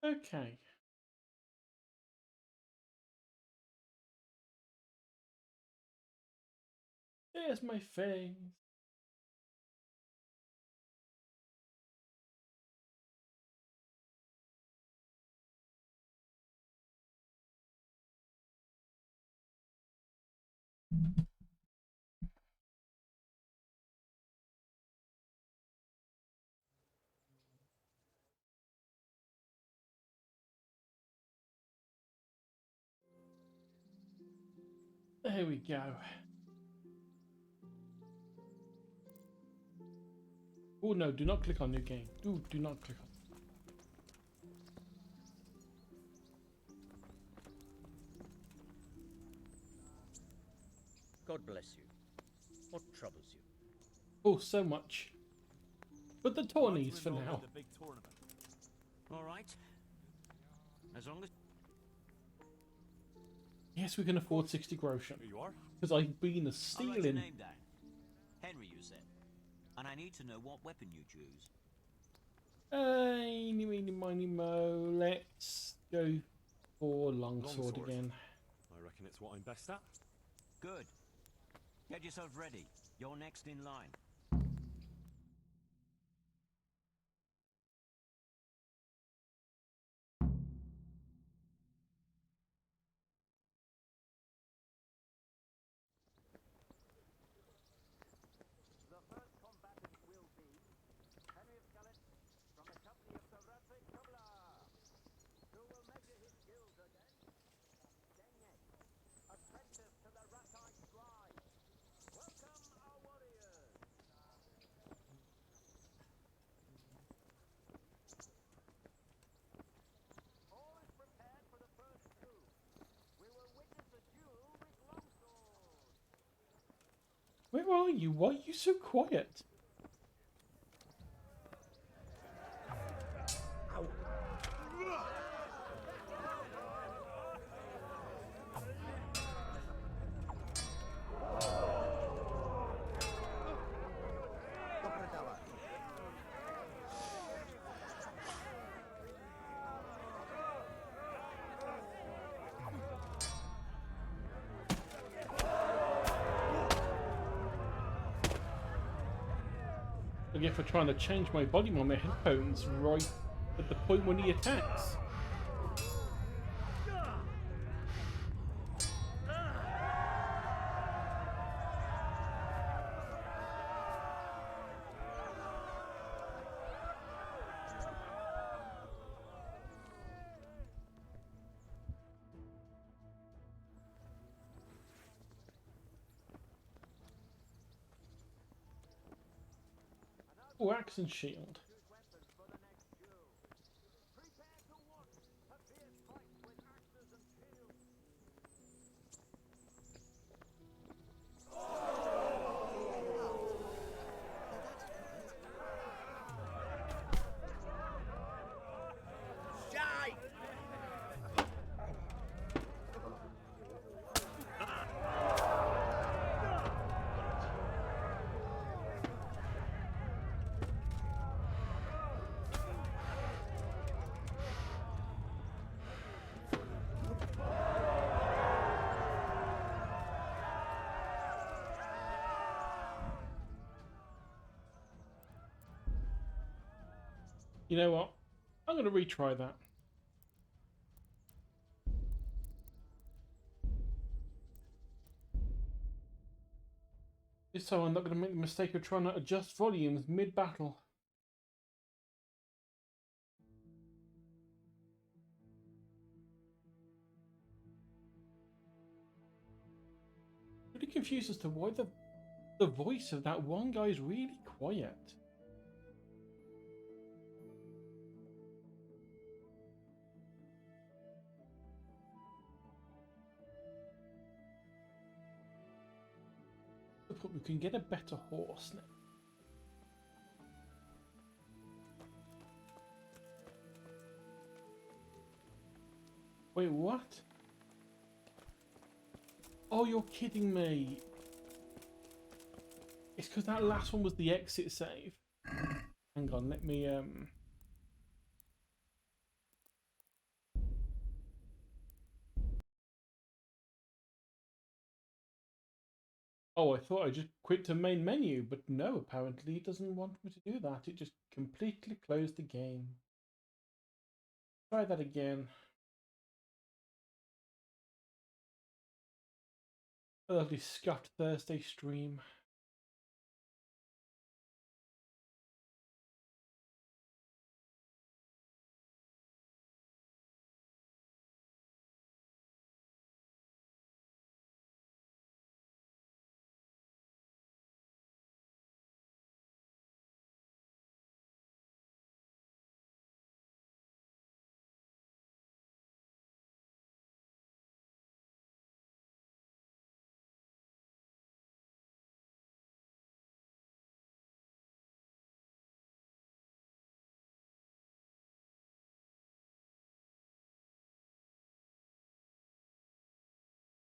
Okay. There's my face. There we go. Oh no, do not click on new game. Do not click on. God bless you. What troubles you? Oh, so much. But the tourneys for now. The big tournament. All right. As long as Yes, we can afford 60 groschen. Here you are. Because I've been a I'll write your stealing. name down. Henry, you said. And I need to know what weapon you choose. Eeny, meeny, miny, mo. Let's go for longsword Longsword. again. I reckon it's what I'm best at. Good. Get yourself ready. You're next in line. The first combatant will be Henry of Skelett from the company of Sir Rathick Tublar, who will measure his skills against Dengek, apprentice to the Rathite scribe. Welcome, our warriors! All is prepared for the first move. We will witness a duel with longswords. Where are you? Why are you so quiet? Forget for trying to change my volume on my headphones right at the point when he attacks. Oh, axe and shield. Choose weapons for the next duel. Prepare to watch a fierce fight with axes and shields. You know what? I'm going to retry that. This time I'm not going to make the mistake of trying to adjust volumes mid-battle. Really confused as to why the voice of that one guy is really quiet. We can get a better horse now. Wait, what? Oh, you're kidding me. It's because that last one was the exit save. Hang on, let me Oh, I thought I just quit the main menu, but no, apparently it doesn't want me to do that. It just completely closed the game. Try that again. A lovely scuffed Thursday stream.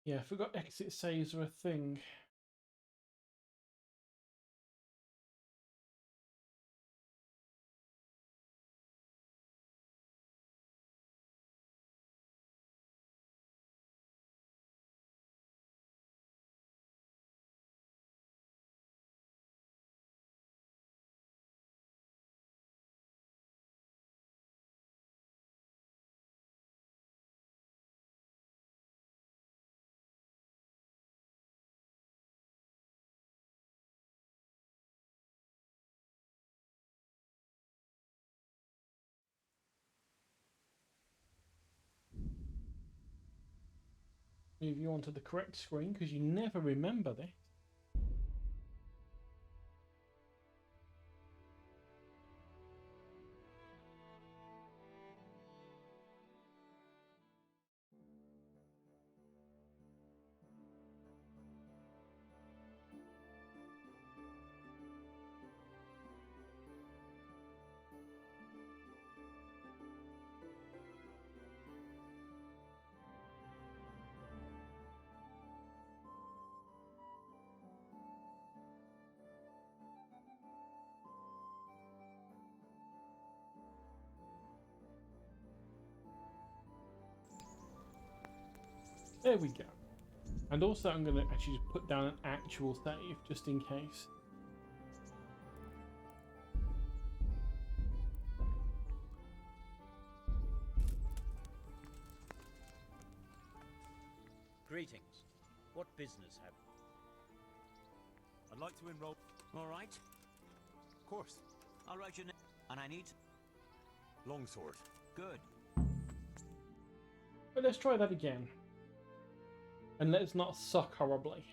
Yeah, I forgot exit saves are a thing. Move you onto the correct screen because you never remember this. There we go. And also I'm going to actually just put down an actual save just in case. Greetings. What business have I'd like to enroll. All right. Of course. I'll write your name. And I need... Longsword. Good. But let's try that again. And let's not suck horribly.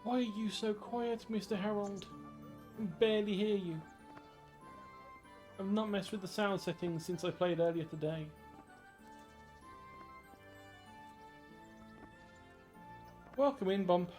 Why are you so quiet, Mr. Harold? I can barely hear you. I've not messed with the sound settings since I played earlier today. Welcome in, Bump.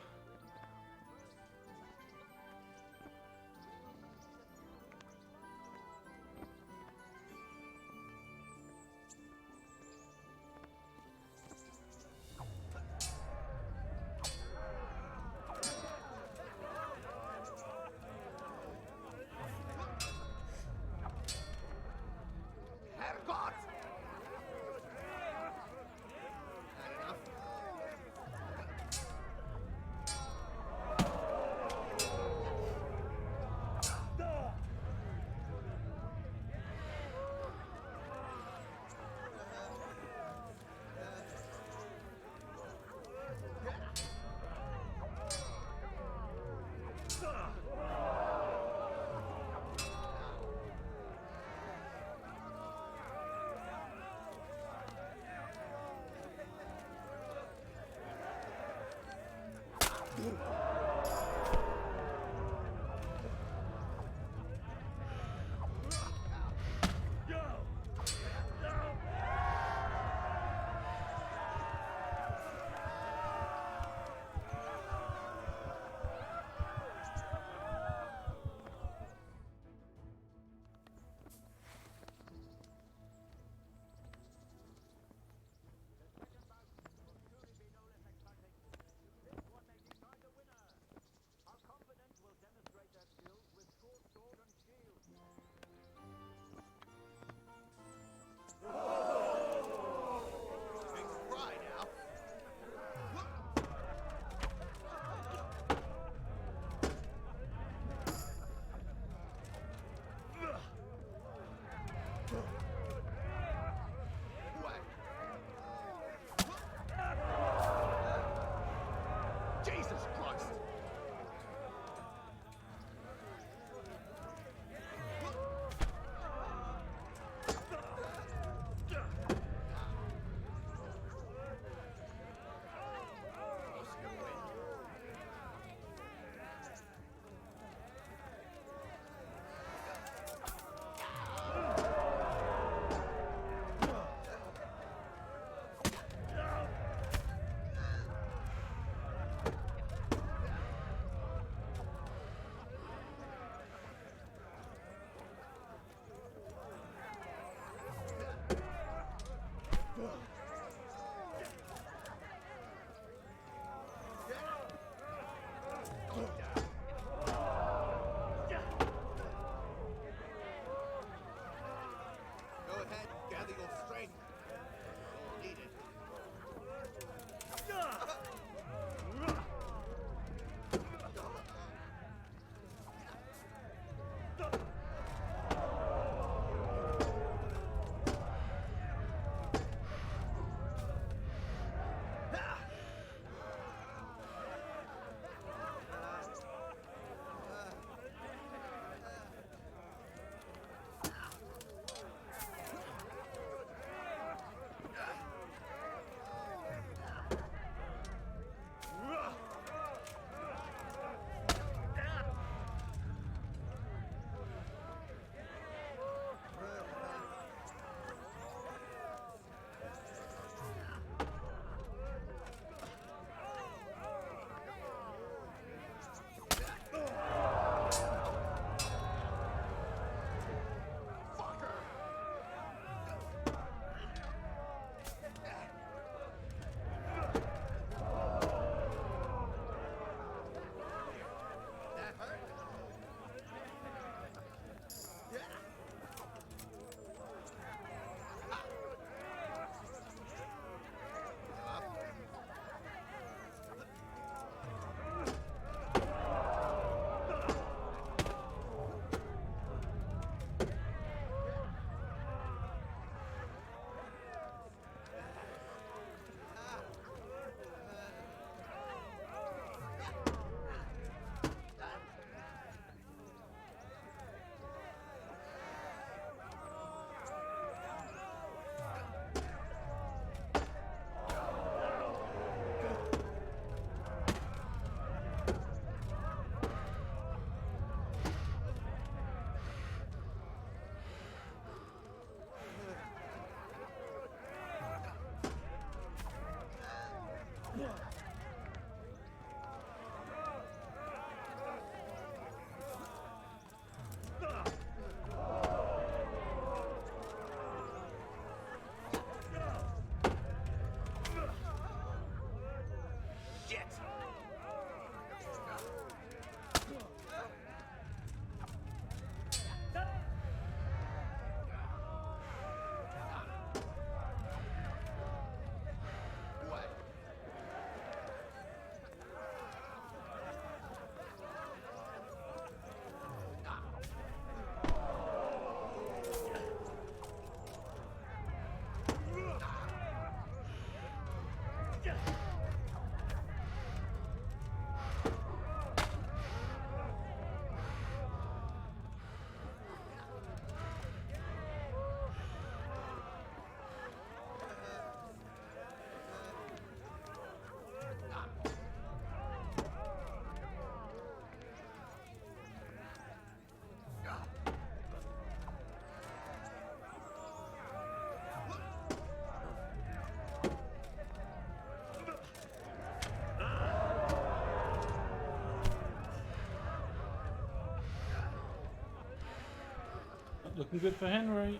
looking good for Henry.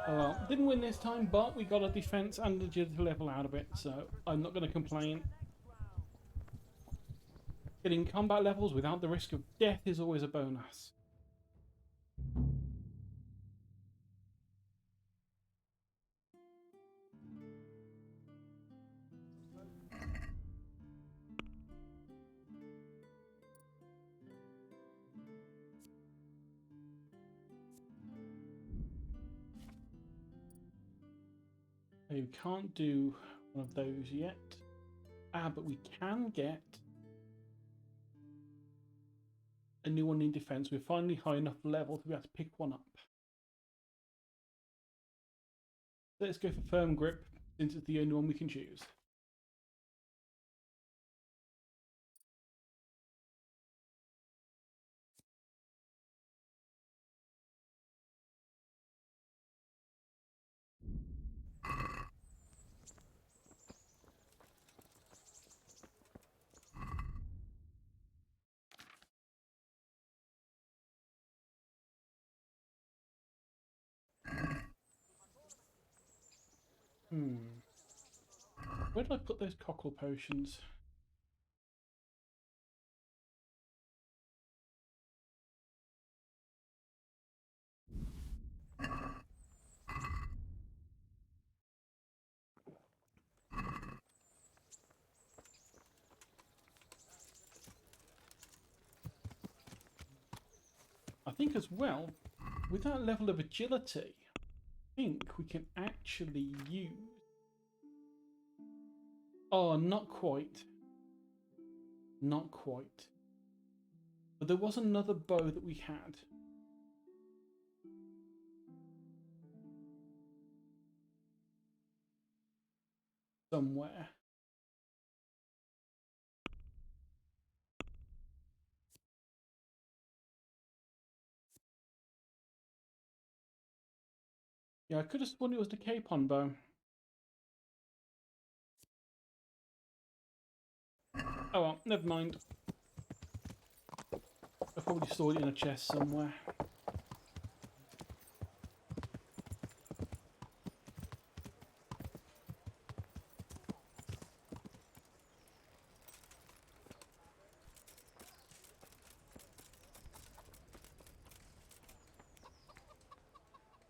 Oh well, didn't win this time, but we got a defense and agility level out of it, so I'm not going to complain. Getting combat levels without the risk of death is always a bonus. We can't do one of those yet. But we can get a new one in defense. We're finally high enough level to be able to pick one up. Let's go for firm grip, since it's the only one we can choose. Where did I put those cockle potions? I think as well, with that level of agility, I think we can actually use... Oh, not quite. Not quite. But there was another bow that we had. Somewhere. Yeah, I could have sworn it was the Capon bow. Oh well, never mind. I probably stored it in a chest somewhere.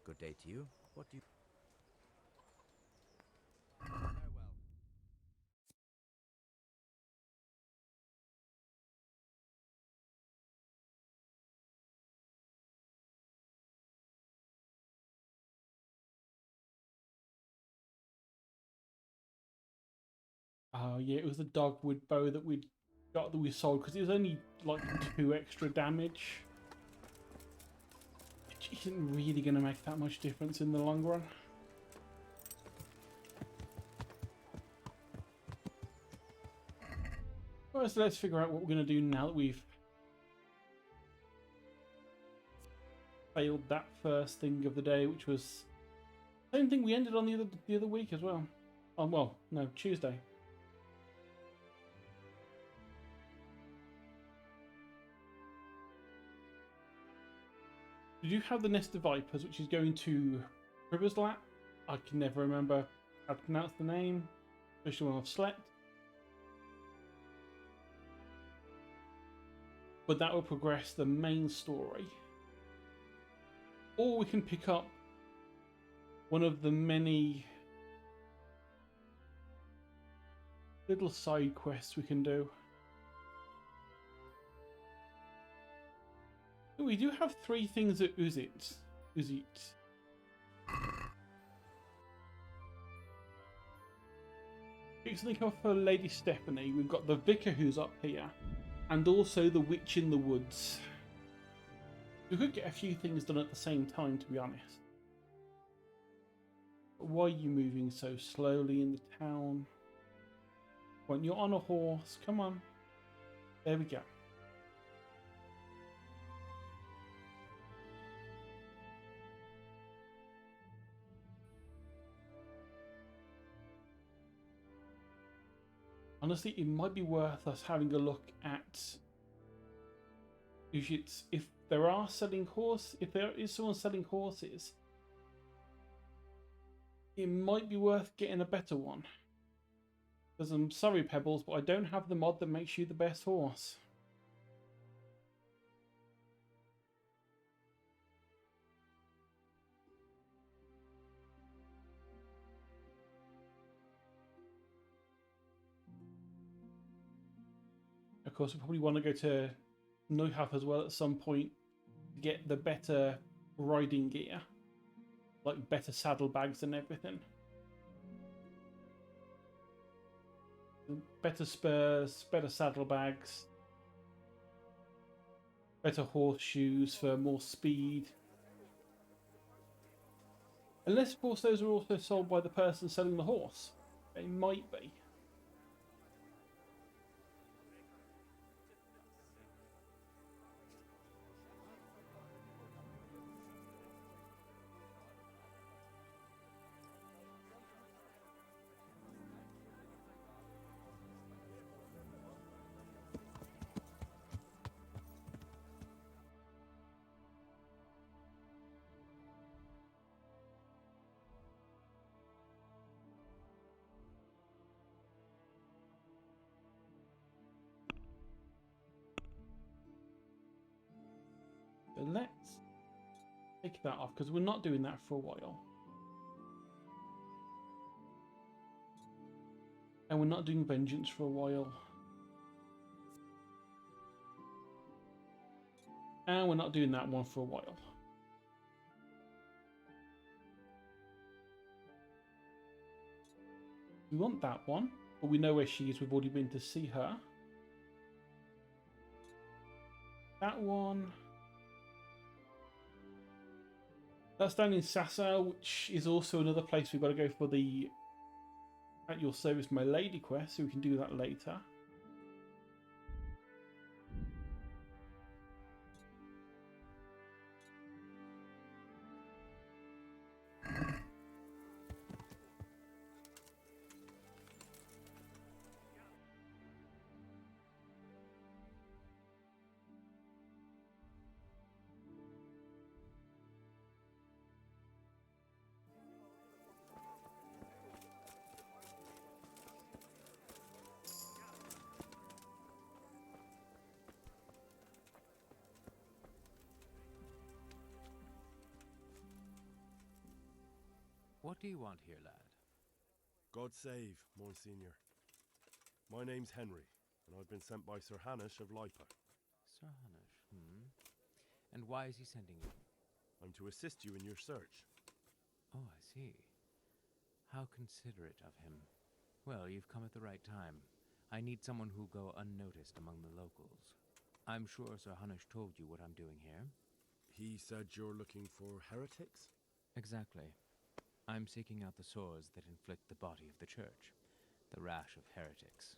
Good day to you. What do you... Oh yeah, it was the dogwood bow that we got that we sold because it was only like 2 extra damage. It isn't really going to make that much difference in the long run. Alright, so let's figure out what we're going to do now that we've failed that first thing of the day, which was the same thing we ended on the other week as well. Oh well, no, Tuesday. Did you have the Nest of Vipers, which is going to Riverslat? I can never remember how to pronounce the name, especially when I've slept. But that will progress the main story. Or we can pick up one of the many little side quests we can do. We do have 3 things at Uzit. Pick something up for Lady Stephanie. We've got the Vicar who's up here, and also the Witch in the Woods. We could get a few things done at the same time, to be honest. But why are you moving so slowly in the town? When you're on a horse, come on. There we go. Honestly, it might be worth us having a look at if there are selling if there is someone selling horses, it might be worth getting a better one. Because I'm sorry, Pebbles, but I don't have the mod that makes you the best horse. Of course, we probably want to go to Neuhof as well at some point to get the better riding gear, like better saddlebags and everything. Better spurs, better saddlebags, better horseshoes for more speed. Unless, of course, those are also sold by the person selling the horse. They might be. So let's take that off because we're not doing that for a while. And we're not doing Vengeance for a while. And we're not doing that one for a while. We want that one, but we know where she is. We've already been to see her. That one. That's down in Sasau, which is also another place we've got to go for the At Your Service My Lady quest, so we can do that later. What do you want here, lad? God save, Monsignor. My name's Henry, and I've been sent by Sir Hanish of Lipa. Sir Hanish, And why is he sending you? I'm to assist you in your search. Oh, I see. How considerate of him. Well, you've come at the right time. I need someone who'll go unnoticed among the locals. I'm sure Sir Hanish told you what I'm doing here. He said you're looking for heretics? Exactly. I'm seeking out the sores that inflict the body of the church. The rash of heretics.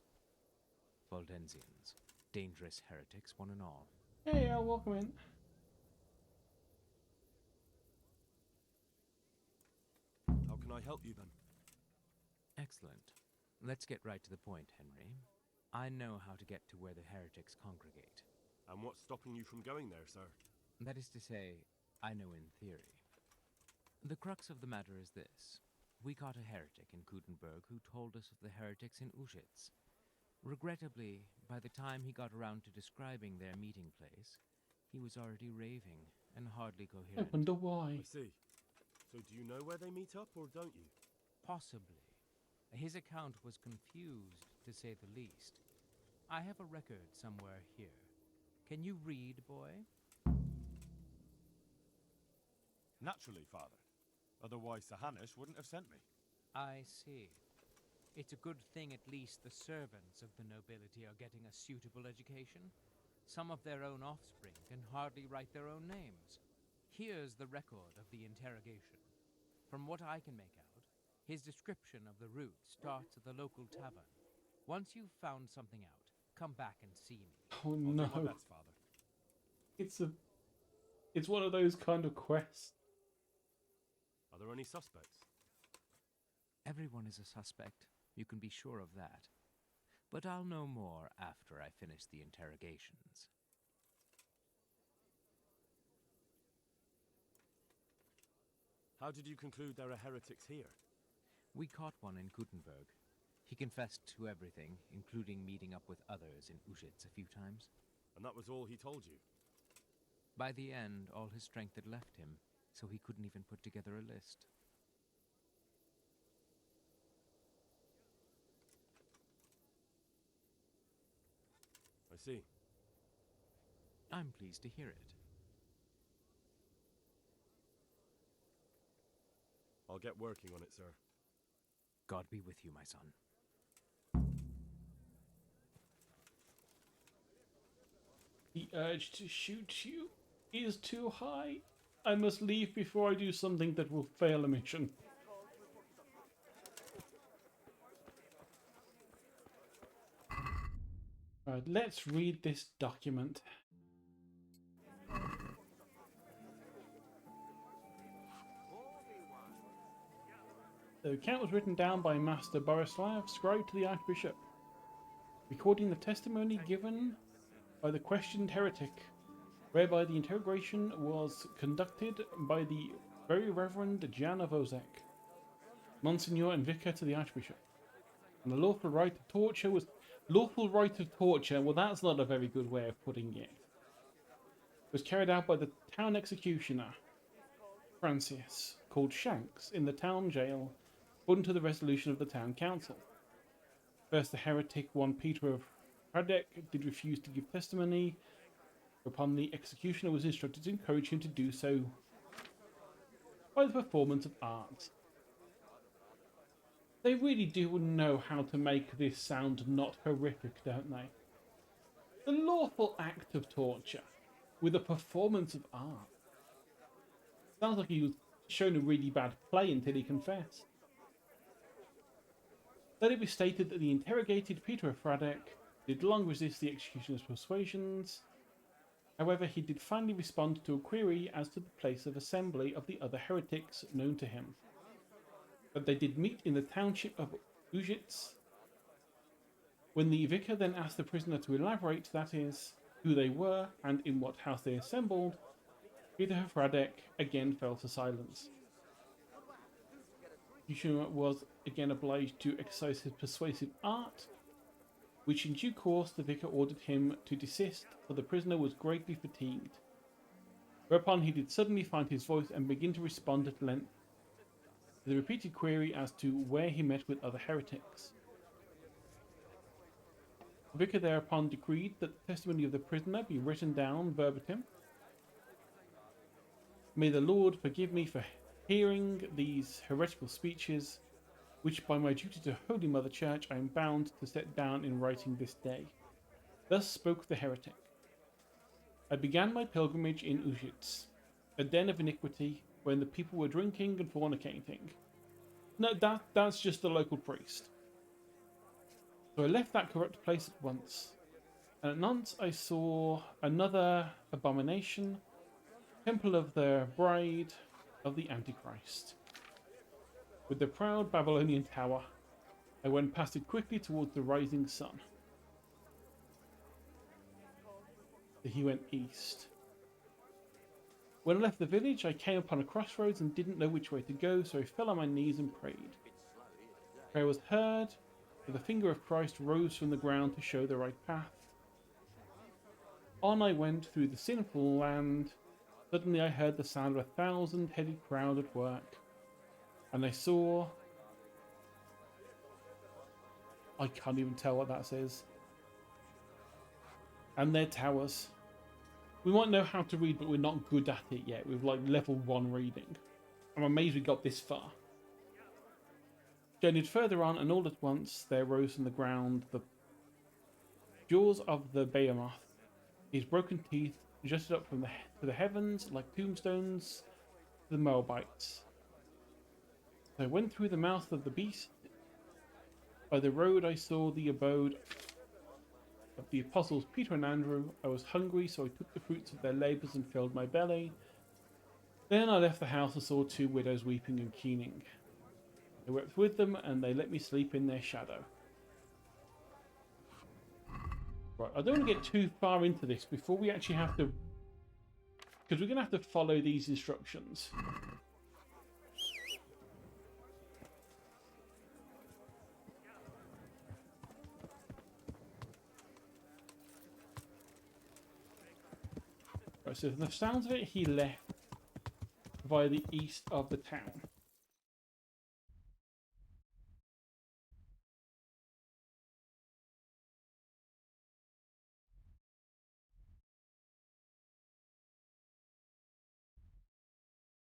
Waldensians. Dangerous heretics, one and all. Hey, welcome in. How can I help you then? Excellent. Let's get right to the point, Henry. I know how to get to where the heretics congregate. And what's stopping you from going there, sir? That is to say, I know in theory. The crux of the matter is this. We caught a heretic in Kutenberg who told us of the heretics in Uschitz. Regrettably, by the time he got around to describing their meeting place, he was already raving and hardly I coherent. wonder why. I see. So do you know where they meet up, or don't you? Possibly. His account was confused, to say the least. I have a record somewhere here. Can you read, boy? Naturally, Father. Otherwise, Sir Hanish wouldn't have sent me. I see. It's a good thing at least the servants of the nobility are getting a suitable education. Some of their own offspring can hardly write their own names. Here's the record of the interrogation. From what I can make out, his description of the route starts at the local tavern. Once you've found something out, come back and see me. Oh I'll no. do my best, Father. It's one of those kind of quests. Are there any suspects? Everyone is a suspect. You can be sure of that. but I'll know more after I finish the interrogations. How did you conclude there are heretics here? We caught one in Gutenberg. He confessed to everything, including meeting up with others in Ushitz a few times. And that was all he told you? By the end, all his strength had left him, so he couldn't even put together a list. I see. I'm pleased to hear it. I'll get working on it, sir. God be with you, my son. The urge to shoot you is too high. I must leave before I do something that will fail a mission. Right, let's read this document. The account was written down by Master Borislav, scribe to the Archbishop, recording the testimony given by the questioned heretic, whereby the interrogation was conducted by the Very Reverend Jan of Ozek, Monsignor and Vicar to the Archbishop. And the lawful right of torture was... Lawful right of torture, well that's not a very good way of putting it. Was carried out by the town executioner, Francis, called Shanks, in the town jail, according to the resolution of the town council. First, the heretic one Peter of Hradec did refuse to give testimony, whereupon the executioner was instructed to encourage him to do so by the performance of art. They really do know how to make this sound not horrific, don't they? The lawful act of torture with a performance of art. Sounds like he was shown a really bad play until he confessed. Let it be stated that the interrogated Peter of Hradec did long resist the executioner's persuasions. However, he did finally respond to a query as to the place of assembly of the other heretics known to him. But they did meet in the township of Ushitz. When the vicar then asked the prisoner to elaborate, that is, who they were and in what house they assembled, Peter of Hradec again fell to silence. Yeshua was again obliged to exercise his persuasive art, which in due course the vicar ordered him to desist, for the prisoner was greatly fatigued. Whereupon he did suddenly find his voice and begin to respond at length to the repeated query as to where he met with other heretics. The vicar thereupon decreed that the testimony of the prisoner be written down verbatim. May the Lord forgive me for hearing these heretical speeches, which by my duty to Holy Mother Church I am bound to set down in writing this day. Thus spoke the heretic. I began my pilgrimage in Ushitz, a den of iniquity, when the people were drinking and fornicating. No, that's just the local priest. So I left that corrupt place at once, and at once I saw another abomination, temple of the bride of the Antichrist. With the proud Babylonian tower, I went past it quickly towards the rising sun. So he went east. When I left the village, I came upon a crossroads and didn't know which way to go, so I fell on my knees and prayed. Prayer was heard, for the finger of Christ rose from the ground to show the right path. On I went through the sinful land. Suddenly I heard the sound of 1,000-headed crowd at work, and I saw... I can't even tell what that says. And their towers. We might know how to read, but we're not good at it yet. We've like level 1 reading. I'm amazed we got this far. Journeyed further on, and all at once there rose from the ground the jaws of the behemoth. His broken teeth jutted up from to the heavens like tombstones to the Moabites. So I went through the mouth of the beast. By the road I saw the abode of the apostles Peter and Andrew. I was hungry, so I took the fruits of their labours and filled my belly. Then I left the house and saw 2 widows weeping and keening. I wept with them, and they let me sleep in their shadow. Right, I don't want to get too far into this before we actually have to... Because we're going to have to follow these instructions. Right, so from the sounds of it, he left via the east of the town.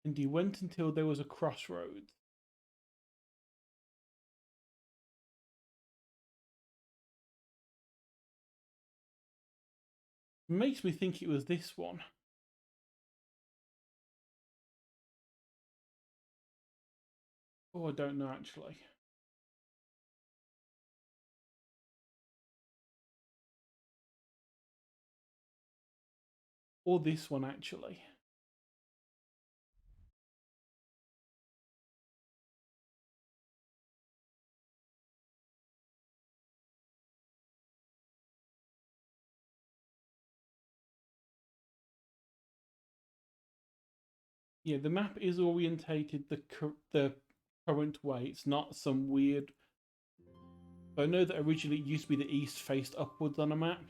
And he went until there was a crossroads. Makes me think it was this one. Oh, I don't know actually. Or this one actually. Yeah, the map is orientated the current way. It's not some weird... I know that originally it used to be the east faced upwards on a map.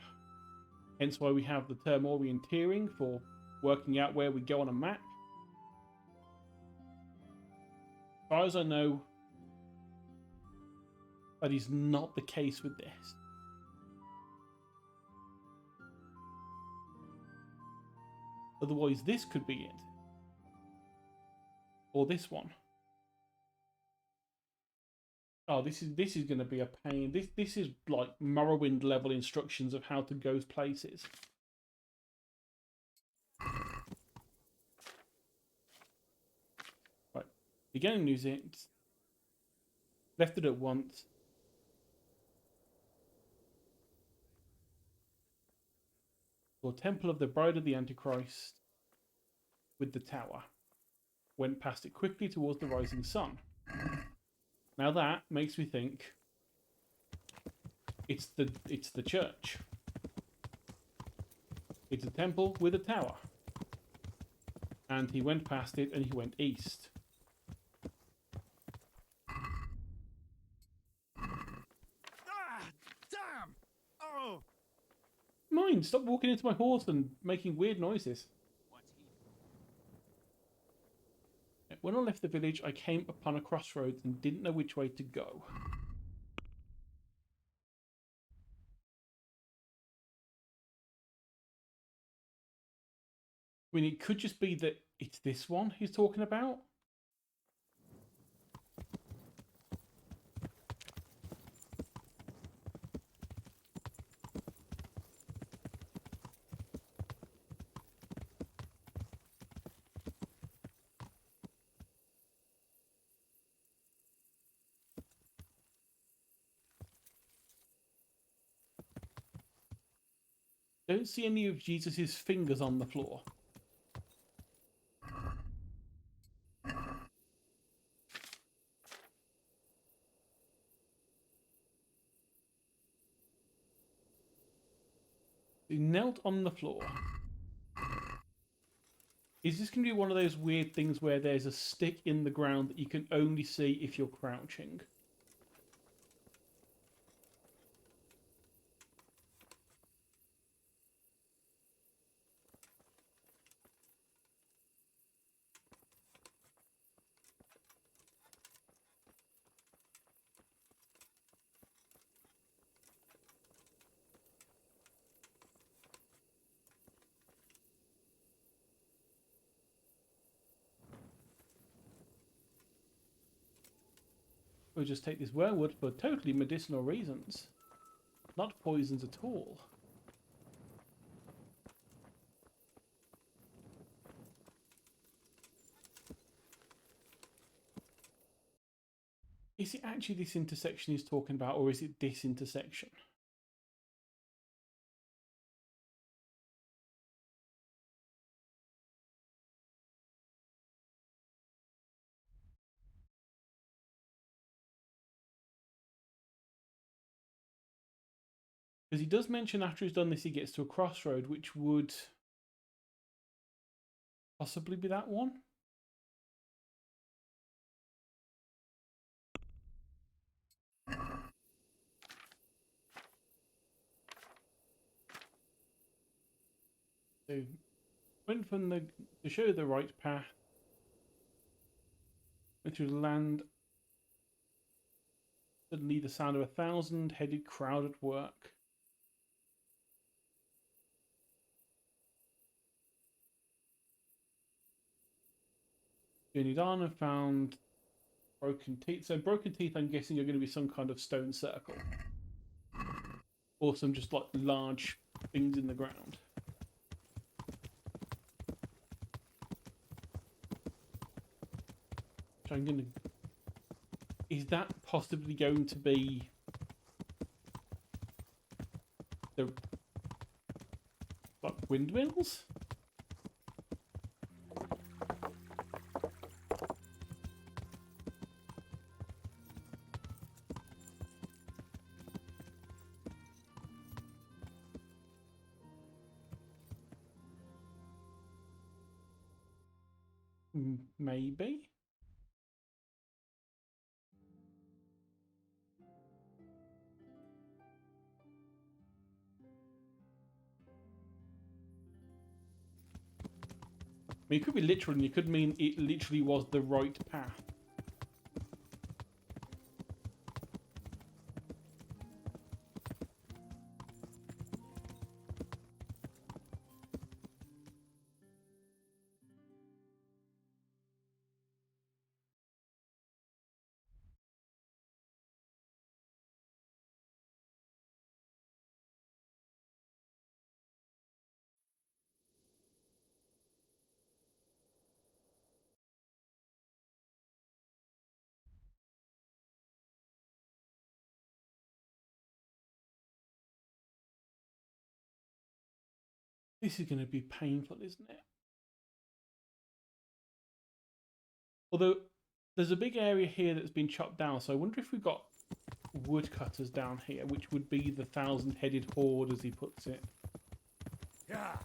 Hence why we have the term orienteering for working out where we go on a map. As far as I know, that is not the case with this. Otherwise, this could be it. Or this one. Oh, this is going to be a pain. This is like Morrowind level instructions of how to go places. Right, beginning music. Left it at once. Or Temple of the Bride of the Antichrist with the tower. Went past it quickly towards the rising sun. Now that makes me think it's the church. It's a temple with a tower. And he went past it and he went east. Ah, damn! Oh! Mine, stop walking into my horse and making weird noises. When I left the village, I came upon a crossroads and didn't know which way to go. I mean, it could just be that it's this one he's talking about. Don't see any of Jesus's fingers on the floor. He knelt on the floor. Is this going to be one of those weird things where there's a stick in the ground that you can only see if you're crouching? We'll just take this wormwood for totally medicinal reasons. Not poisons at all. Is it actually this intersection he's talking about, or is it this intersection? Because he does mention after he's done this, he gets to a crossroad, which would possibly be that one. So, went from the to show the right path, went through the land. Suddenly, the sound of 1,000-headed crowd at work. Journeyed on and found broken teeth. So, broken teeth, I'm guessing, are going to be some kind of stone circle, or some just like large things in the ground. So I'm gonna. Is that possibly going to be the like windmills? Maybe. I mean, it could be literal, and it could mean it literally was the right path. This is going to be painful, isn't it? Although, there's a big area here that's been chopped down, so I wonder if we've got woodcutters down here, which would be the 1,000-headed horde, as he puts it. Yeah.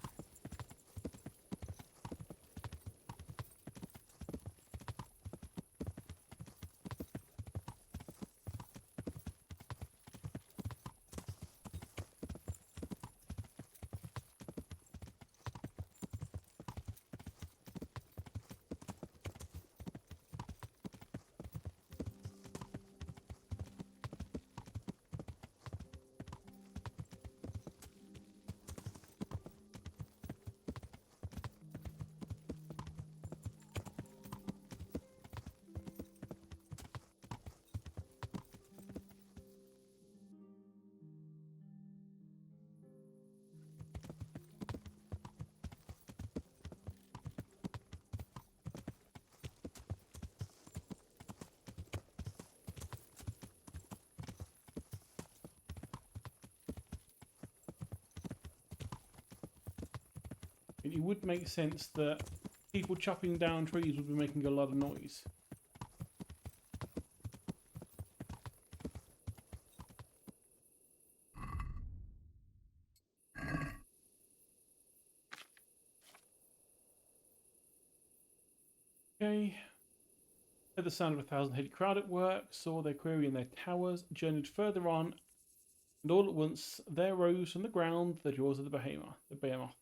It would make sense that people chopping down trees would be making a lot of noise. Okay. Heard the sound of 1,000-headed crowd at work, saw their quarry in their towers, journeyed further on, and all at once there rose from the ground the jaws of the behemoth.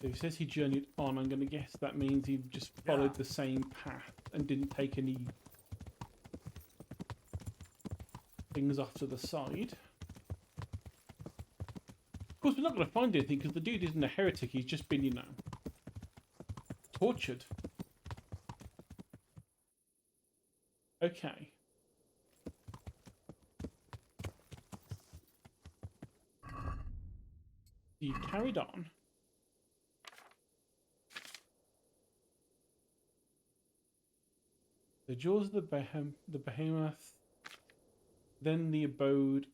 So he says he journeyed on. I'm going to guess that means he just followed the same path and didn't take any things off to the side. Of course, we're not going to find anything because the dude isn't a heretic. He's just been, you know, tortured. Okay. You carried on. The jaws of the behemoth, then the abode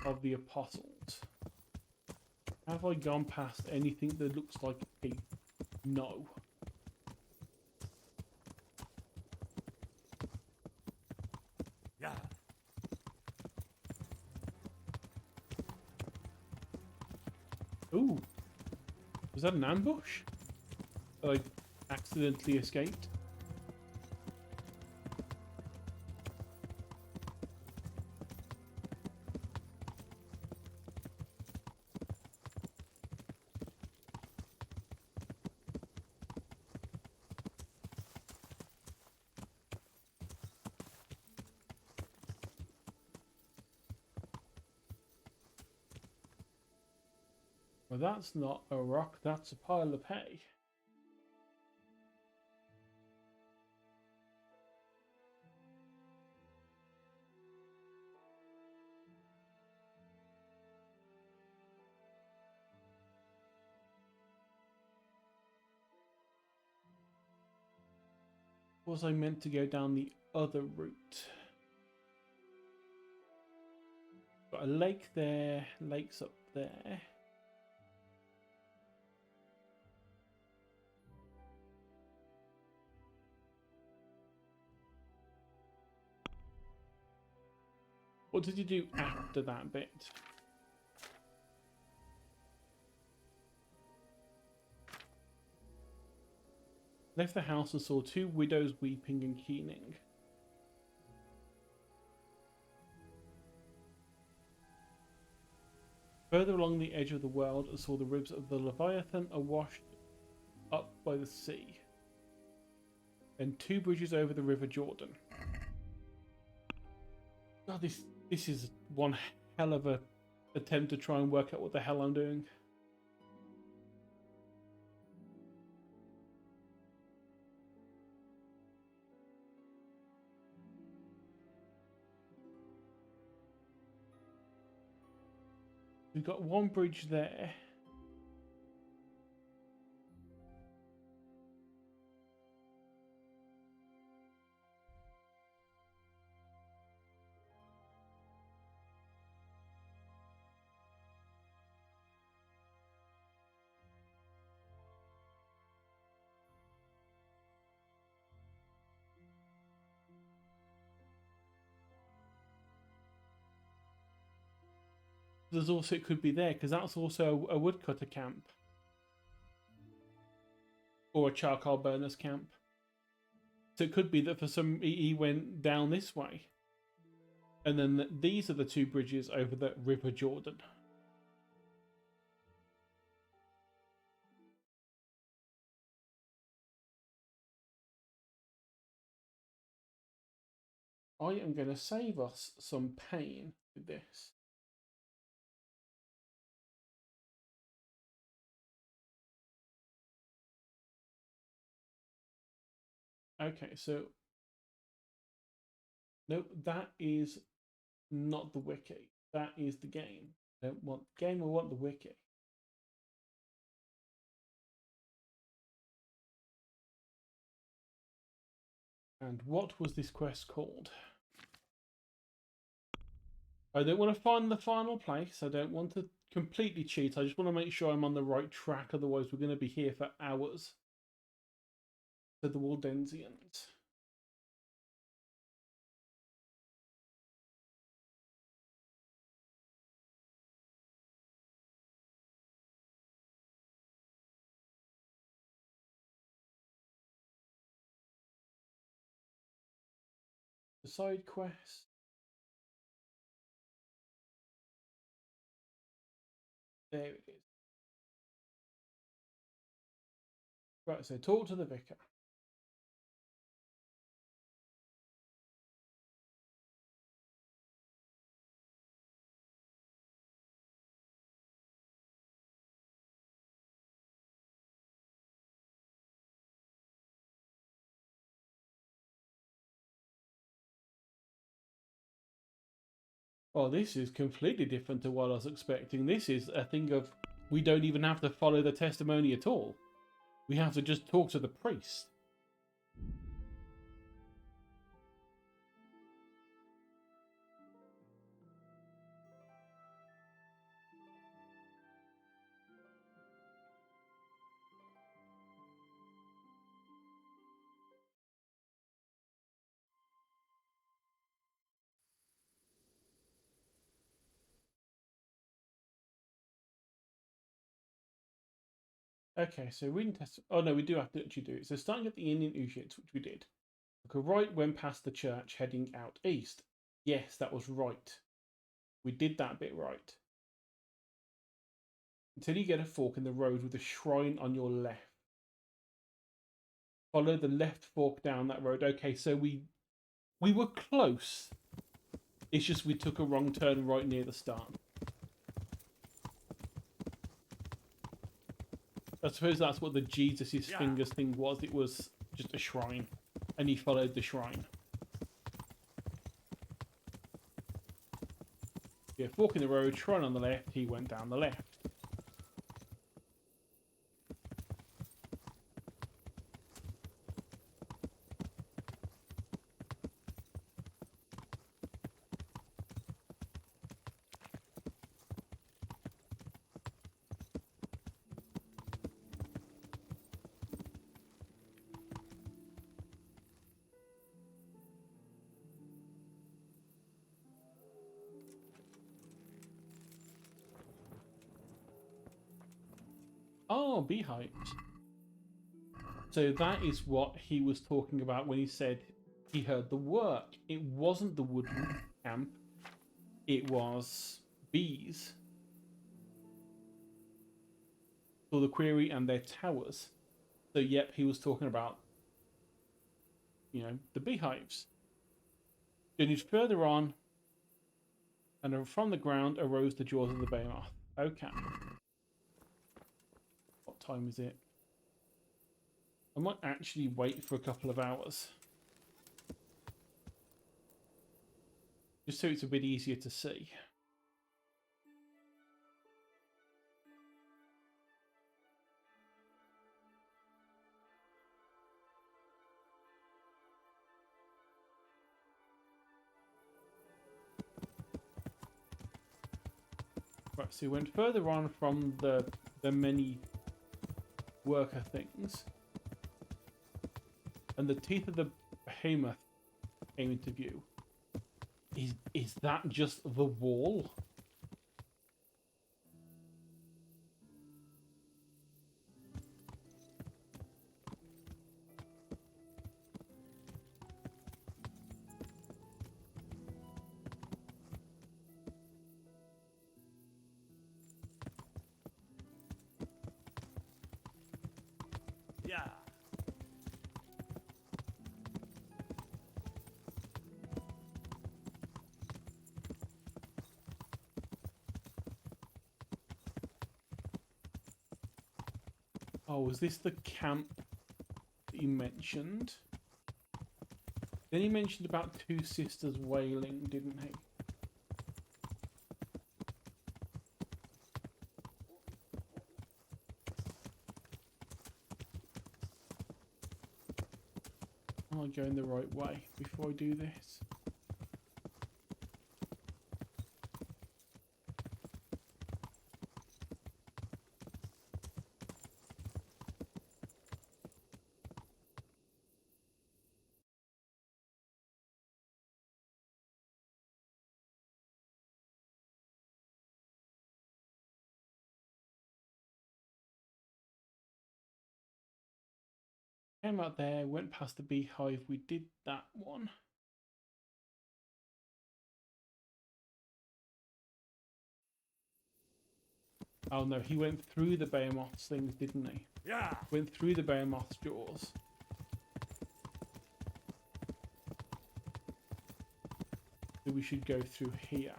of the apostles. Have I gone past anything that looks like a no? Ooh. Was that an ambush? I accidentally escaped. Well, that's not a rock, that's a pile of hay. Was I meant to go down the other route? Got a lake there, lake's up there. What did you do after that bit? Left the house and saw two widows weeping and keening. Further along the edge of the world, I saw the ribs of the Leviathan awash up by the sea. Then two bridges over the River Jordan. God, this is one hell of a attempt to try and work out what the hell I'm doing. We've got one bridge there. There's also, it could be there, because that's also a woodcutter camp. Or a charcoal burners camp. So it could be that for some, he went down this way. And then these are the two bridges over the River Jordan. I am going to save us some pain with this. Okay, so nope, that is not the wiki. That is the game. I don't want the game, I want the wiki. And what was this quest called? I don't want to find the final place. I don't want to completely cheat. I just want to make sure I'm on the right track. Otherwise, we're going to be here for hours. So the Waldensians. The side quest. There it is. Right, so talk to the vicar. Oh, this is completely different to what I was expecting. This is a thing of we don't even have to follow the testimony at all. We have to just talk to the priest. Okay, so reading test. Oh no, we do have to actually do it. So starting at the Indian Ujits, which we did. Took a right when past the church, heading out east. Yes, that was right. We did that bit right. Until you get a fork in the road with a shrine on your left. Follow the left fork down that road. Okay, so we were close. It's just we took a wrong turn right near the start. I suppose that's what the Jesus' fingers thing was. It was just a shrine. And he followed the shrine. Yeah, fork in the road, shrine on the left, he went down the left. Oh, beehives. So that is what he was talking about when he said he heard the work. It wasn't the wooden camp. It was bees. For the quarry and their towers. So yep, he was talking about, you know, the beehives. Journeyed further on, and from the ground arose the jaws of the behemoth. Okay. What time is it? I might actually wait for a couple of hours. Just so it's a bit easier to see. Right, so we went further on from the many worker things. And the teeth of the behemoth came into view. Is that just the wall? Yeah. Oh, was this the camp that you mentioned? Then he mentioned about two sisters wailing, didn't he? Am I going the right way before I do this? Came out there, went past the beehive, we did that one. Oh no, he went through the behemoth's things, didn't he? Yeah. Went through the behemoth's jaws. So we should go through here.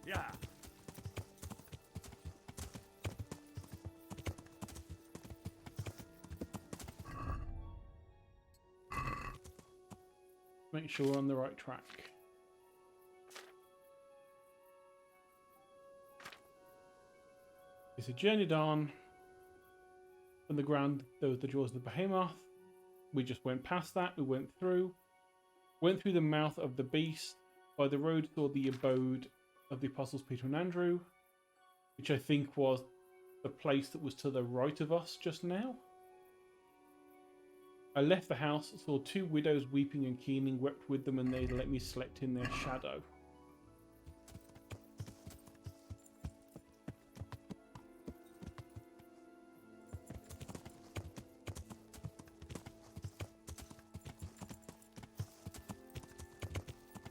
Yeah. Make sure we're on the right track. It's a journeyed on. On the ground, there was the jaws of the behemoth. We just went past that. We went through the mouth of the beast. By the road, saw the abode of the apostles Peter and Andrew, which I think was the place that was to the right of us just now. I left the house, saw two widows weeping and keening, wept with them, and they let me slept in their shadow.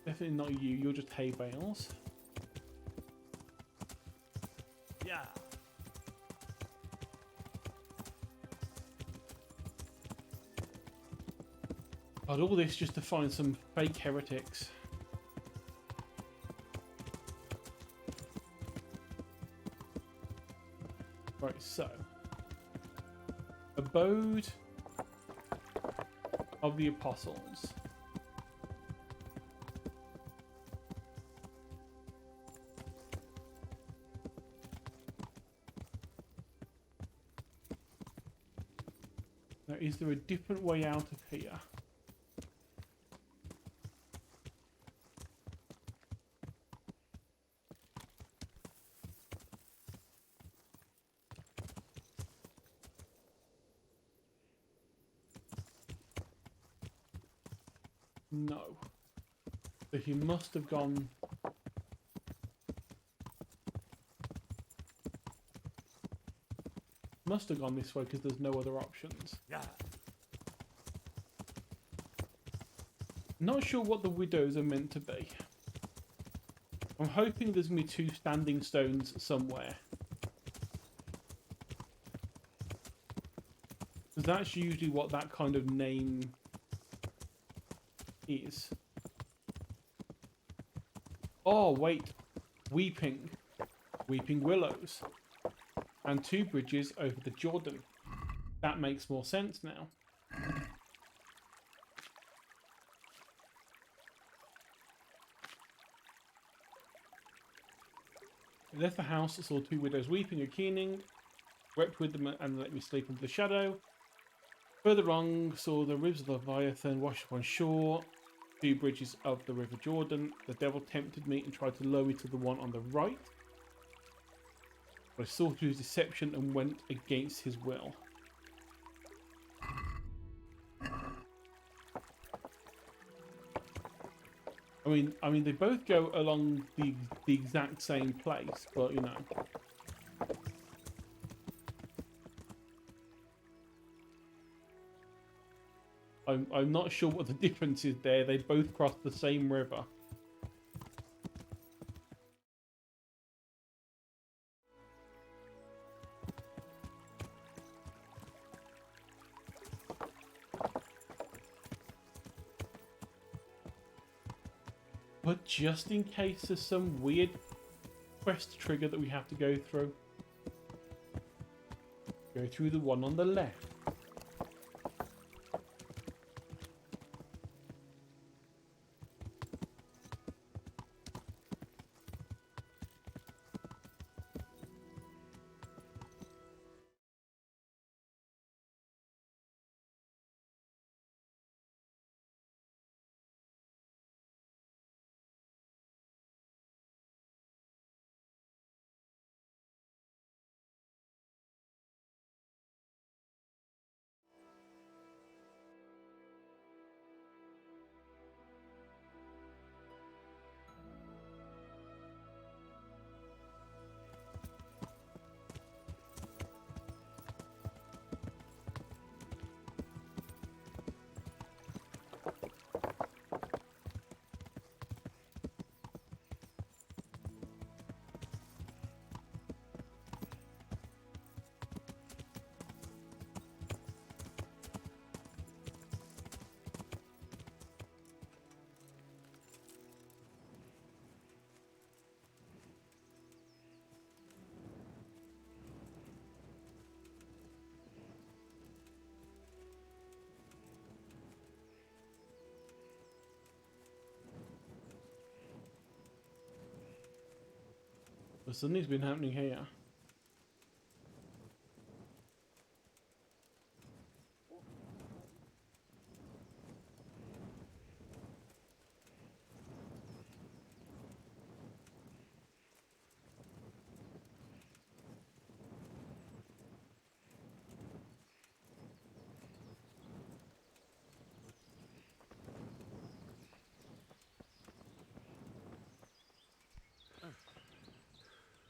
Definitely not you, you're just hay bales. Yeah. But all this just to find some fake heretics. Right, so. Abode of the Apostles. Now, is there a different way out of here? No. So he must have gone... Must have gone this way because there's no other options. Yeah. Not sure what the widows are meant to be. I'm hoping there's going to be two standing stones somewhere. Because that's usually what that kind of name is. Oh, wait. Weeping. Weeping willows. And two bridges over the Jordan. That makes more sense now. I left the house, saw two widows weeping and keening, wept with them and let me sleep under the shadow. Further on, saw the ribs of the Leviathan washed up on shore, two bridges of the river Jordan. The devil tempted me and tried to lure me to the one on the right. But I saw through his deception and went against his will. I mean, they both go along the exact same place, but you know. I'm not sure what the difference is there. They both cross the same river. But just in case there's some weird quest trigger that we have to go through the one on the left. But something's been happening here.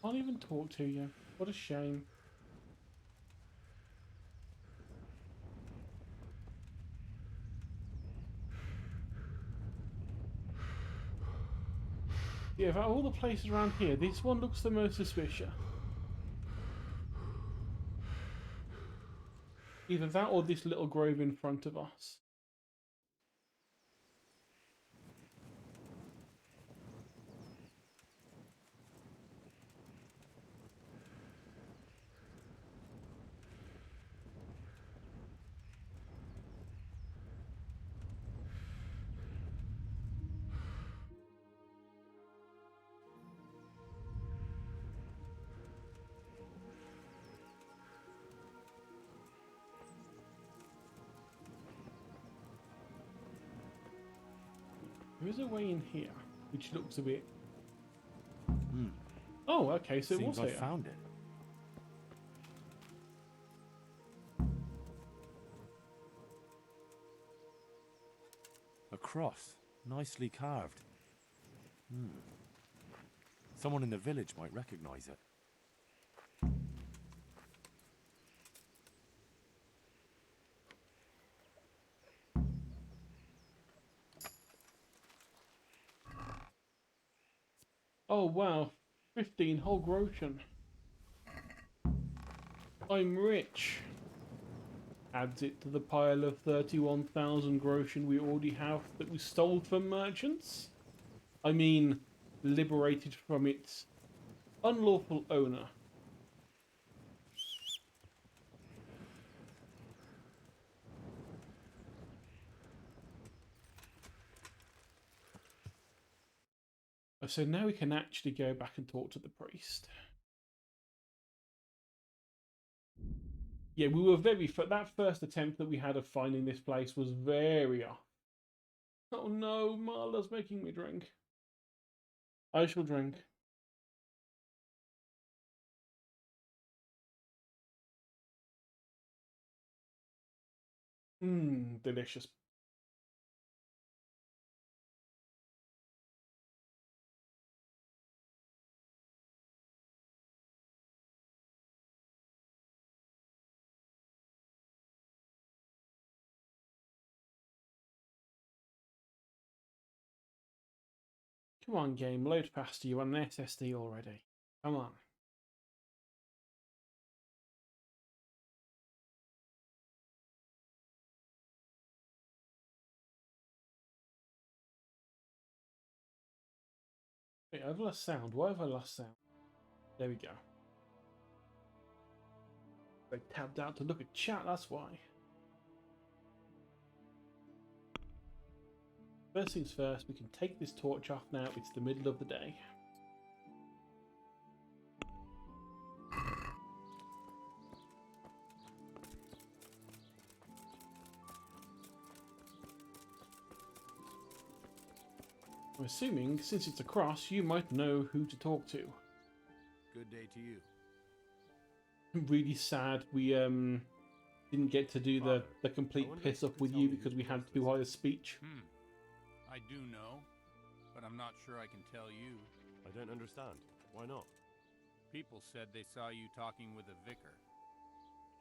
Can't even talk to you. What a shame. Yeah, of all the places around here, this one looks the most suspicious. Either that or this little grove in front of us. There is a way in here, which looks a bit... Oh, okay, so it was Seems I here. found it. A cross, nicely carved. Someone in the village might recognize it. Oh, wow. 15 whole groschen. I'm rich. Adds it to the pile of 31,000 groschen we already have that we stole from merchants. I mean, liberated from its unlawful owner. So now we can actually go back and talk to the priest. Yeah, we were very... That first attempt that we had of finding this place was very off. Oh no, Marla's making me drink. I shall drink. Delicious. Come on, game, load past you on an SSD already. Come on. Wait, I've lost sound. Why have I lost sound? There we go. I tabbed out to look at chat, that's why. First things first, we can take this torch off now. It's the middle of the day. I'm assuming, since it's a cross, you might know who to talk to. Good day to you. I'm really sad we didn't get to do the complete piss up with you because we had too high a speech. I do know, but I'm not sure I can tell you. I don't understand. Why not? People said they saw you talking with a vicar.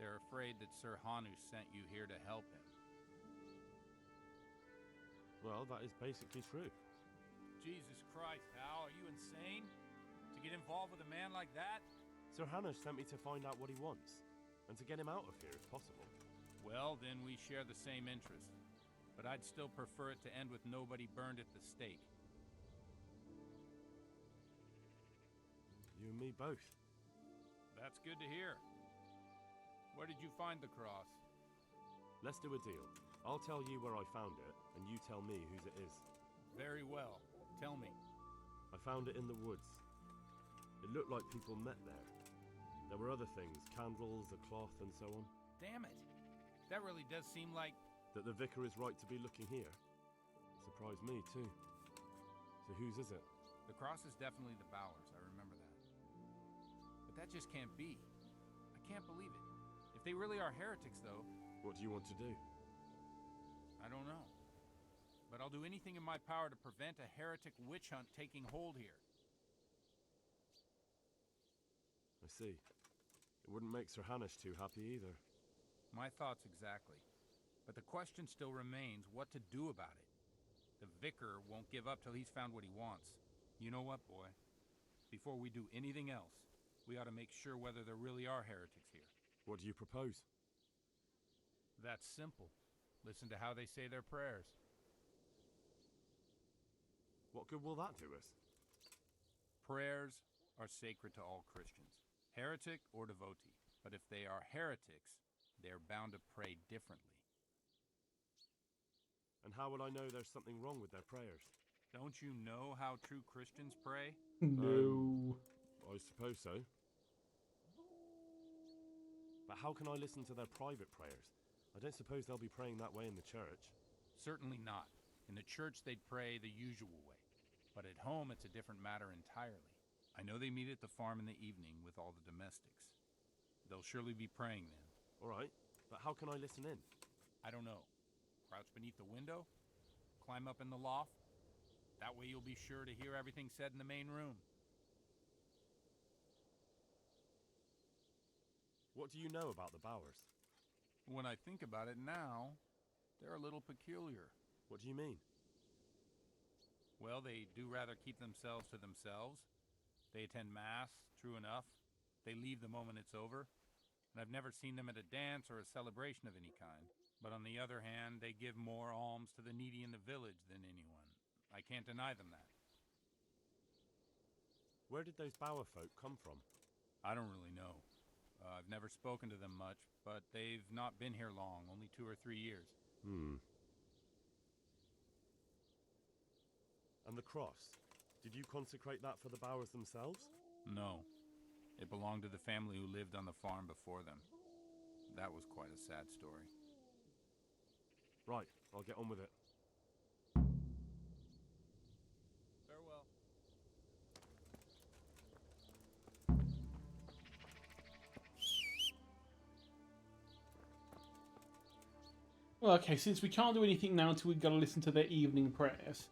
They're afraid that Sir Hanu sent you here to help him. Well, that is basically true. Jesus Christ, Hal, are you insane? To get involved with a man like that? Sir Hannah sent me to find out what he wants, and to get him out of here if possible. Well, then we share the same interest. But I'd still prefer it to end with nobody burned at the stake. You and me both. That's good to hear. Where did you find the cross? Let's do a deal. I'll tell you where I found it, and you tell me whose it is. Very well. Tell me. I found it in the woods. It looked like people met there. There were other things, candles, a cloth, and so on. Damn it. That really does seem like... That the vicar is right to be looking here. Surprised me, too. So whose is it? The cross is definitely the Bowers, I remember that. But that just can't be. I can't believe it. If they really are heretics, though... What do you want to do? I don't know. But I'll do anything in my power to prevent a heretic witch hunt taking hold here. I see. It wouldn't make Sir Hanush too happy either. My thoughts exactly. But the question still remains what to do about it. The vicar won't give up till he's found what he wants. You know what, boy? Before we do anything else, we ought to make sure whether there really are heretics here. What do you propose? That's simple. Listen to how they say their prayers. What good will that do us? Prayers are sacred to all Christians, heretic or devotee. But if they are heretics, they are bound to pray differently. And how will I know there's something wrong with their prayers? Don't you know how true Christians pray? No. I suppose so. But how can I listen to their private prayers? I don't suppose they'll be praying that way in the church. Certainly not. In the church they'd pray the usual way. But at home it's a different matter entirely. I know they meet at the farm in the evening with all the domestics. They'll surely be praying then. All right, but how can I listen in? I don't know. Crouch beneath the window? Climb up in the loft? That way you'll be sure to hear everything said in the main room. What do you know about the Bowers? When I think about it now, they're a little peculiar. What do you mean? Well, they do rather keep themselves to themselves. They attend Mass, true enough. They leave the moment it's over. And I've never seen them at a dance or a celebration of any kind. But on the other hand, they give more alms to the needy in the village than anyone. I can't deny them that. Where did those Bower folk come from? I don't really know. I've never spoken to them much, but they've not been here long, only 2 or 3 years. And the cross? Did you consecrate that for the Bowers themselves? No. It belonged to the family who lived on the farm before them. That was quite a sad story. Right, I'll get on with it. Farewell. Well, okay, since we can't do anything now until we've got to listen to their evening prayers,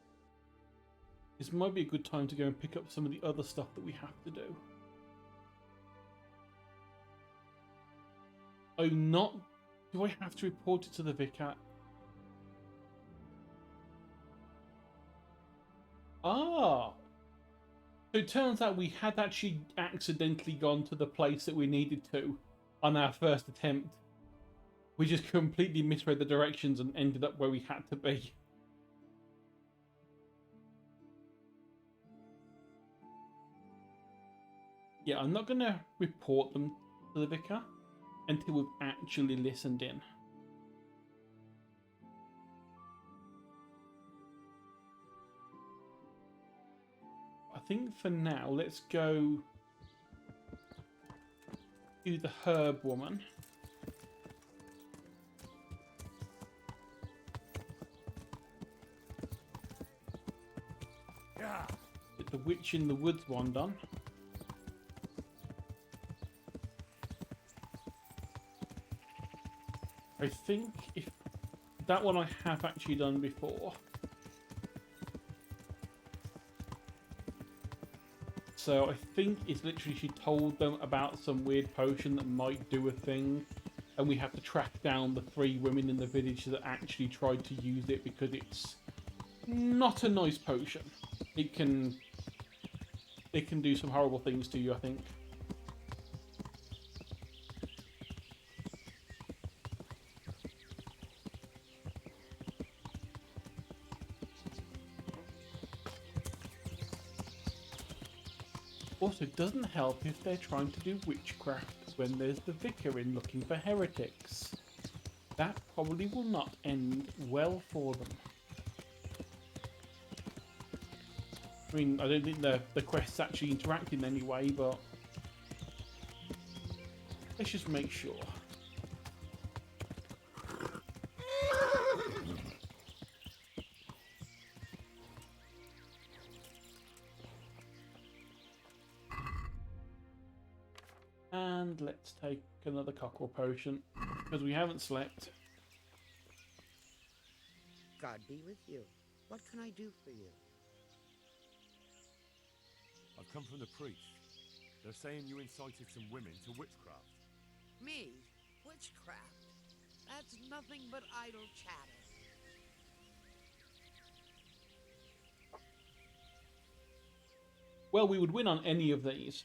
this might be a good time to go and pick up some of the other stuff that we have to do. Oh, not... Do I have to report it to the vicar? Ah! So it turns out we had actually accidentally gone to the place that we needed to on our first attempt. We just completely misread the directions and ended up where we had to be. Yeah, I'm not going to report them to the vicar until we've actually listened in. I think for now, let's go to the herb woman. Get the witch in the woods one done. I think if that one I have actually done before. So I think it's literally she told them about some weird potion that might do a thing, and we have to track down the 3 women in the village that actually tried to use it because it's not a nice potion. It can do some horrible things to you, I think. Also, it doesn't help if they're trying to do witchcraft when there's the vicar in looking for heretics. That probably will not end well for them. I mean, I don't think the quest's actually interacting anyway, but let's just make sure. And let's take another cockerel potion, because we haven't slept. God be with you. What can I do for you? I've come from the priest. They're saying you incited some women to witchcraft. Me? Witchcraft? That's nothing but idle chatter. Well, we would win on any of these.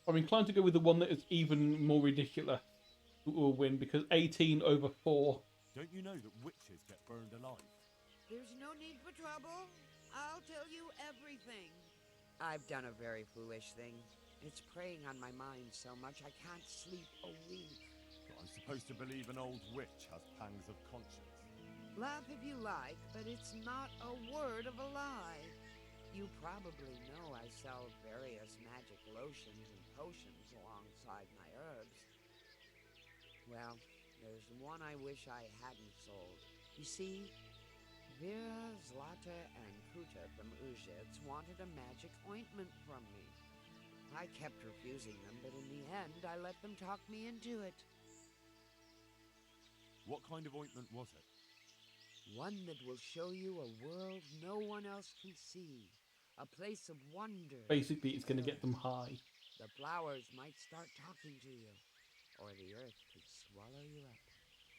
I'm inclined to go with the one that is even more ridiculous. Will win because 18 over 4. Don't you know that witches get burned alive? There's no need for trouble. I'll tell you everything. I've done a very foolish thing. It's preying on my mind so much I can't sleep a wink. But I'm supposed to believe an old witch has pangs of conscience. Laugh if you like, but it's not a word of a lie. You probably know I sell various magic lotions and potions alongside my herbs. Well, there's one I wish I hadn't sold. You see, Vera, Zlata, and Kuta from Uzhitz wanted a magic ointment from me. I kept refusing them, but in the end, I let them talk me into it. What kind of ointment was it? One that will show you a world no one else can see. A place of wonder. Basically, it's going to get them high. The flowers might start talking to you, or the earth could swallow you up.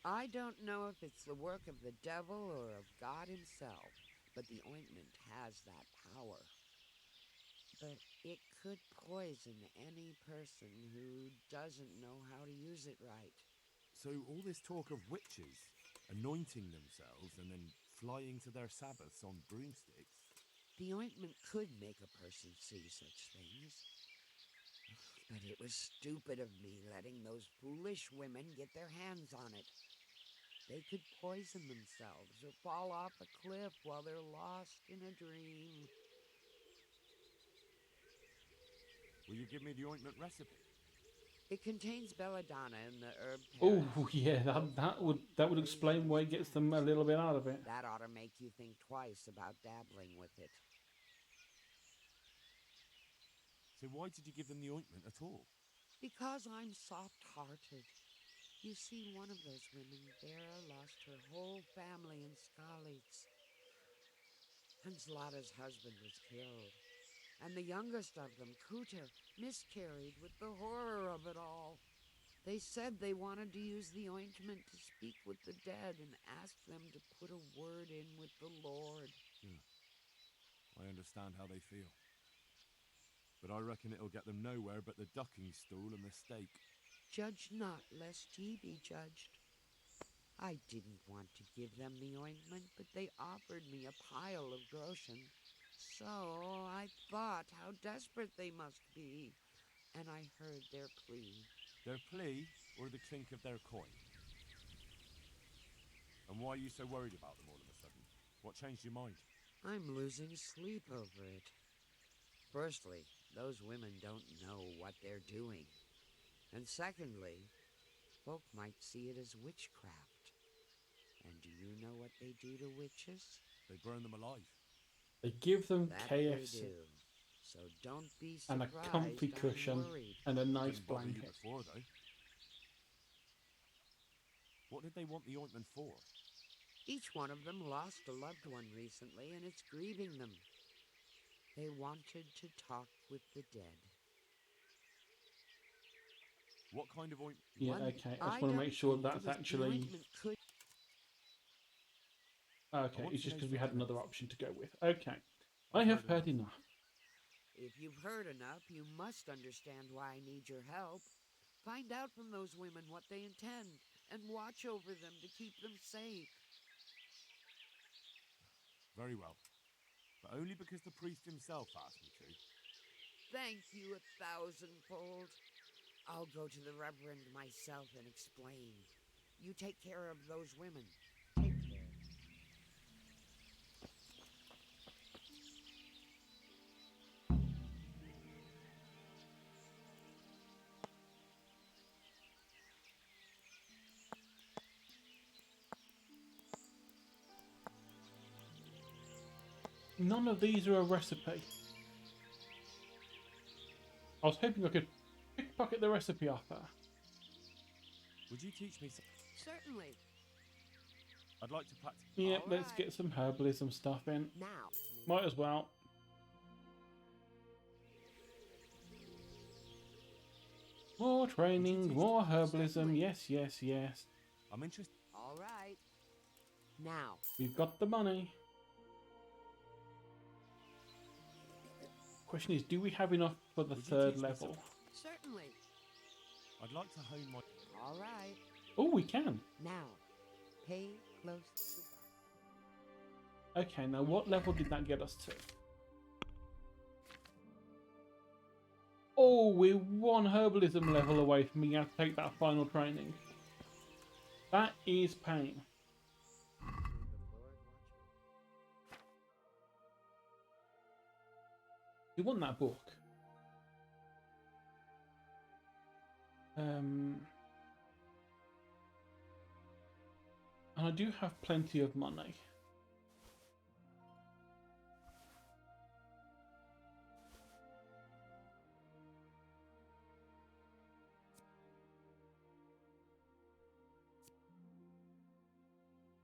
I don't know if it's the work of the devil or of God himself, but the ointment has that power. But it could poison any person who doesn't know how to use it right. So all this talk of witches anointing themselves and then flying to their sabbaths on broomsticks. The ointment could make a person see such things. But it was stupid of me letting those foolish women get their hands on it. They could poison themselves or fall off a cliff while they're lost in a dream. Will you give me the ointment recipe? It contains belladonna and the herb Oh Paris. yeah, that would explain why it gets them a little bit out of it. That ought to make you think twice about dabbling with it. So why did you give them the ointment at all? Because I'm soft-hearted. You see, one of those women, Vera, lost her whole family in Skalitz. And Zlata's husband was killed. And the youngest of them, Kuta, miscarried with the horror of it all. They said they wanted to use the ointment to speak with the dead and ask them to put a word in with the Lord. I understand how they feel. But I reckon it'll get them nowhere but the ducking stool and the stake. Judge not, lest ye be judged. I didn't want to give them the ointment, but they offered me a pile of groschen. So I thought how desperate they must be, and I heard their plea. Their plea or the clink of their coin? And why are you so worried about them all of a sudden? What changed your mind? I'm losing sleep over it. Firstly, those women don't know what they're doing. And secondly, folk might see it as witchcraft. And do you know what they do to witches? They burn them alive. They give them That KFC they do. So don't be and surprised a comfy cushion I'm worried. and a nice Didn't bother you blanket. before, though. What did they want the ointment for? Each one of them lost a loved one recently, and it's grieving them. They wanted to talk with the dead. What kind of ointment? Yeah, One okay. I just I want to don't make sure think that's it was the actually... ointment could- Okay, want it's to just know because we for had sure. another option to go with. Okay. I have heard enough. If you've heard enough, you must understand why I need your help. Find out from those women what they intend, and watch over them to keep them safe. Very well. But only because the priest himself asked me to. Thank you 1,000-fold. I'll go to the Reverend myself and explain. You take care of those women. Take care. None of these are a recipe. I was hoping I could pickpocket the recipe off her. Would you teach me some? Certainly. I'd like to practice. Yeah, All let's right. get some herbalism stuff in. Now. Might as well. More training, teach more me? herbalism. Certainly. Yes, yes, yes. I'm interested. All right. Now, We've got the money. Question is, do we have enough for the Would you third teach me level? certainly. I'd like to hone my. All right. Oh, we can. Now, pay close. Okay, now what level did that get us to? Oh, we're one herbalism level away from being able to take that final training. That is pain. You want that book? And I do have plenty of money.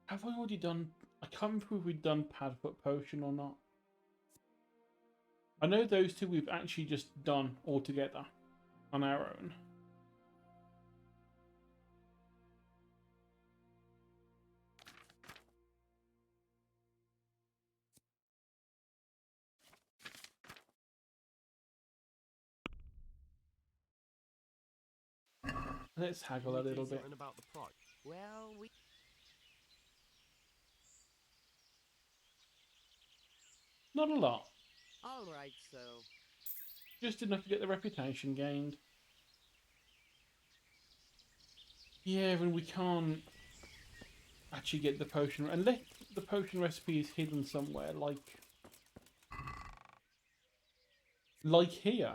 Have I already done... I can't remember if we've done Padfoot Potion or not. I know those two we've actually just done all together on our own. Let's haggle a Can you little say bit. something about the price? Well, we. Not a lot. All right, so. Just enough to get the reputation gained. Yeah, and we can't actually get the potion unless the potion recipe is hidden somewhere, like here.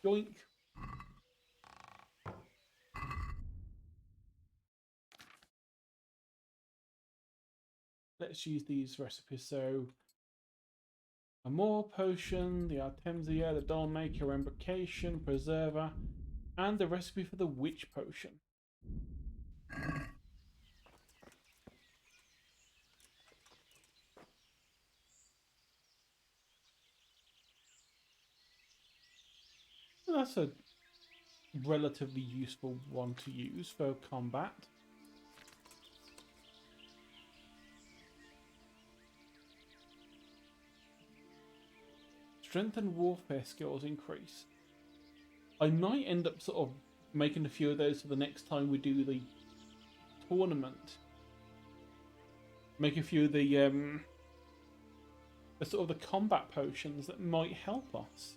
Yoink. Let's use these recipes. So, a more potion, the Artemisia, the doll maker, embrocation, preserver, and the recipe for the witch potion. That's a relatively useful one to use for combat. Strength and warfare skills increase. I might end up sort of making a few of those for the next time we do the tournament. Make a few of the sort of the combat potions that might help us.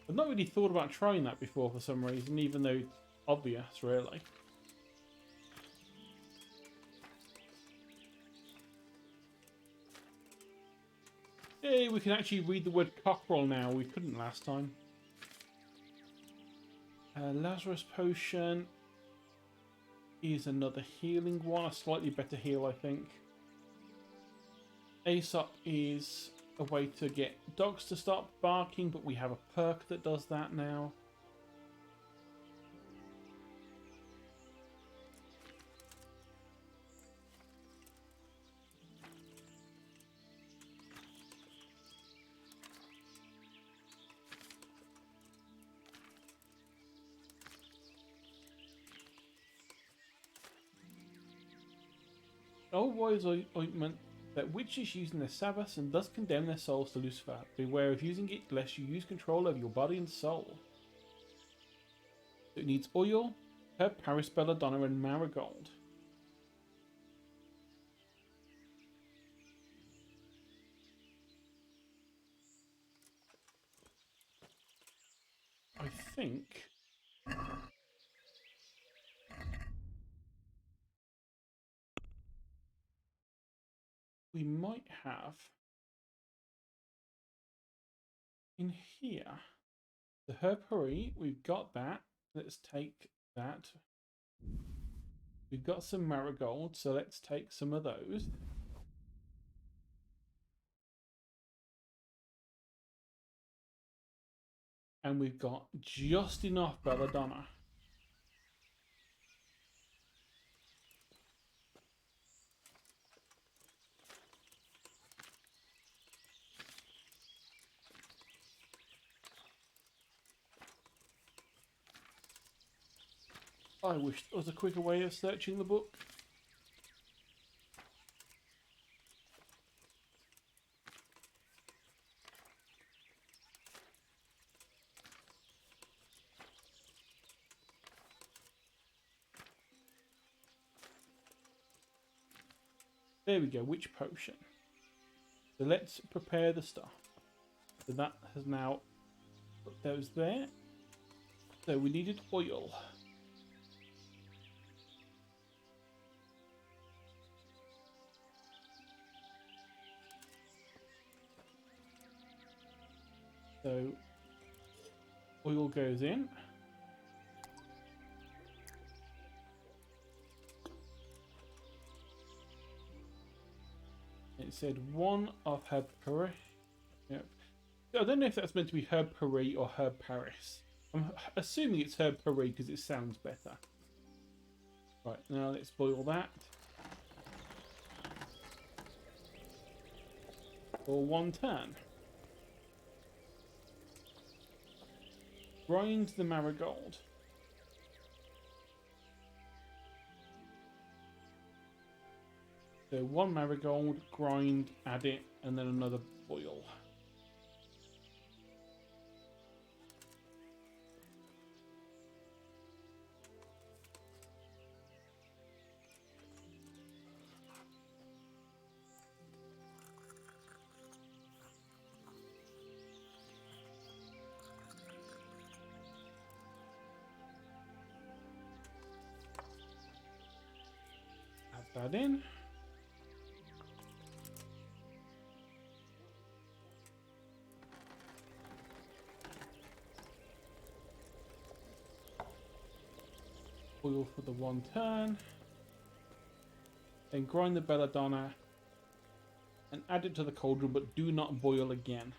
I've not really thought about trying that before for some reason, even though it's obvious, really. Hey, we can actually read the word cockerel now. We couldn't last time. Lazarus potion is another healing one, a slightly better heal, I think. Aesop is a way to get dogs to stop barking, but we have a perk that does that now. Old Wise Ointment that witches use in their Sabbaths and thus condemn their souls to Lucifer. Beware of using it lest you use control over your body and soul. It needs oil, herb, Paris, belladonna, and marigold. I think we might have in here the herberie. We've got that. Let's take that. We've got some marigold, so let's take some of those. And we've got just enough belladonna. I wish there was a quicker way of searching the book. There we go, witch potion. So let's prepare the stuff. So that has now put those there. So we needed oil. So oil goes in. It said 1 of herb puree. Yep. I don't know if that's meant to be herb puree or herb Paris. I'm assuming it's herb puree because it sounds better. Right, now let's boil that. For 1 turn. Grind the marigold. So 1 marigold, grind, add it, and then another boil. Add that in. Boil for the 1 turn. Then grind the belladonna and add it to the cauldron, but do not boil again.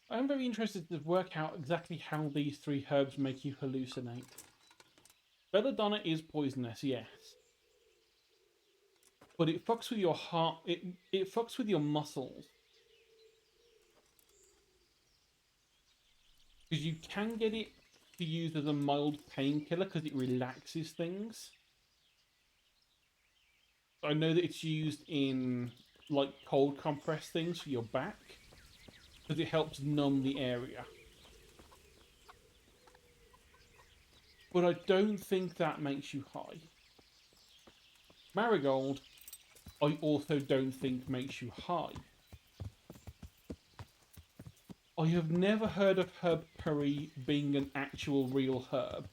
I'm very interested to work out exactly how these 3 herbs make you hallucinate. Belladonna is poisonous, yes. But it fucks with your heart, it fucks with your muscles. Because you can get it to use as a mild painkiller because it relaxes things. I know that it's used in like cold compress things for your back. Because it helps numb the area. But I don't think that makes you high. Marigold, I also don't think makes you high. I have never heard of herb puree being an actual real herb.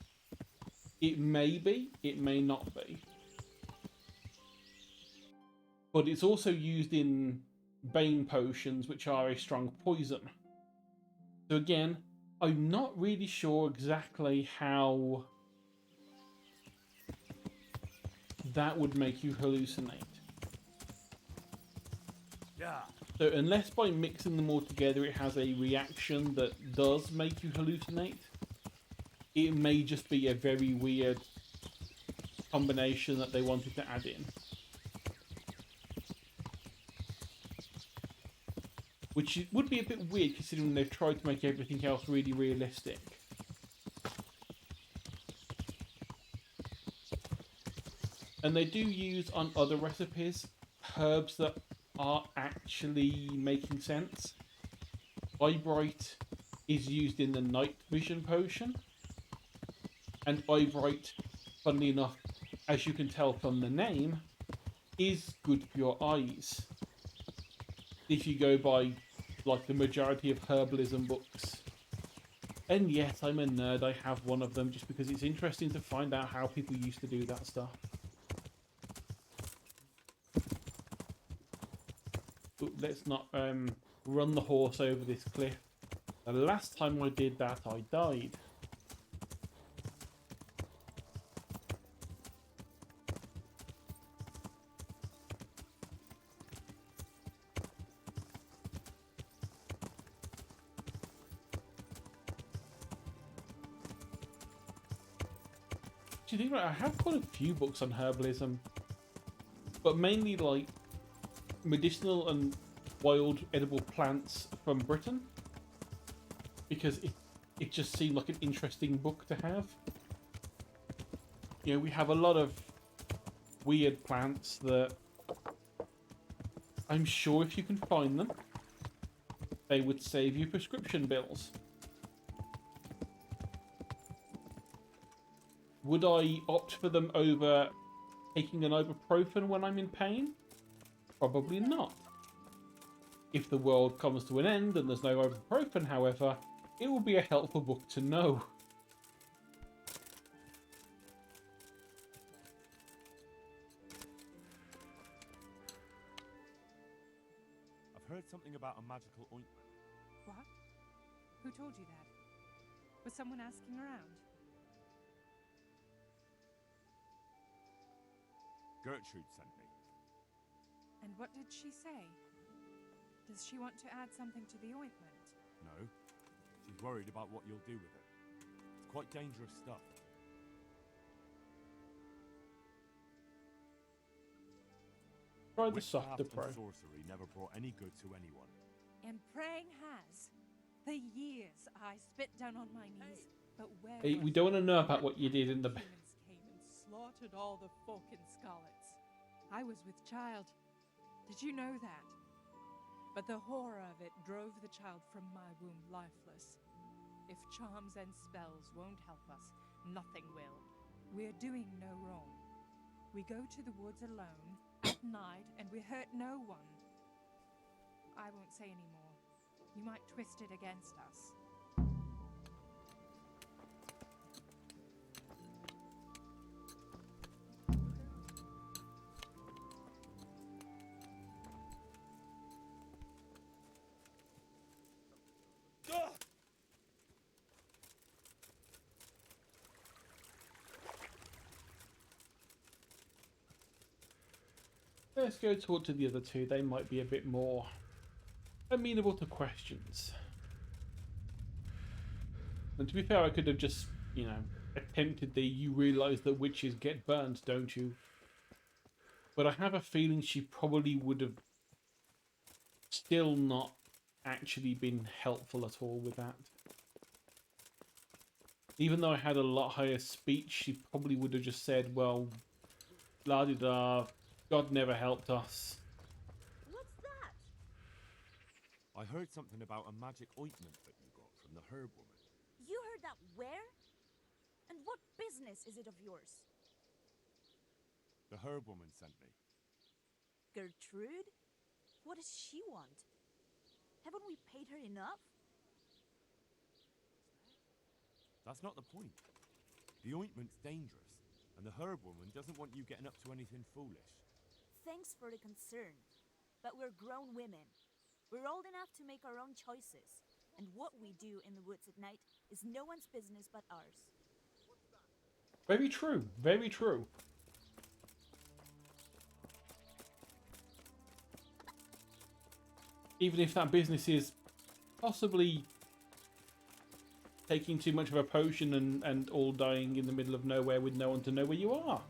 It may be, it may not be. But it's also used in Bane potions, which are a strong poison. So again, I'm not really sure exactly how that would make you hallucinate. Yeah. So unless by mixing them all together it has a reaction that does make you hallucinate, it may just be a very weird combination that they wanted to add in. Which would be a bit weird considering they've tried to make everything else really realistic. And they do use on other recipes herbs that are actually making sense. Eyebright is used in the night vision potion. And Eyebright, funnily enough, as you can tell from the name, is good for your eyes. If you go by like the majority of herbalism books. And yes, I'm a nerd, I have one of them just because it's interesting to find out how people used to do that stuff. But let's not run the horse over this cliff. The last time I did that, I died. Do you think I have quite a few books on herbalism, but mainly like medicinal and wild edible plants from Britain, because it just seemed like an interesting book to have. You know, we have a lot of weird plants that I'm sure if you can find them, they would save you prescription bills. Would I opt for them over taking an ibuprofen when I'm in pain? Probably not. If the world comes to an end and there's no ibuprofen, however, it will be a helpful book to know. I've heard something about a magical ointment. What? Who told you that? Was someone asking around? Gertrude sent me. And what did she say? Does she want to add something to the ointment? No. She's worried about what you'll do with it. It's quite dangerous stuff. Try the Witchcraft softer and pro. sorcery never brought any good to anyone. And praying has. The years I spit down on my knees, but where Hey, was we don't want to know about what you did in the... humans came and slaughtered all the folk in Scarlets. I was with child. Did you know that? But the horror of it drove the child from my womb lifeless. If charms and spells won't help us, nothing will. We're doing no wrong. We go to the woods alone, at night, and we hurt no one. I won't say any more. You might twist it against us. Let's go talk to the other two. They might be a bit more amenable to questions. And to be fair, I could have just, you know, attempted the "you realise that witches get burnt, don't you?" But I have a feeling she probably would have still not actually been helpful at all with that. Even though I had a lot higher speech, she probably would have just said, well, la-di-da, God never helped us. What's that? I heard something about a magic ointment that you got from the herb woman. You heard that where? And what business is it of yours? The herb woman sent me. Gertrude? What does she want? Haven't we paid her enough? That's not the point. The ointment's dangerous, and the herb woman doesn't want you getting up to anything foolish. Thanks for the concern. But we're grown women. We're old enough to make our own choices. And what we do in the woods at night is no one's business but ours. Very true. Very true. Even if that business is possibly taking too much of a potion and all dying in the middle of nowhere with no one to know where you are.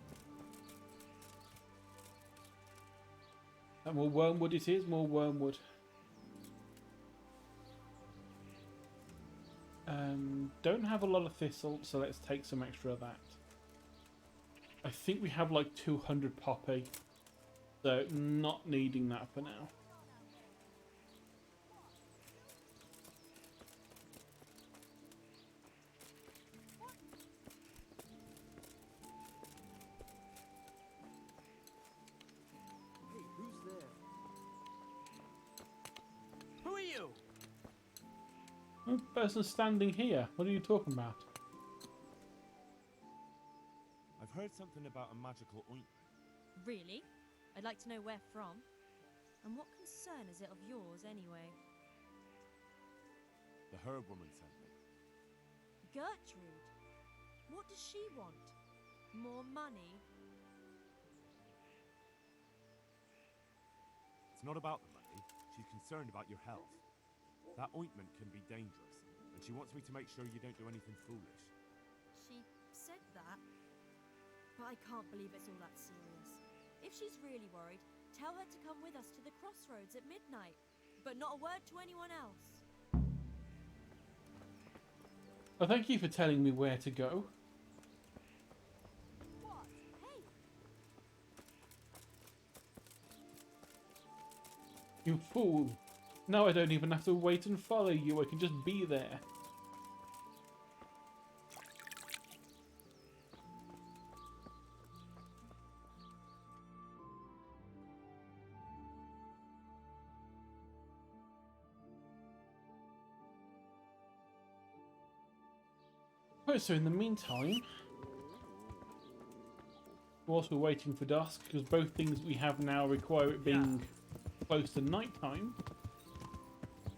And more wormwood it is, more wormwood. Don't have a lot of thistle, so let's take some extra of that. I think we have like 200 poppy, so not needing that for now. Hey, who's there? Who are you? The person standing here. What are you talking about? I've heard something about a magical ointment. Really? I'd like to know where from. And what concern is it of yours, anyway? The herb woman sent me. Gertrude? What does she want? More money? It's not about the money. She's concerned about your health. That ointment can be dangerous, and she wants me to make sure you don't do anything foolish. She said that. But I can't believe it's all that serious. If she's really worried, tell her to come with us to the crossroads at midnight. But not a word to anyone else. Well, thank you for telling me where to go. What? Hey! You fool. Now I don't even have to wait and follow you. I can just be there. Right, so in the meantime, whilst we're waiting for dusk, because both things we have now require it being close to night time,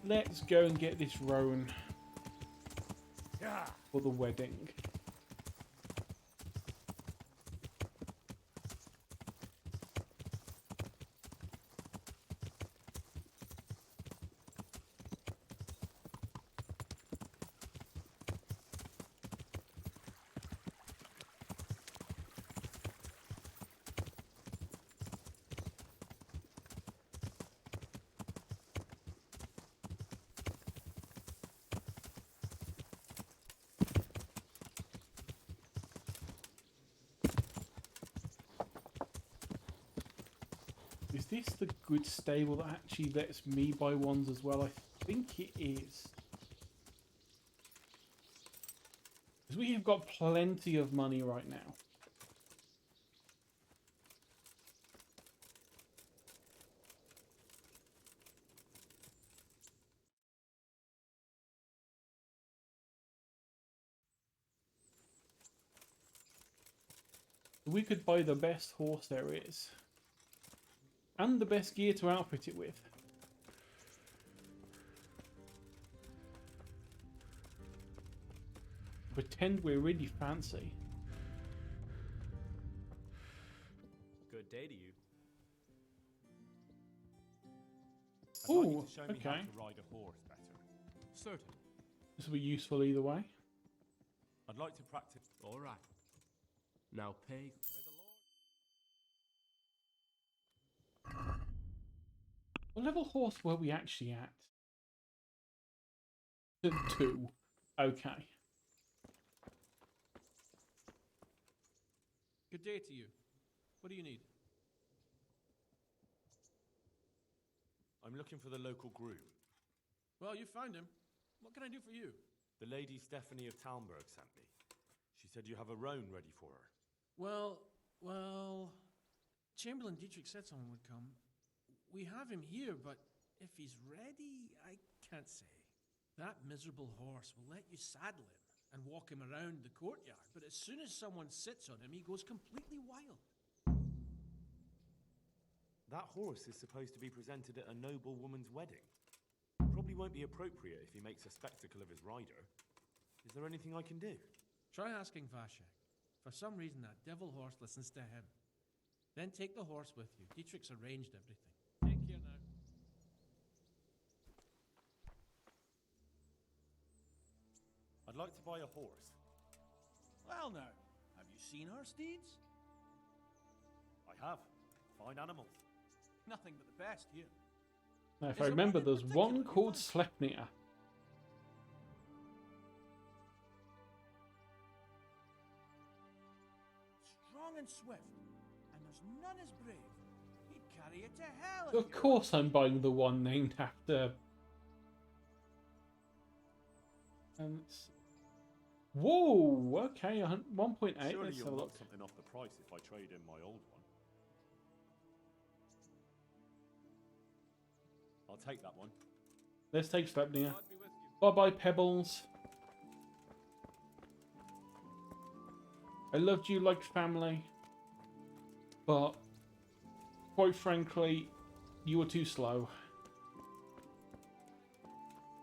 let's go and get this roan for the wedding. Is this the good stable that actually lets me buy ones as well? I think it is. Because we have got plenty of money right now. We could buy the best horse there is. And the best gear to outfit it with. Pretend we're really fancy. Good day to you. I'd like you Ooh, to show me how okay. to ride a horse better. Certainly. This will be useful either way. I'd like to practice. All right. Now pay. What level horse were we actually at? 2. Okay. Good day to you. What do you need? I'm looking for the local groom. Well, you found him. What can I do for you? The lady Stephanie of Talmberg sent me. She said you have a roan ready for her. Well, Chamberlain Dietrich said someone would come. We have him here, but if he's ready, I can't say. That miserable horse will let you saddle him and walk him around the courtyard, but as soon as someone sits on him, he goes completely wild. That horse is supposed to be presented at a noble woman's wedding. Probably won't be appropriate if he makes a spectacle of his rider. Is there anything I can do? Try asking Vashek. For some reason, that devil horse listens to him. Then take the horse with you. Dietrich's arranged everything. Take care now. I'd like to buy a horse. Well now, have you seen our steeds? I have. Fine animals. Nothing but the best here. Now, if Is I there remember, one in there's particular one you called want? Sleipnir. Strong and swift, and there's none as brave. He'd carry you to hell if Of you course I'm buying the one named after... Whoa, okay, 1.8, Surely let's you'll have a knock look. something off the price if I trade in my old one. I'll take that one. Let's take Sleipnir. God be with you. Bye-bye, Pebbles. I loved you like family, but quite frankly, you were too slow.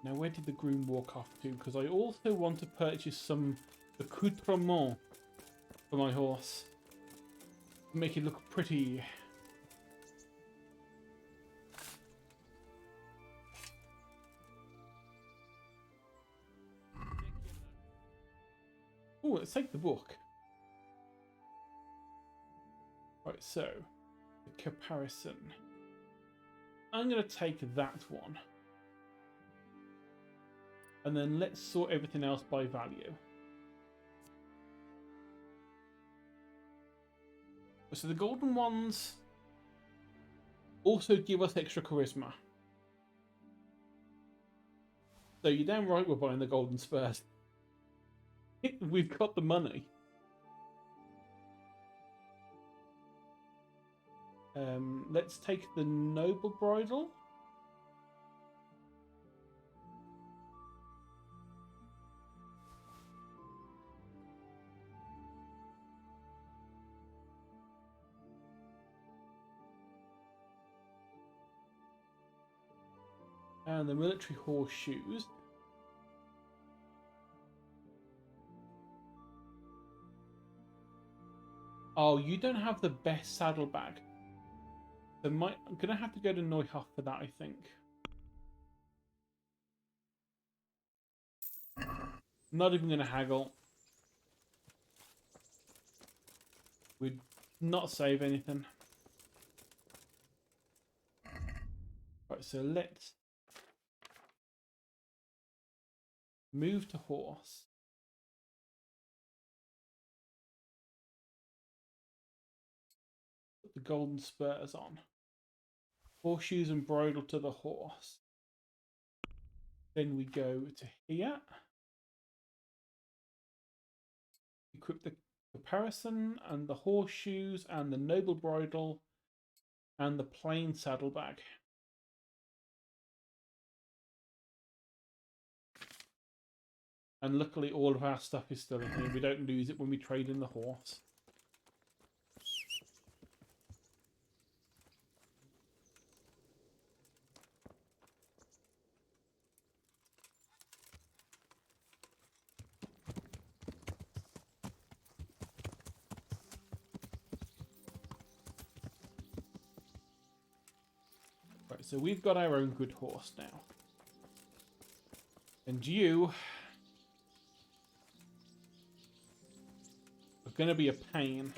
Now, where did the groom walk off to? Because I also want to purchase some accoutrements for my horse. Make it look pretty. Oh, let's take the book. Right, so the comparison. I'm going to take that one. And then let's sort everything else by value. So the golden ones also give us extra charisma. So you're damn right we're buying the golden spurs. We've got the money. Let's take the noble bridle. And the military horseshoes. Oh, you don't have the best saddlebag. So I'm gonna have to go to Neuhoff for that, I think. Not even gonna haggle. We'd not save anything. Right, so let's move to horse. Put the golden spurs on. Horseshoes and bridle to the horse. Then we go to here. Equip the comparison and the horseshoes and the noble bridle and the plain saddlebag. And luckily all of our stuff is still in here. We don't lose it when we trade in the horse. Right, so we've got our own good horse now. And you are going to be a pain.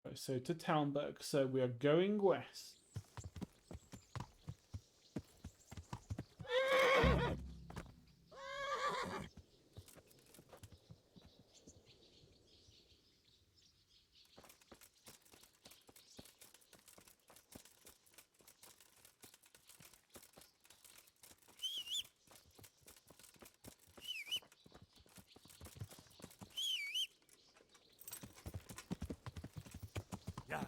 Right, so to Talmberg. So we are going west. Yeah.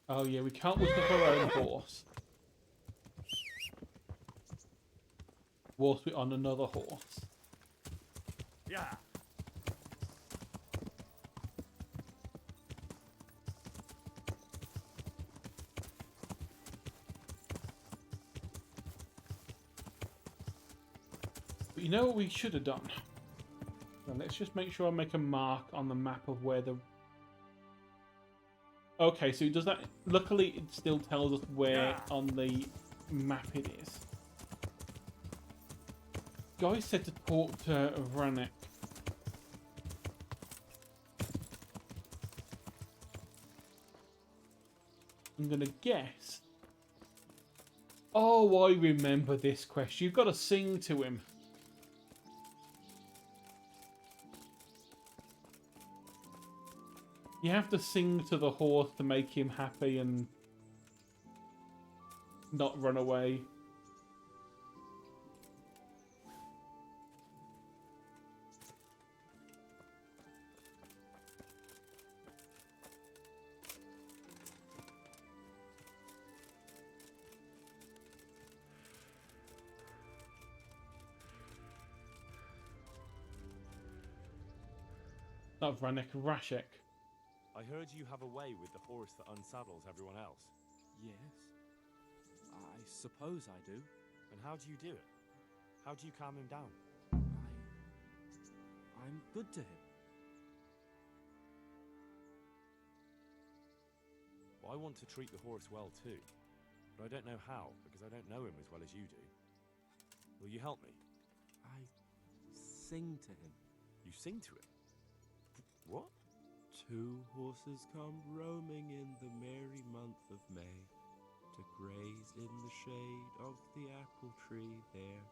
Oh yeah, we can't whip up our own horse. Whilst we're on another horse. Yeah. But you know what we should have done? Now let's just make sure I make a mark on the map of where the... Okay, so does that... Luckily, it still tells us where on the map it is. Guy said to talk to Vranek. I'm gonna guess. Oh, I remember this question. You've got to sing to him. You have to sing to the horse to make him happy and not run away. Not Vranek, Rashek. I heard you have a way with the horse that unsaddles everyone else. Yes. I suppose I do. And how do you do it? How do you calm him down? I'm good to him. Well, I want to treat the horse well too, but I don't know how, because I don't know him as well as you do. Will you help me? I sing to him. You sing to him? What? 2 horses come roaming in the merry month of May, to graze in the shade of the apple tree there.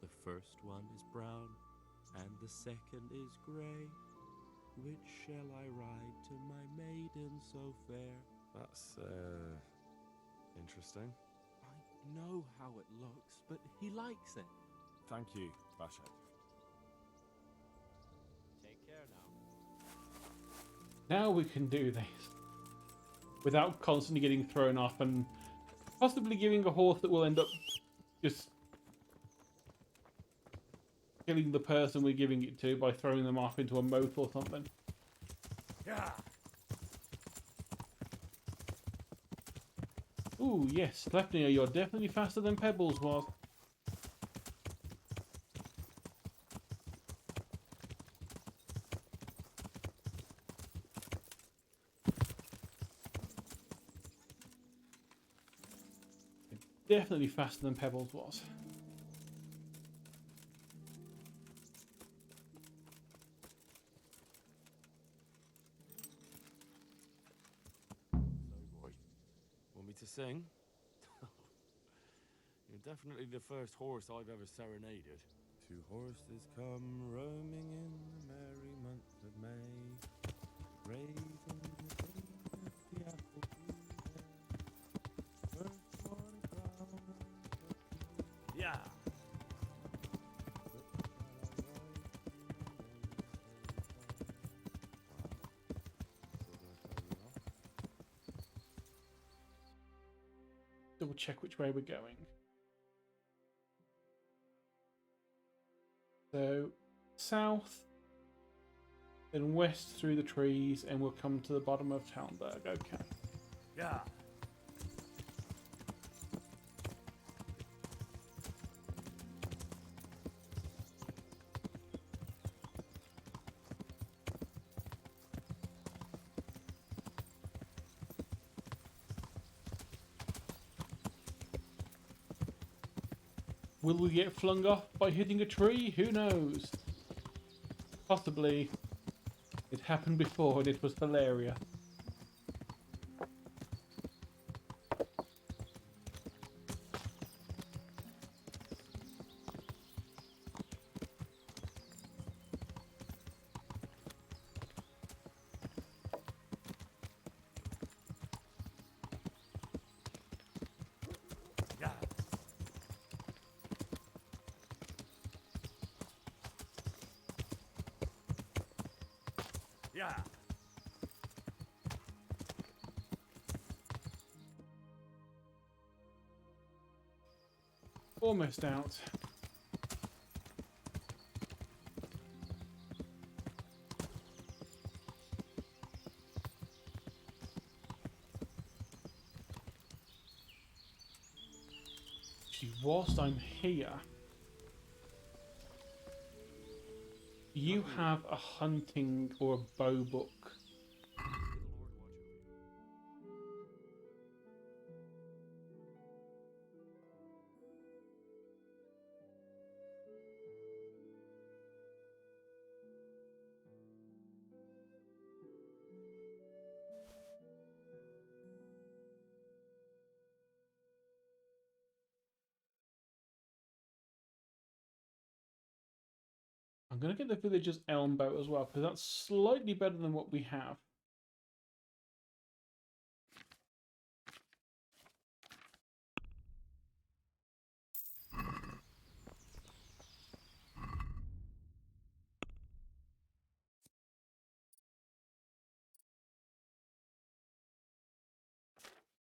The first one is brown, and the second is grey. Which shall I ride to my maiden so fair? That's, interesting. I know how it looks, but he likes it. Thank you, Basha. Take care now. Now we can do this without constantly getting thrown off and possibly giving a horse that will end up just killing the person we're giving it to by throwing them off into a moat or something. Yeah. Ooh, yes, Sleipnir, you're definitely faster than Pebbles was. Definitely faster than Pebbles was. So, boy, want me to sing? You're definitely the first horse I've ever serenaded. 2 horses come roaming in the merry month of May, grazing in the shade of the apple tree there. First one is brown, Yeah. Double check which way we're going. So, south, then west through the trees, and we'll come to the bottom of Talmberg. Okay. Yeah. Will we get flung off by hitting a tree? Who knows? Possibly. It happened before and it was hilarious. Yeah. Yeah. Almost out. Whilst I'm here, you have a hunting or a bow book. I'm going to get the villager's elm bow as well, because that's slightly better than what we have.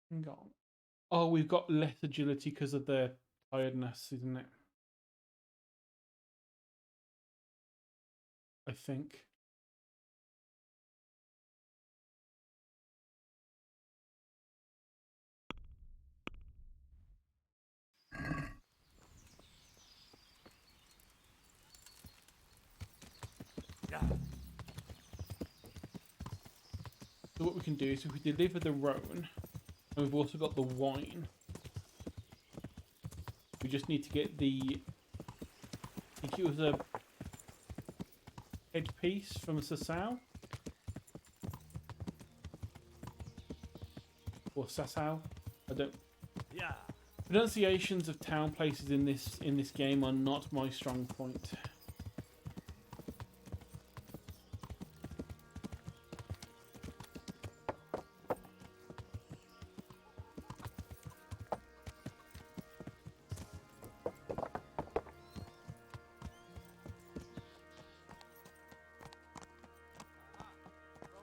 Hang on. Oh, we've got less agility because of their tiredness, isn't it? I think. So what we can do is if we deliver the roan, and we've also got the wine, we just need to get the, I think it was a headpiece from Sasau. Or Sasau. I don't. Yeah. Pronunciations of town places in this game are not my strong point.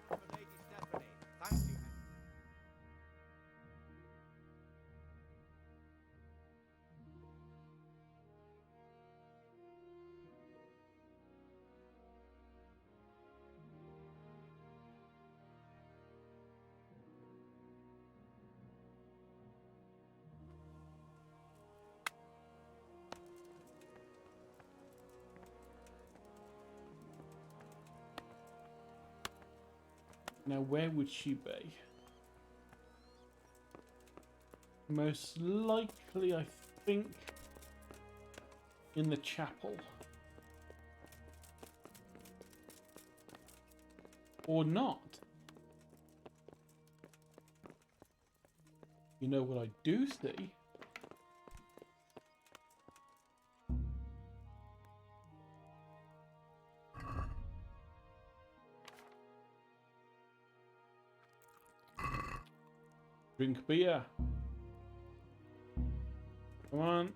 For Lady Stephanie. Thank you. Now, where would she be? Most likely, I think, in the chapel. Or not. You know what I do see? Drink beer. Come on.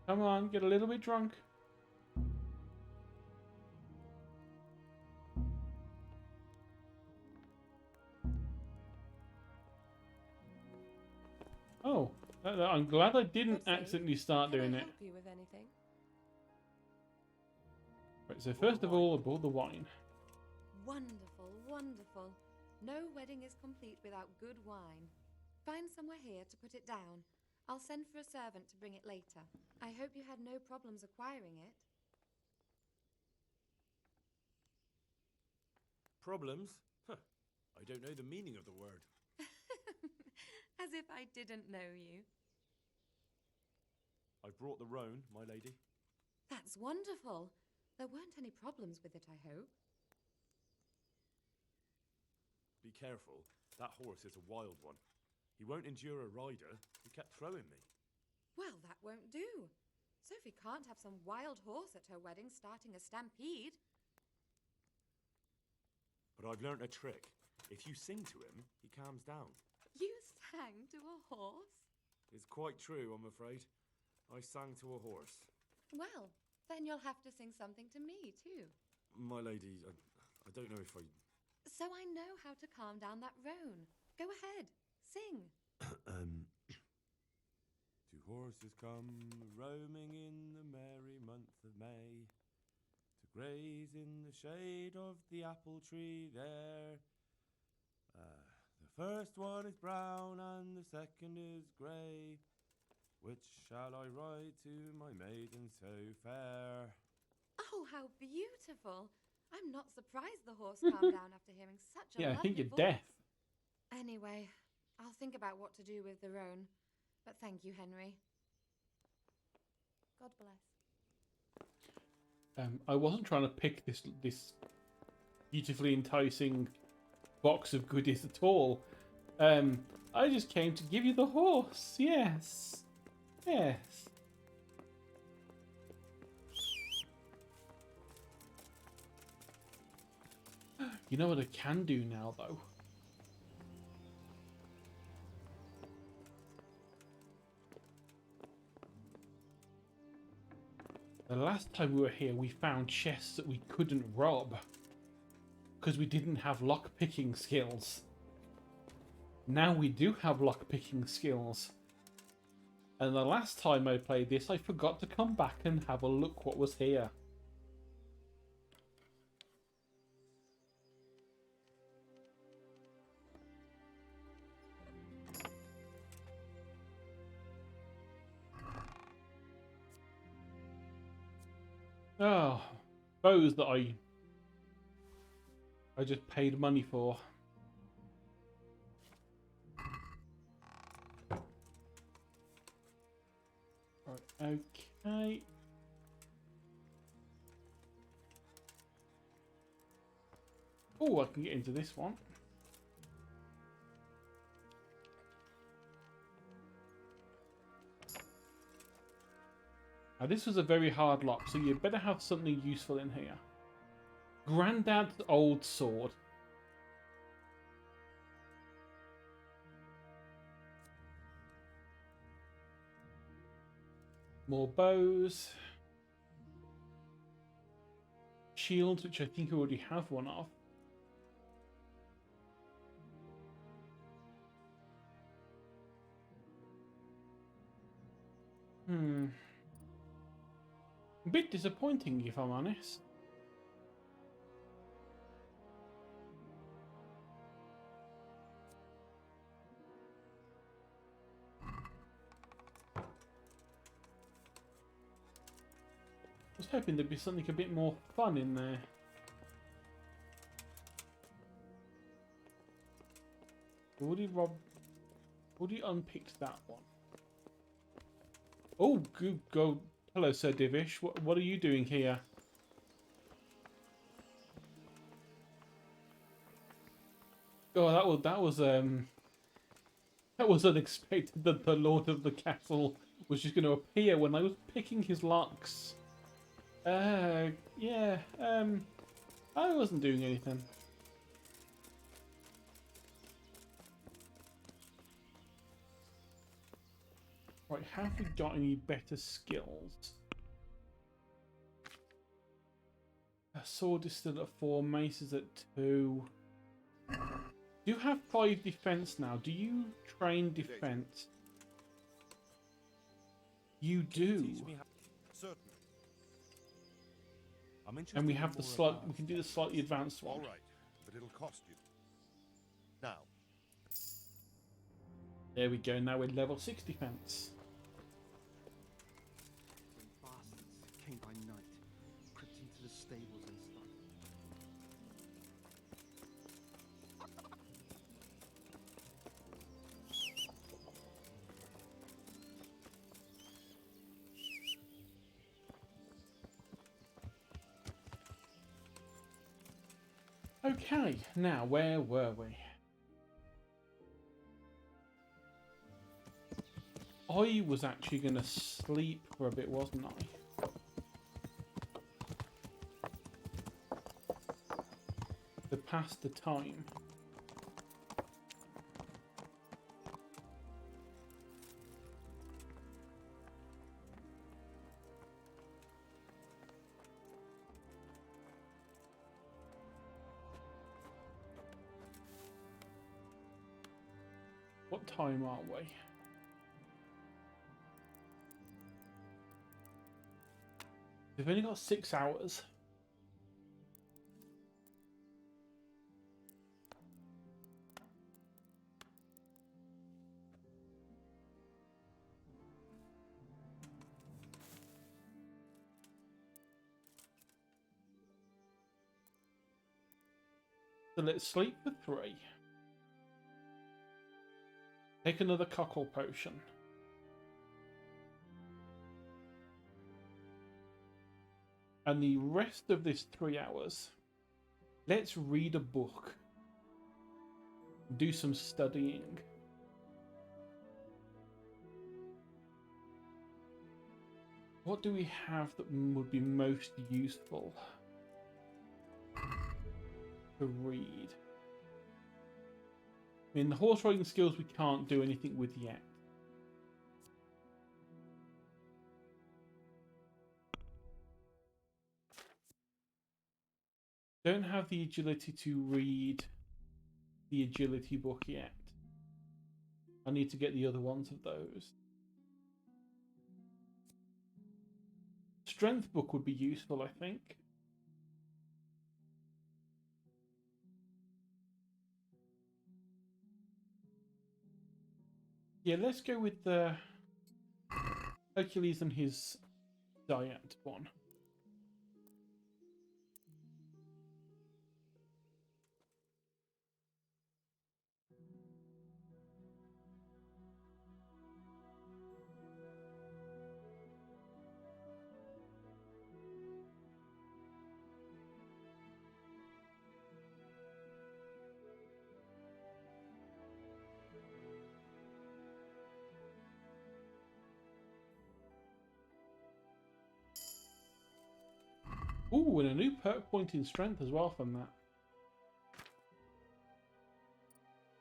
Come on, get a little bit drunk. Oh, I'm glad I didn't accidentally start doing it. Help you with anything? Right, so first of all, I bought the wine. Wonderful, wonderful. No wedding is complete without good wine. Find somewhere here to put it down. I'll send for a servant to bring it later. I hope you had no problems acquiring it. Problems? Huh. I don't know the meaning of the word. As if I didn't know you. I've brought the roan, my lady. That's wonderful. There weren't any problems with it, I hope. Be careful. That horse is a wild one. He won't endure a rider. He kept throwing me. Well, that won't do. Sophie can't have some wild horse at her wedding starting a stampede. But I've learnt a trick. If you sing to him, he calms down. You sang to a horse? It's quite true, I'm afraid. I sang to a horse. Well, then you'll have to sing something to me, too. My lady, I don't know if I... So I know how to calm down that roan. Go ahead, sing. Two horses come roaming in the merry month of May to graze in the shade of the apple tree there. The first one is brown and the second is grey. Which shall I ride to, my maiden so fair? Oh, how beautiful. I'm not surprised the horse calmed down after hearing such a Yeah, I think lovely you're voice. deaf. Anyway, I'll think about what to do with the roan. But thank you, Henry. God bless. I wasn't trying to pick this beautifully enticing box of goodies at all. I just came to give you the horse. Yes. Yes. You know what I can do now, though? The last time we were here, we found chests that we couldn't rob because we didn't have lock-picking skills. Now we do have lock-picking skills. And the last time I played this, I forgot to come back and have a look what was here. Oh, bows that I just paid money for. Right, okay. Oh, I can get into this one. Now this was a very hard lock, so you better have something useful in here. Grandad's old sword. More bows. Shields, which I think I already have one of. A bit disappointing, if I'm honest. I was hoping there'd be something a bit more fun in there. Already unpicked that one. Oh, good go. Hello, Sir Divish. What are you doing here? Oh, that was unexpected that the Lord of the Castle was just going to appear when I was picking his locks. Yeah. I wasn't doing anything. Right, have we got any better skills? A sword is still at 4, mace is at 2. You have 5 defense now. Do you train defense? You do. And we have the we can do the slightly advanced one. All right, but it'll cost you. Now. There we go. Now we're level 6 defense. Bastards came by night, crept into the stables and stuff. Okay, now where were we? I was actually going to sleep for a bit, wasn't I? To pass the time. What time are we? We've only got 6 hours. So let's sleep for 3. Take another cockle potion. And the rest of this 3 hours, let's read a book. Do some studying. What do we have that would be most useful to read? I mean, the horse riding skills we can't do anything with yet. Don't have the agility to read the agility book yet. I need to get the other ones of those. Strength book would be useful, I think. Yeah, let's go with the Hercules and his diet one. Ooh, and a new perk point in strength as well from that.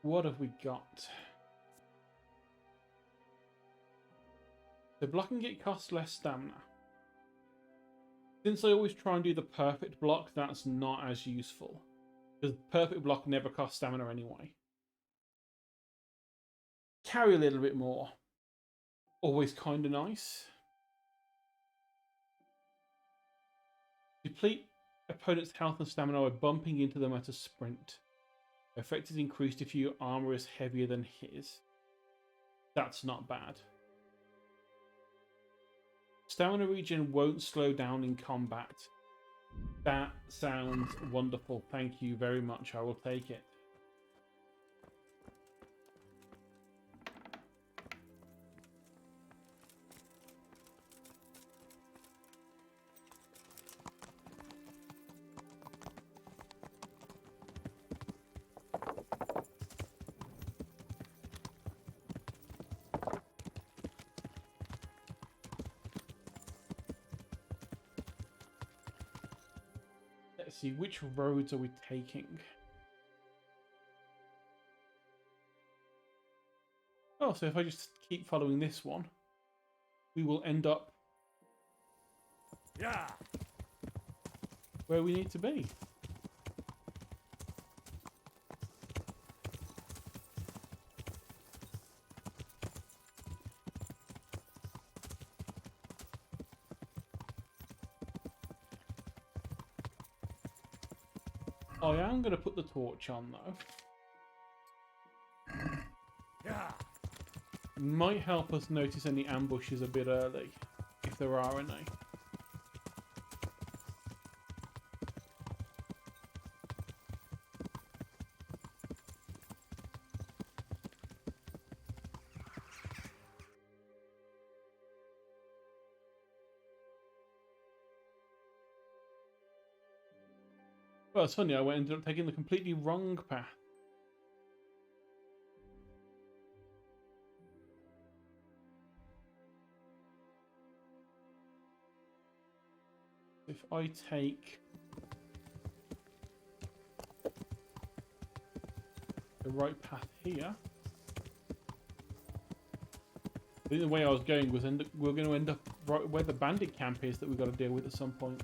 What have we got? So blocking it costs less stamina. Since I always try and do the perfect block, that's not as useful. Because the perfect block never costs stamina anyway. Carry a little bit more. Always kind of nice. Deplete opponent's health and stamina by bumping into them at a sprint. Effect is increased if your armor is heavier than his. That's not bad. Stamina regen won't slow down in combat. That sounds wonderful. Thank you very much. I will take it. Let's see, which roads are we taking? Oh, so if I just keep following this one, we will end up where we need to be. I am going to put the torch on though. Might help us notice any ambushes a bit early, if there are any. Well, it's funny, I ended up taking the completely wrong path. If I take the right path here, I think the way I was going was we're going to end up right where the bandit camp is that we've got to deal with at some point.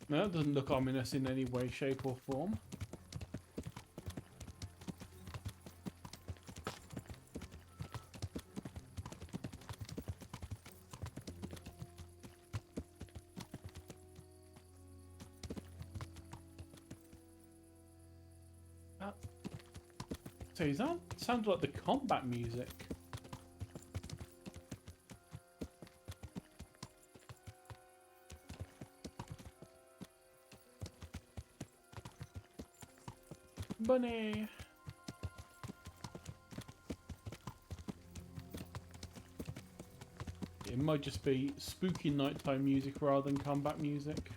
No, it doesn't look ominous in any way, shape or form. So that sounds like the combat music. Bunny. It might just be spooky nighttime music rather than combat music.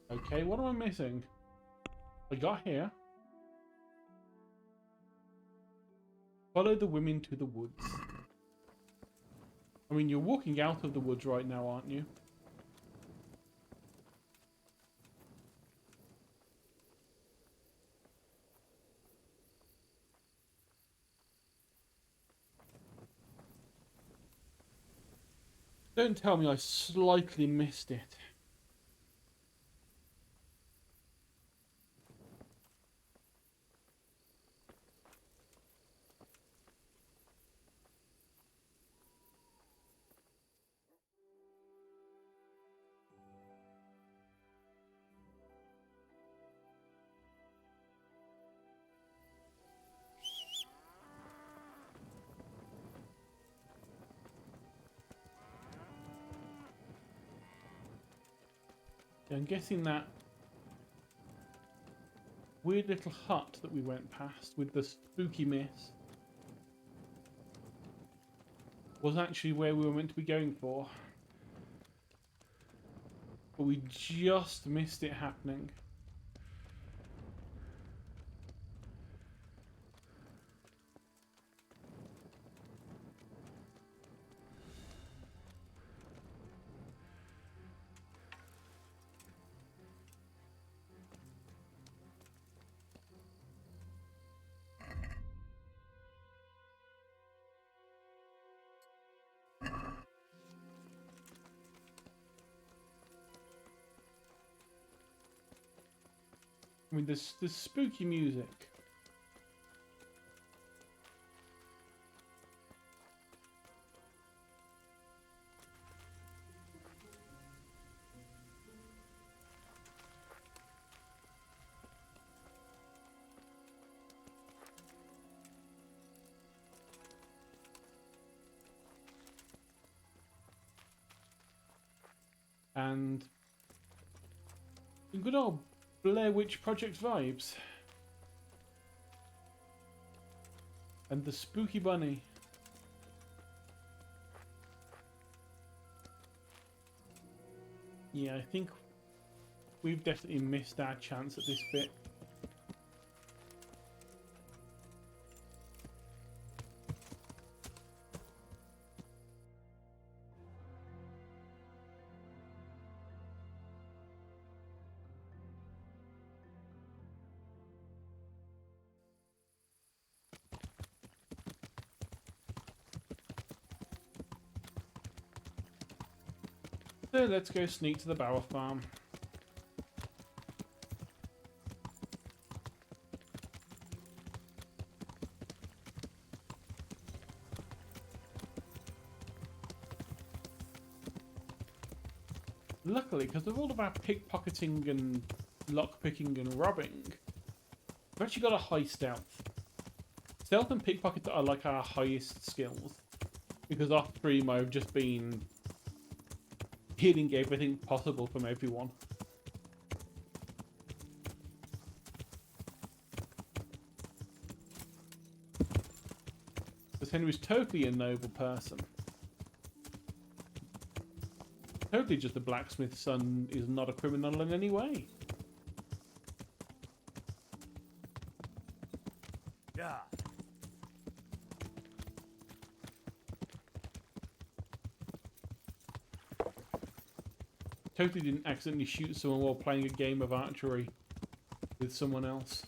Okay, what am I missing? I got here. Follow the women to the woods. I mean, you're walking out of the woods right now, aren't you? Don't tell me I slightly missed it. I'm guessing that weird little hut that we went past with the spooky mist was actually where we were meant to be going for. But we just missed it happening. I mean, there's spooky music. And good old Blair Witch Project vibes. And the spooky bunny. Yeah, I think we've definitely missed our chance at this bit. So let's go sneak to the Bower Farm. Luckily, because of all of our pickpocketing and lockpicking and robbing, we've actually got a high stealth. Stealth and pickpocket are like our highest skills. Because off stream I've just been hitting everything possible from everyone. Because Henry's totally a noble person. Totally just a blacksmith's son is not a criminal in any way. Yeah. Totally didn't accidentally shoot someone while playing a game of archery with someone else.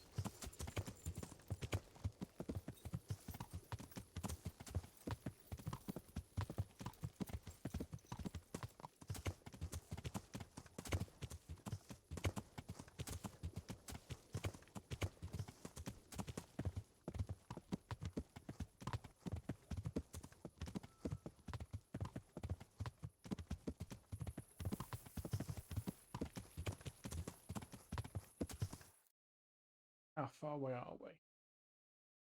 How far away are we?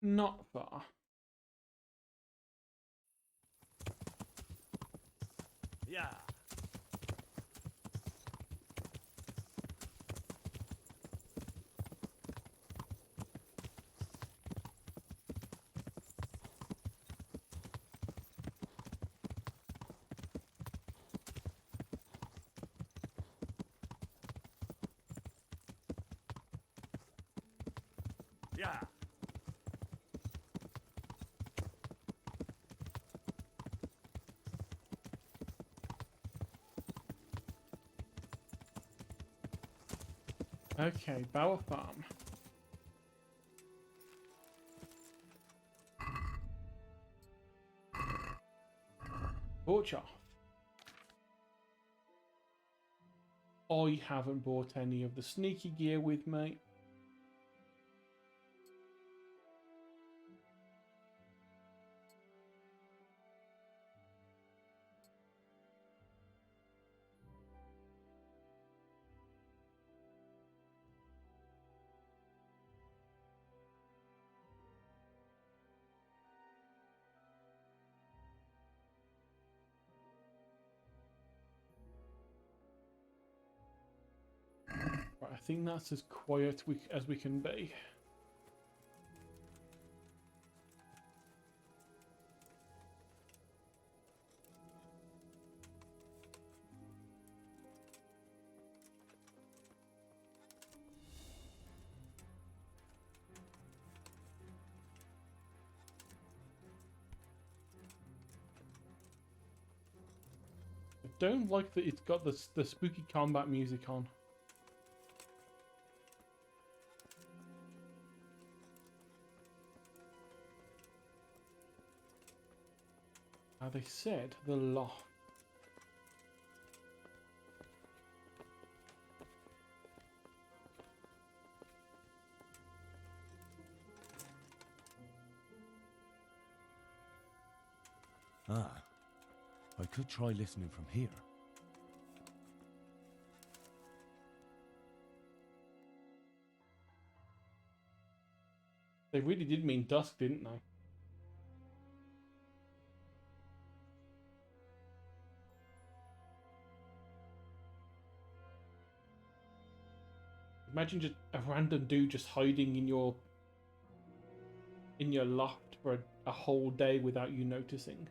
Not far. Yeah. Yeah. Okay, Bower Farm. Torch off. I haven't bought any of the sneaky gear with me. Right, I think that's as quiet as we can be. I don't like that it's got the spooky combat music on. They said the loft. Ah, I could try listening from here. They really did mean dusk, didn't they? Imagine just a random dude just hiding in your loft for a whole day without you noticing.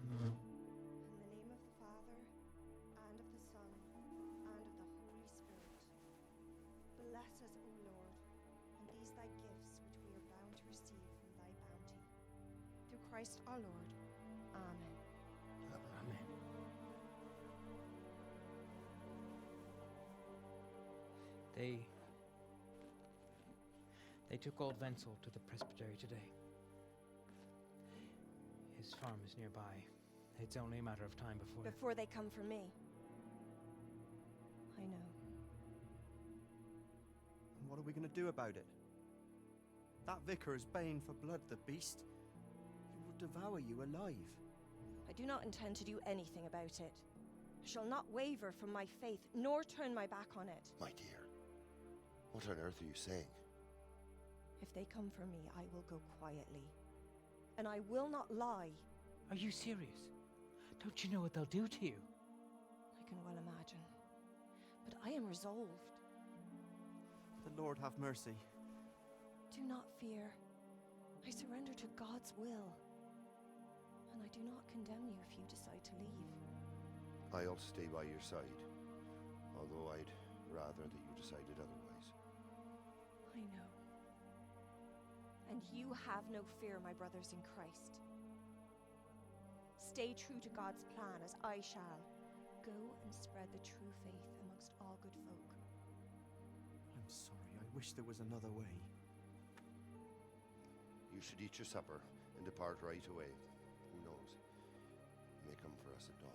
In the name of the Father, and of the Son, and of the Holy Spirit. Bless us, O Lord, and these thy gifts which we are bound to receive from thy bounty. Through Christ our Lord. Amen. Amen. They took old Wenzel to the presbytery today. His farm is nearby. It's only a matter of time Before they come for me. I know. And what are we going to do about it? That vicar is baying for blood, the beast. He will devour you alive. I do not intend to do anything about it. I shall not waver from my faith, nor turn my back on it. My dear, what on earth are you saying? If they come for me, I will go quietly. And I will not lie. Are you serious? Don't you know what they'll do to you? I can well imagine. But I am resolved. The Lord have mercy. Do not fear. I surrender to God's will. And I do not condemn you if you decide to leave. I'll stay by your side, although I'd rather that you decided otherwise. I know. And you have no fear, my brothers in Christ. Stay true to God's plan as I shall. Go and spread the true faith amongst all good folk. I'm sorry. I wish there was another way. You should eat your supper and depart right away. Who knows? He may come for us at dawn.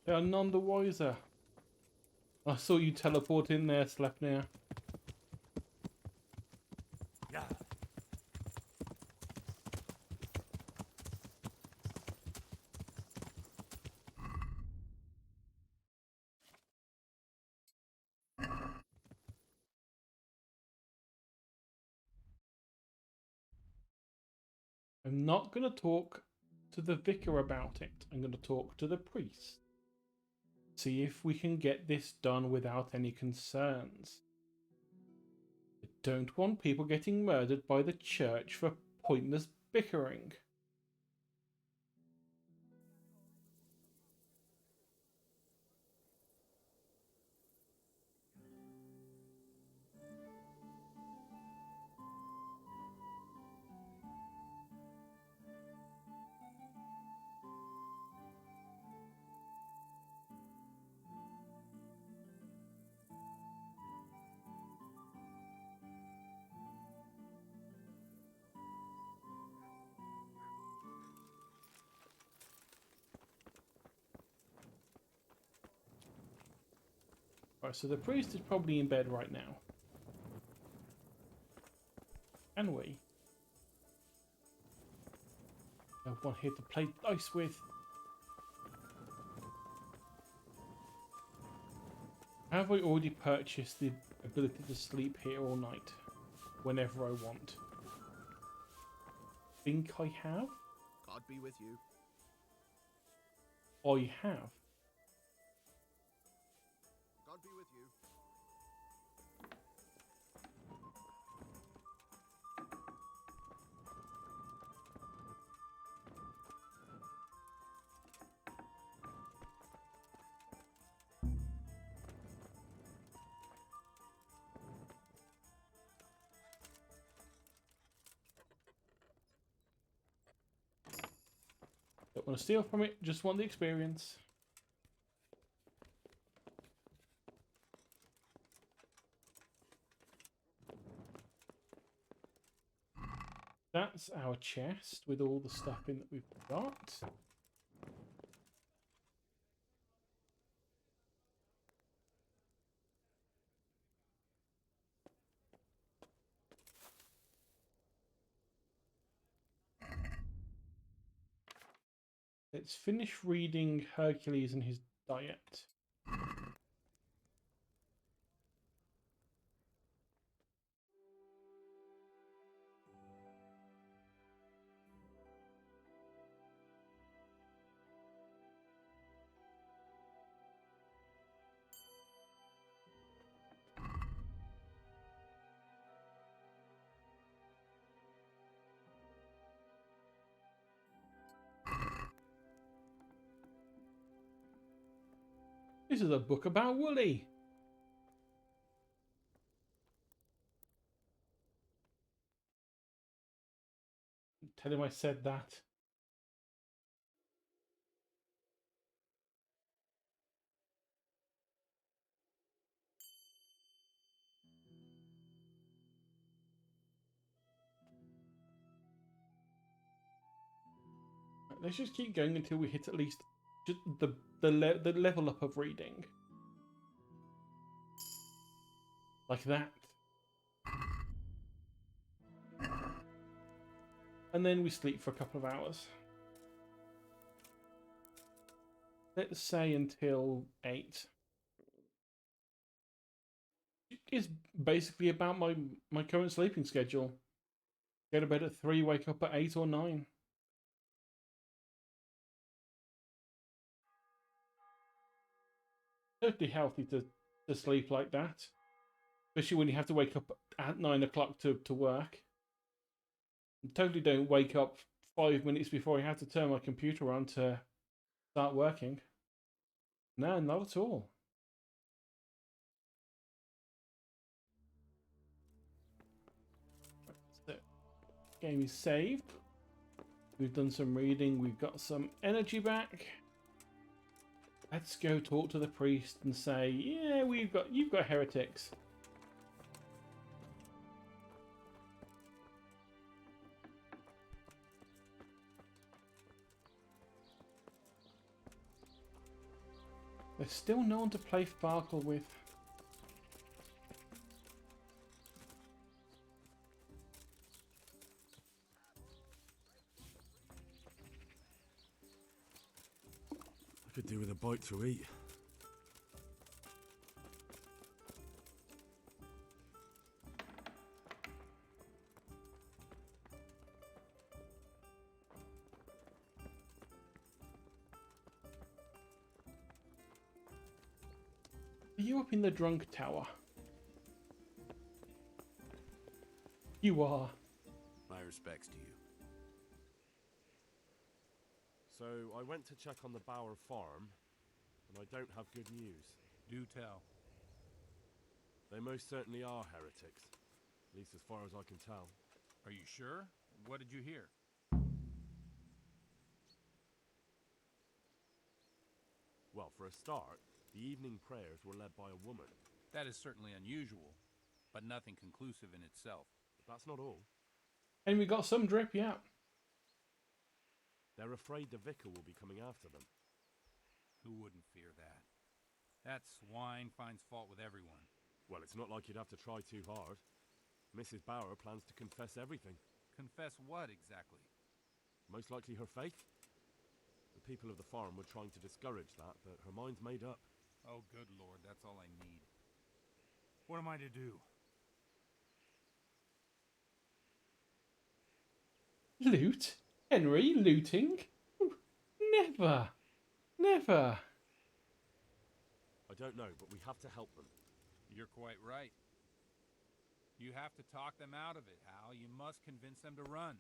They are none the wiser. I saw you teleport in there, Sleipnir. Yeah. I'm not going to talk to the vicar about it. I'm going to talk to the priest. See if we can get this done without any concerns. I don't want people getting murdered by the church for pointless bickering. Right, so the priest is probably in bed right now. Can we? No one here to play dice with. Have I already purchased the ability to sleep here all night, whenever I want? Think I have? God be with you. I have. God be with you. Don't want to steal from it, just want the experience. That's our chest with all the stuff in that we've got. Let's finish reading Hercules and his diet. This is a book about Wooly. Tell him I said that. Let's just keep going until we hit at least just the level up of reading. Like that. And then we sleep for a couple of hours. Let's say until 8. It is basically about my current sleeping schedule. Go to bed at 3, wake up at 8 or 9. Totally healthy to sleep like that. Especially when you have to wake up at 9 o'clock to work. I totally don't wake up 5 minutes before I have to turn my computer on to start working. No, not at all. So, game is saved. We've done some reading. We've got some energy back. Let's go talk to the priest and say, yeah, you've got heretics. There's still no one to play Farkle with. I could do with a bite to eat. Are you up in the drunk tower? You are. My respects to you. So I went to check on the Bauer farm, and I don't have good news. Do tell. They most certainly are heretics, at least as far as I can tell. Are you sure? What did you hear? Well, for a start, the evening prayers were led by a woman. That is certainly unusual, but nothing conclusive in itself. But that's not all. And we got some drip, yeah. They're afraid the vicar will be coming after them. Who wouldn't fear that? That swine finds fault with everyone. Well, it's not like you'd have to try too hard. Mrs. Bauer plans to confess everything. Confess what, exactly? Most likely her faith. The people of the farm were trying to discourage that, but her mind's made up. Oh, good Lord, that's all I need. What am I to do? Loot? Henry, looting? Never. Never. I don't know, but we have to help them. You're quite right. You have to talk them out of it, Hal. You must convince them to run.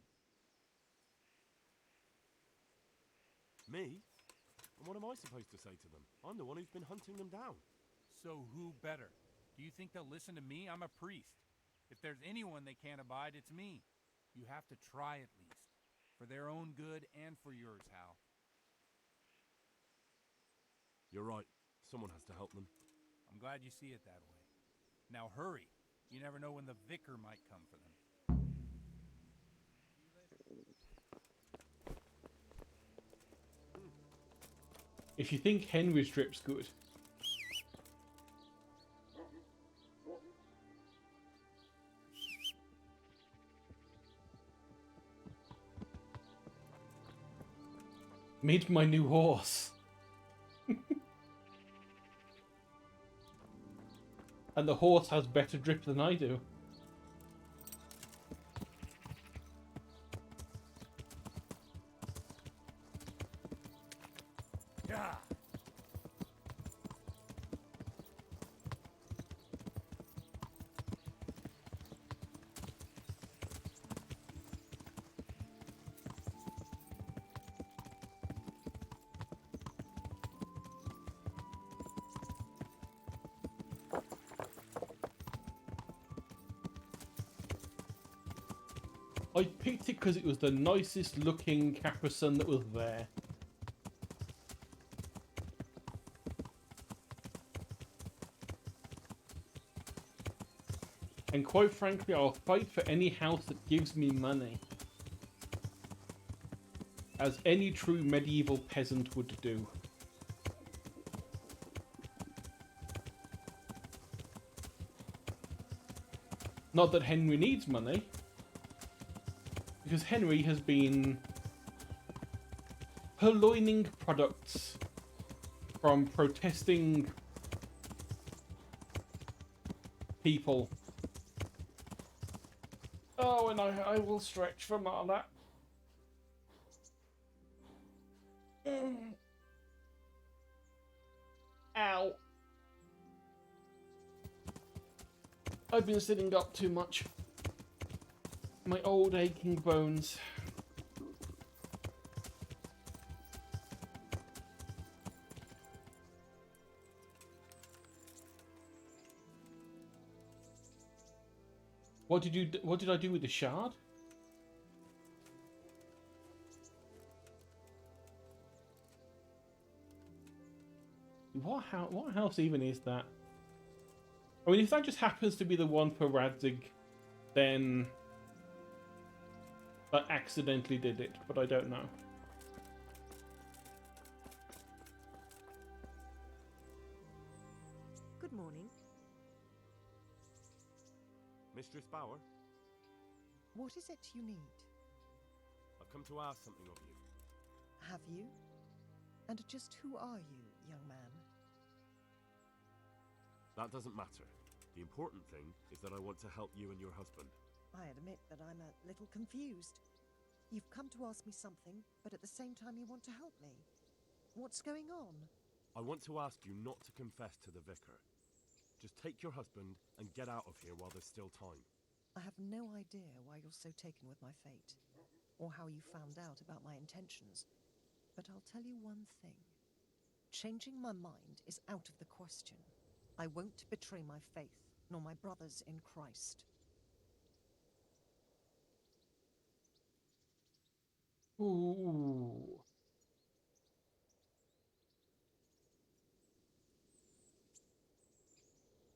Me? And what am I supposed to say to them? I'm the one who's been hunting them down. So who better? Do you think they'll listen to me? I'm a priest. If there's anyone they can't abide, it's me. You have to try at least. For their own good and for yours, Hal. You're right. Someone has to help them. I'm glad you see it that way. Now hurry. You never know when the vicar might come for them. If you think Henry's drip's good. Meet my new horse. And the horse has better drip than I do. Yeah. I picked it because it was the nicest looking caparison that was there. And quite frankly, I'll fight for any house that gives me money. As any true medieval peasant would do. Not that Henry needs money. Because Henry has been purloining products from protesting people. Oh, and I will stretch from all that. Ow. I've been sitting up too much. My old aching bones. What did I do with the shard? What house even is that? I mean, if that just happens to be the one for Radzig, then I accidentally did it, but I don't know. Mistress Bauer, What is it you need? I've come to ask something of you. Have you? And just who are you, young man? That doesn't matter. The important thing is that I want to help you and your husband. I admit that I'm a little confused. You've come to ask me something, but at the same time you want to help me. What's going on? I want to ask you not to confess to the vicar. Just take your husband and get out of here while there's still time. I have no idea why you're so taken with my fate, or how you found out about my intentions. But I'll tell you one thing. Changing my mind is out of the question. I won't betray my faith, nor my brothers in Christ. Ooh.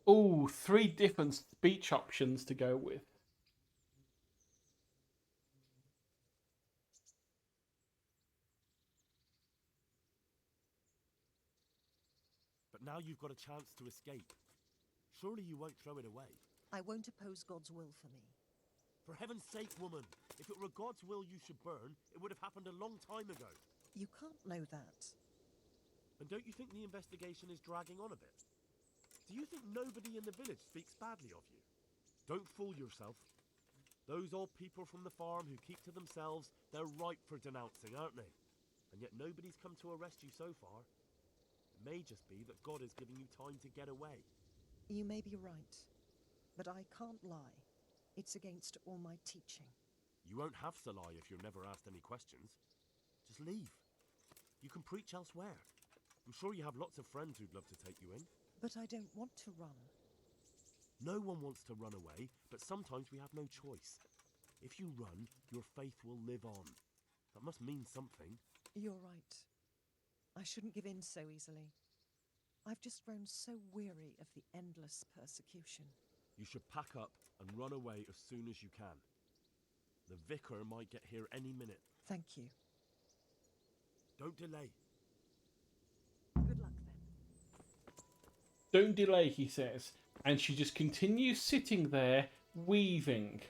Ooh, 3 different speech options to go with. But now you've got a chance to escape. Surely you won't throw it away. I won't oppose God's will for me. For heaven's sake, woman! If it were God's will you should burn, it would have happened a long time ago. You can't know that. And don't you think the investigation is dragging on a bit? Do you think nobody in the village speaks badly of you? Don't fool yourself. Those old people from the farm who keep to themselves, they're ripe for denouncing, aren't they? And yet nobody's come to arrest you so far. It may just be that God is giving you time to get away. You may be right, but I can't lie. It's against all my teaching. You won't have to lie if you're never asked any questions. Just leave. You can preach elsewhere. I'm sure you have lots of friends who'd love to take you in. But I don't want to run. No one wants to run away, but sometimes we have no choice. If you run, your faith will live on. That must mean something. You're right. I shouldn't give in so easily. I've just grown so weary of the endless persecution. You should pack up and run away as soon as you can. The vicar might get here any minute. Thank you. Don't delay. Good luck then. Don't delay, he says. And she just continues sitting there, weaving.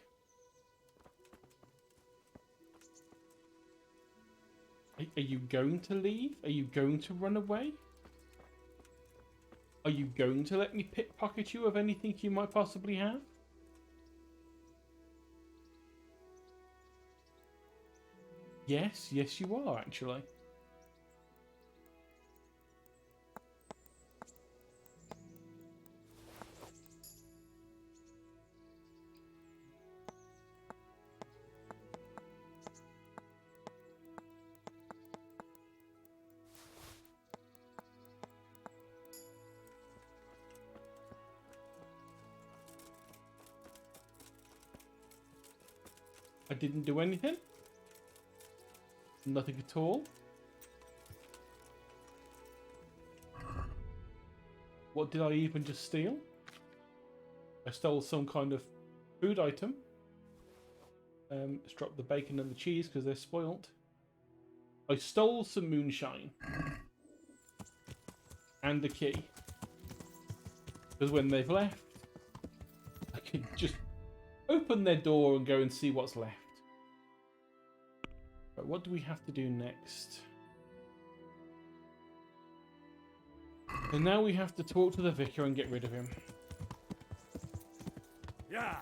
Are you going to leave? Are you going to run away? Are you going to let me pickpocket you of anything you might possibly have? Yes, yes you are, actually. I didn't do anything. Nothing at all. What did I even just steal? I stole some kind of food item. Let's drop the bacon and the cheese because they're spoilt. I stole some moonshine. And a key. Because when they've left, I can just open their door and go and see what's left. But what do we have to do next? And now we have to talk to the vicar and get rid of him. Yeah.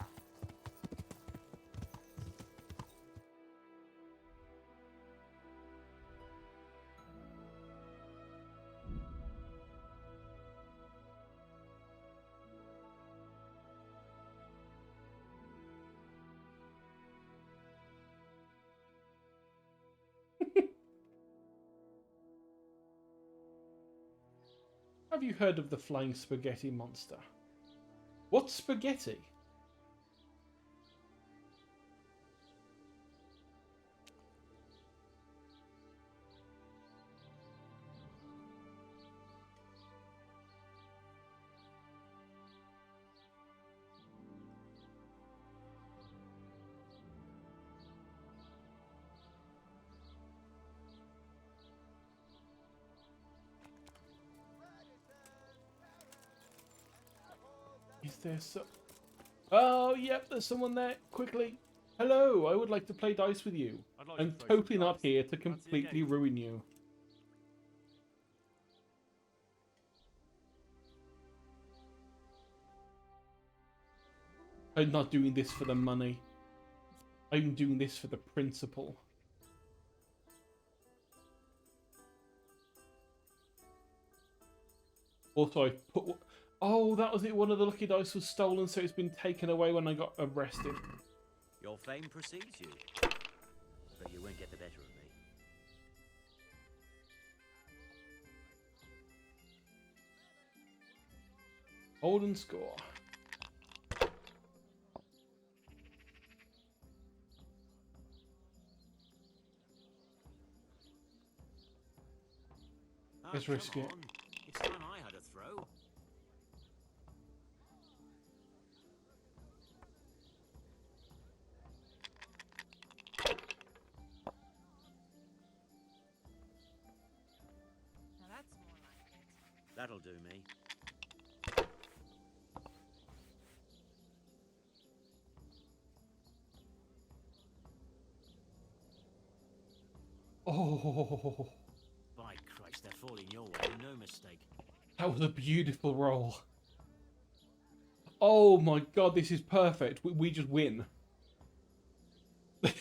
Have you heard of the flying spaghetti monster? What's spaghetti? Is there so... Oh, yep, there's someone there. Quickly. Hello, I would like to play dice with you. I'd like I'm to throw some totally not dice. here to Fancy a completely game? ruin you. I'm not doing this for the money. I'm doing this for the principle. Also, I put... Oh, that was it. One of the lucky dice was stolen, so it's been taken away when I got arrested. Your fame precedes you, but you won't get the better of me. Hold and score. Let's risk it. It's time I had a throw. Now that's more like it. That'll do me. Oh, By Christ, they're falling your way, no mistake. that was a beautiful roll. Oh my god, this is perfect. We just win. Again.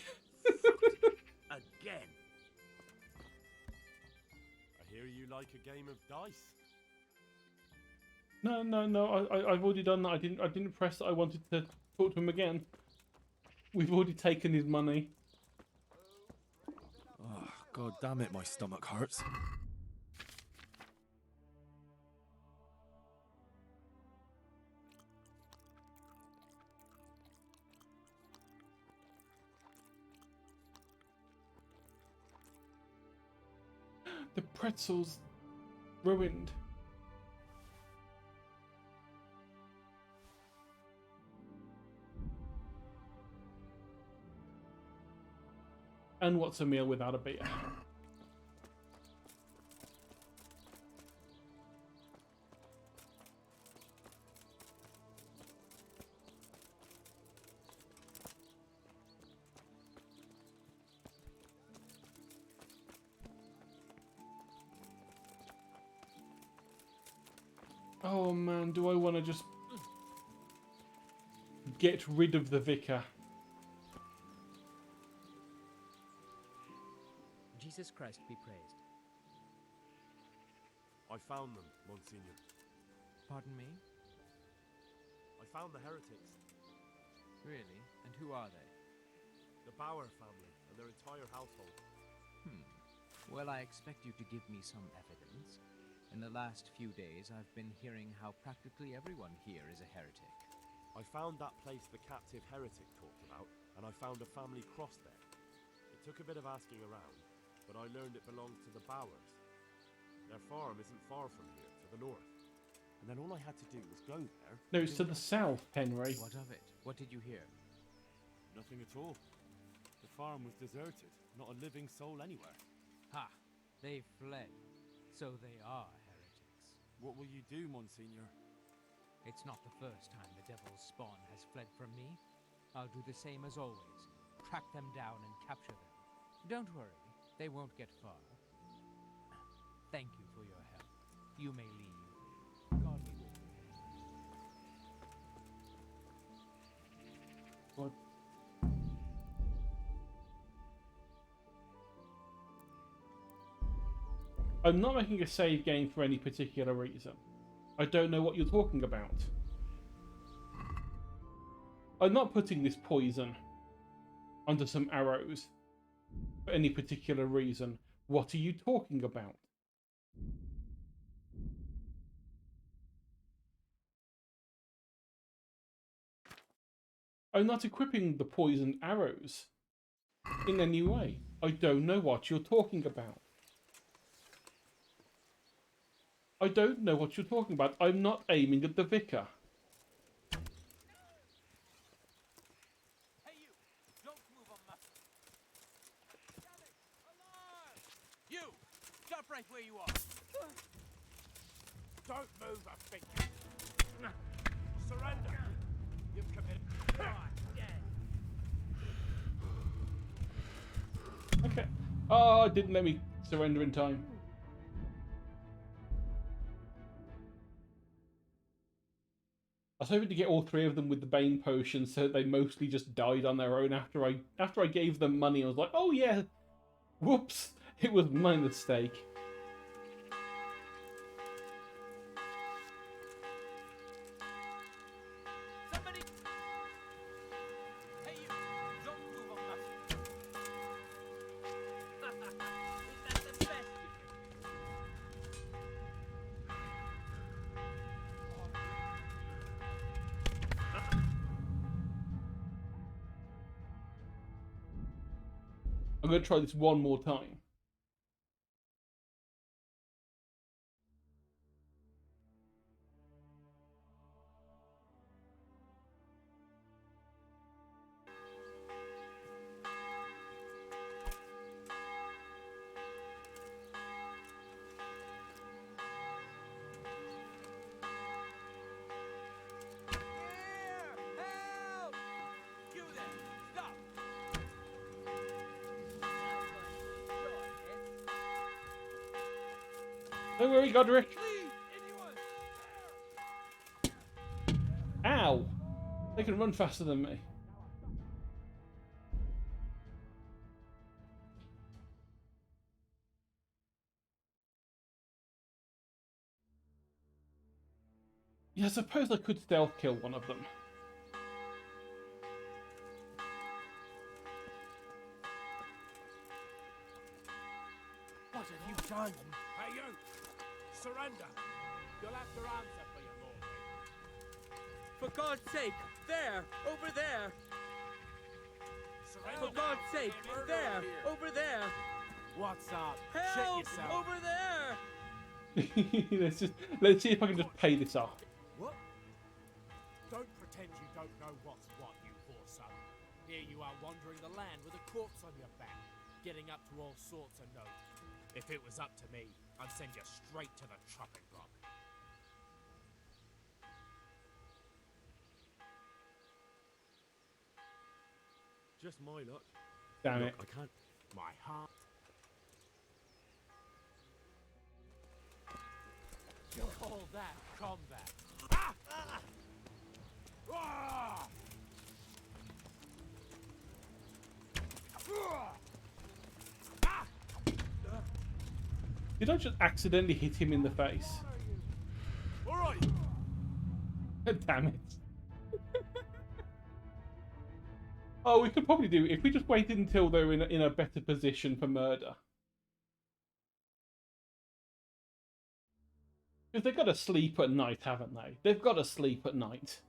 I hear you like a game of dice. No. I've already done that. I didn't press that. I wanted to talk to him again. We've already taken his money. Oh, god damn it, my stomach hurts. The pretzel's ruined. And what's a meal without a beer? Oh man, do I want to just get rid of the vicar? Jesus Christ be praised. I found them, Monsignor. Pardon me? I found the heretics. Really? And who are they? The Bauer family and their entire household. Well, I expect you to give me some evidence. In the last few days, I've been hearing how practically everyone here is a heretic. I found that place the captive heretic talked about, and I found a family cross there. It took a bit of asking around, but I learned it belongs to the Bowers. Their farm isn't far from here, to the north. And then all I had to do was go there. No, it's to the south, Henry. What of it? What did you hear? Nothing at all. The farm was deserted, not a living soul anywhere. Ha! They fled. So they are heretics. What will you do, Monsignor? It's not the first time the devil's spawn has fled from me. I'll do the same as always. Track them down and capture them. Don't worry, they won't get far. Thank you for your help. You may leave. God be with you. What? I'm not making a save game for any particular reason. I don't know what you're talking about. I'm not putting this poison under some arrows for any particular reason. What are you talking about? I'm not equipping the poisoned arrows in any way. I don't know what you're talking about. I don't know what you're talking about. I'm not aiming at the vicar. Hey you! Don't move a muscle! You! Stop right where you are! Don't move a finger. Surrender. You've committed Oh, it didn't let me surrender in time. I was hoping to get all three of them with the Bane potion, so they mostly just died on their own after I gave them money. I was like, oh yeah, whoops, it was my mistake. Somebody! Hey, you! Don't move on nothing. Is that the best you I'm going to try this one more time. Help! You there! Stop! Don't worry, Godric. Ow! They can run faster than me. Yeah, I suppose I could stealth kill one of them. What have you done? Hey, you! Surrender! You'll have to answer for your lord. For God's sake! There! Over there! Surrender For God's now. sake! Murder There! here. Over there! What's up? Help! Shit yourself. Over there! let's see if I can just pay this off. What? Don't pretend you don't know what's what, you poor son. Here you are wandering the land with a corpse on your back, getting up to all sorts of notes. If it was up to me, I'd send you straight to the chopping block. Just my luck. Damn Look, it. I can't. My heart. You call that combat? Ah! Ah! Ah! Ah! Did I just accidentally hit him in the face? All right. Damn it. Oh, we could probably do it if we just waited until they're in a better position for murder. Because they've got to sleep at night, haven't they? They've got to sleep at night.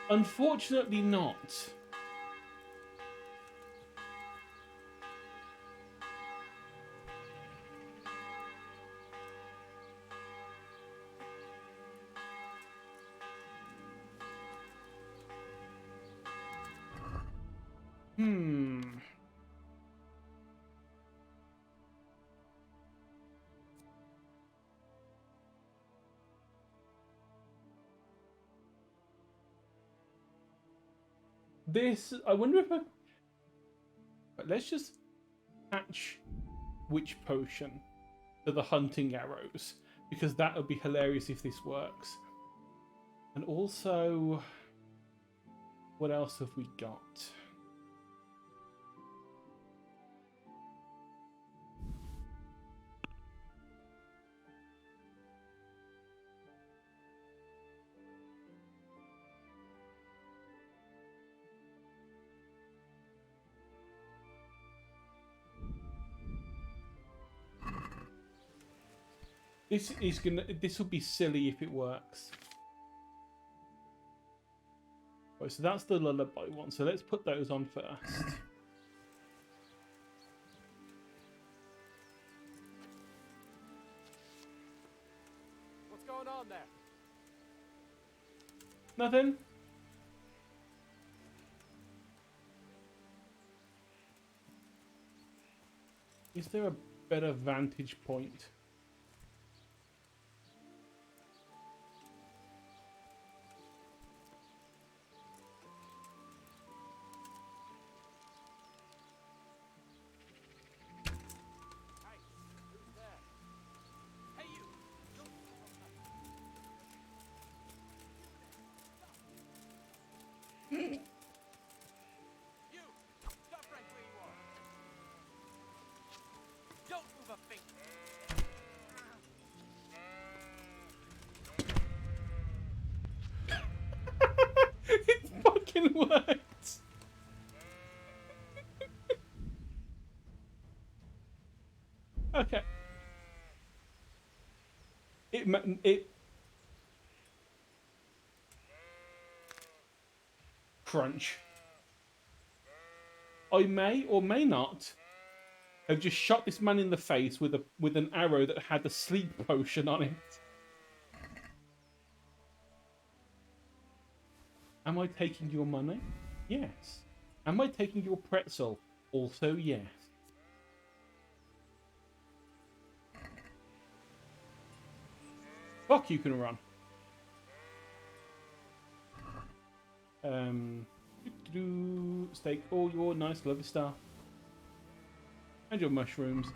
Unfortunately not. This, I wonder if I... But let's just attach witch potion to the hunting arrows, because that would be hilarious if this works. And also, what else have we got? This will be silly if it works. Right, so that's the lullaby one. So let's put those on first. What's going on there? Nothing. Is there a better vantage point? it crunch. I may or may not have just shot this man in the face with an arrow that had a sleep potion on it. Am I taking your money? Yes. Am I taking your pretzel? Also yes. Fuck, you can run. Stake all your nice lovely stuff. And your mushrooms.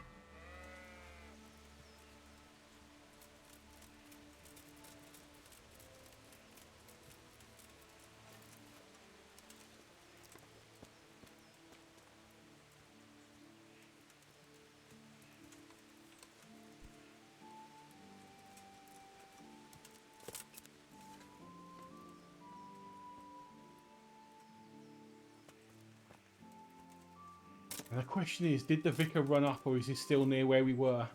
And the question is, did the vicar run up or is he still near where we were?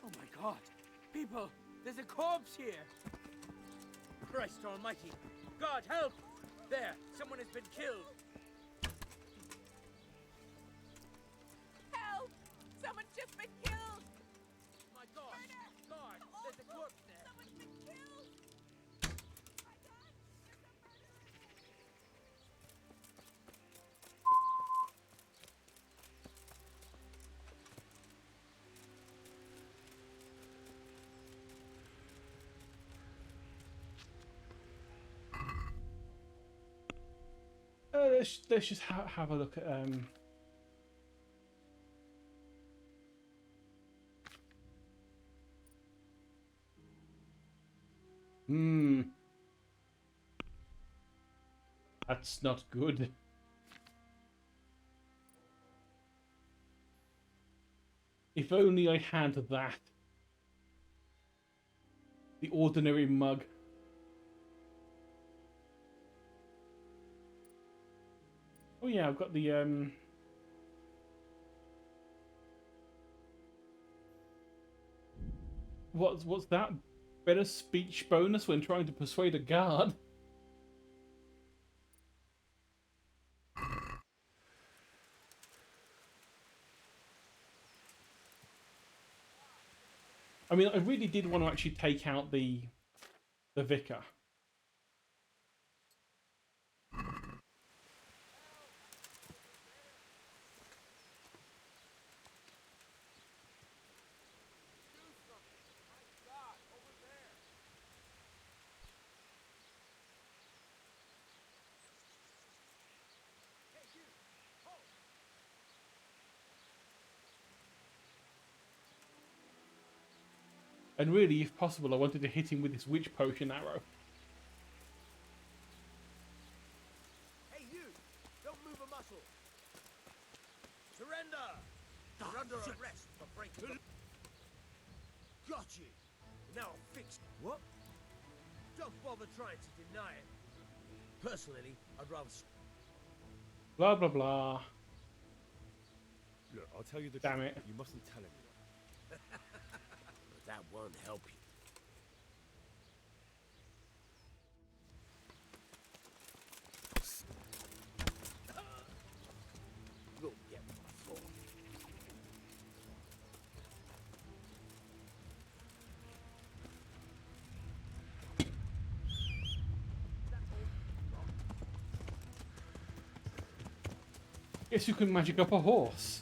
Oh my god! People! There's a corpse here! Christ almighty! God, help! There! Someone has been killed! Help! Someone's just been killed! My god! God! There's a corpse there! Someone's been killed! Let's just have a look at That's not good. If only I had that. The ordinary mug. Oh yeah, I've got the What's that? Better speech bonus when trying to persuade a guard. I mean, I really did want to actually take out the vicar. And really, if possible, I wanted to hit him with this witch potion arrow. Hey, you! Don't move a muscle! Surrender! You're under arrest for breaking the... Got you! Now I'll fix it. What? Don't bother trying to deny it. Personally, I'd rather... Blah, blah, blah. Look, I'll tell you the Damn truth, it. but you mustn't tell anyone. But that won't help you. You'll get what I thought. Guess you can magic up a horse.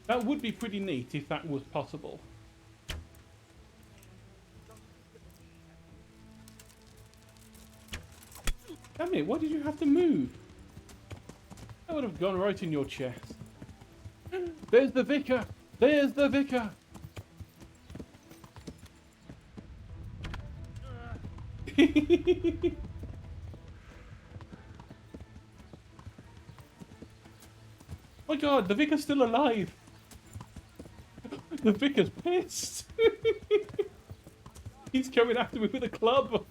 That would be pretty neat if that was possible. Damn minute, why did you have to move? That would have gone right in your chest. There's the vicar! There's the vicar! My god, the vicar's still alive! The vicar's pissed! He's coming after me with a club!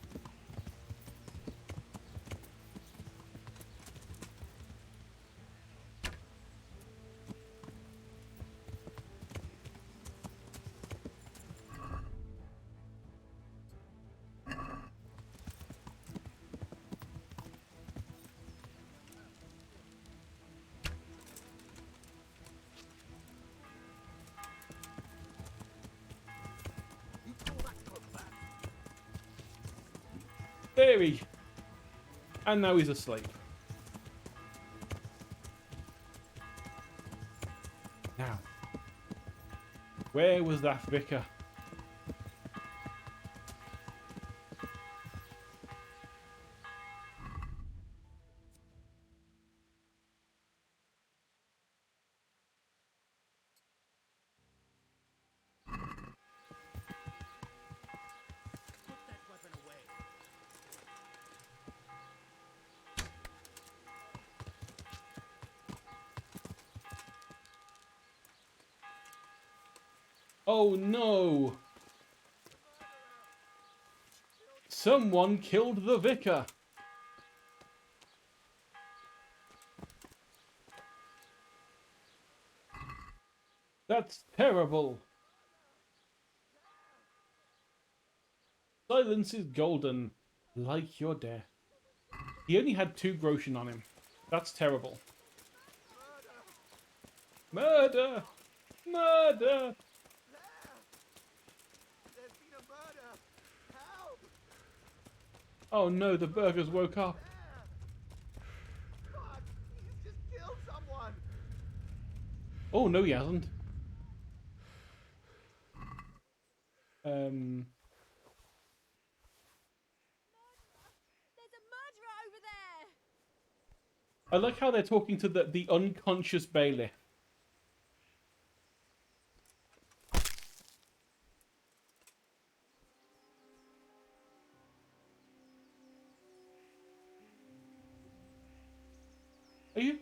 There he... And now he's asleep. Now, where was that vicar? Oh no! Someone killed the vicar! That's terrible! Silence is golden, like your death. He only had 2 groschen on him. That's terrible. Murder! Murder! There's been a murder! Help! Oh no, the burgers woke up. God, he's just killed someone! Oh no, he hasn't. There's a murderer over there! I like how they're talking to the unconscious bailiff.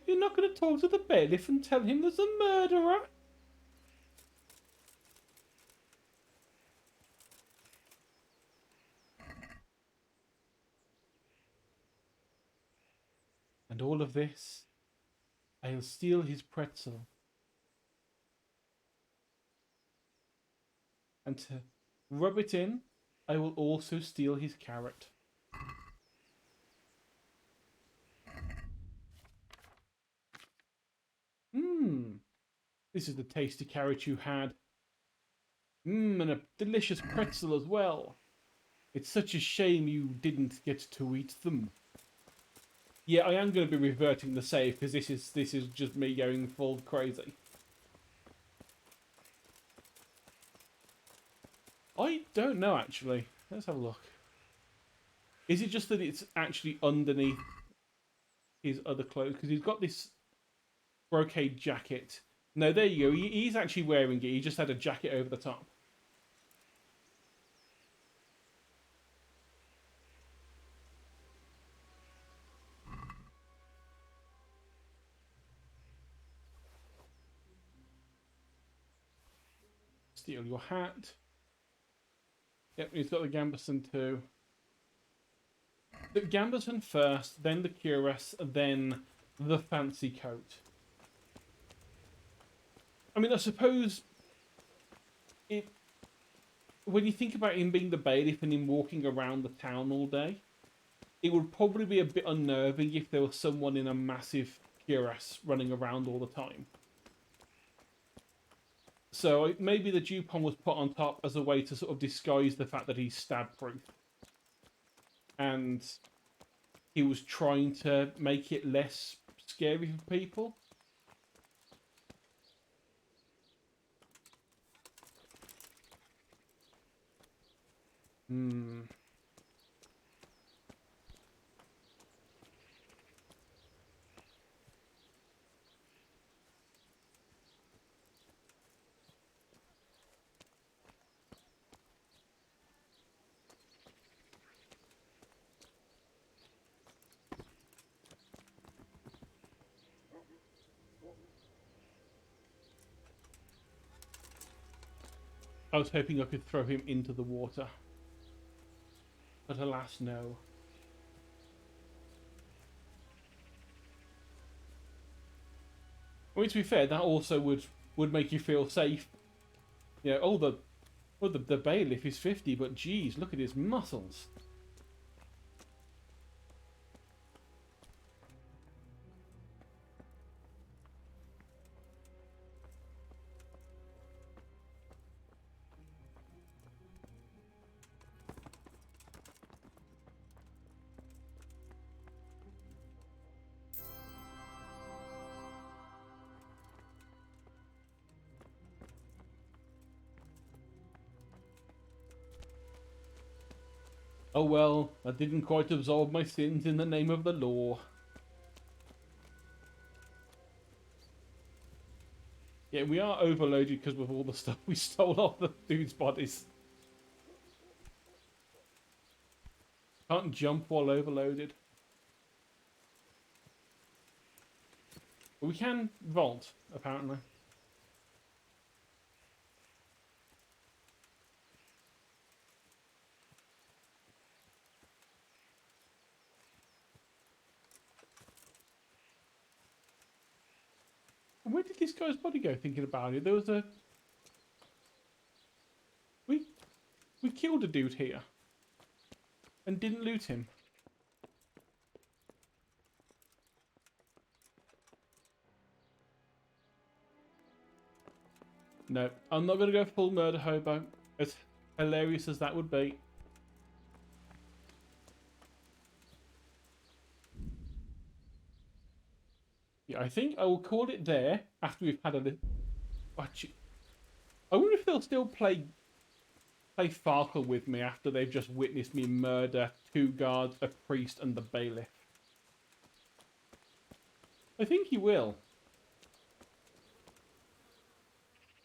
You're not going to talk to the bailiff and tell him there's a murderer? And all of this, I'll steal his pretzel. And to rub it in, I will also steal his carrot. This is the tasty carrot you had. And a delicious pretzel as well. It's such a shame you didn't get to eat them. Yeah, I am going to be reverting the save because this is just me going full crazy. I don't know actually. Let's have a look. Is it just that it's actually underneath his other clothes? Because he's got this brocade jacket. No, there you go. He's actually wearing it. He just had a jacket over the top. Steal your hat. Yep, he's got the gambeson too. The gambeson first, then the cuirass, then the fancy coat. I mean, I suppose when you think about him being the bailiff and him walking around the town all day, it would probably be a bit unnerving if there was someone in a massive cuirass running around all the time. So maybe the dupon was put on top as a way to sort of disguise the fact that he's stab-proof. And he was trying to make it less scary for people. I was hoping I could throw him into the water. But alas, no. I mean, to be fair, that also would make you feel safe. You know, the bailiff is 50, but geez, look at his muscles. Oh well, I didn't quite absolve my sins in the name of the law. Yeah, we are overloaded because of all the stuff we stole off the dude's bodies. Can't jump while overloaded. But we can vault, apparently. Where did this guy's body go, thinking about it? There was a... We killed a dude here. And didn't loot him. No, I'm not going to go full murder hobo. As hilarious as that would be. Yeah, I think I will call it there after we've had a little... I wonder if they'll still play Farkle with me after they've just witnessed me murder 2 guards, a priest, and the bailiff. I think he will.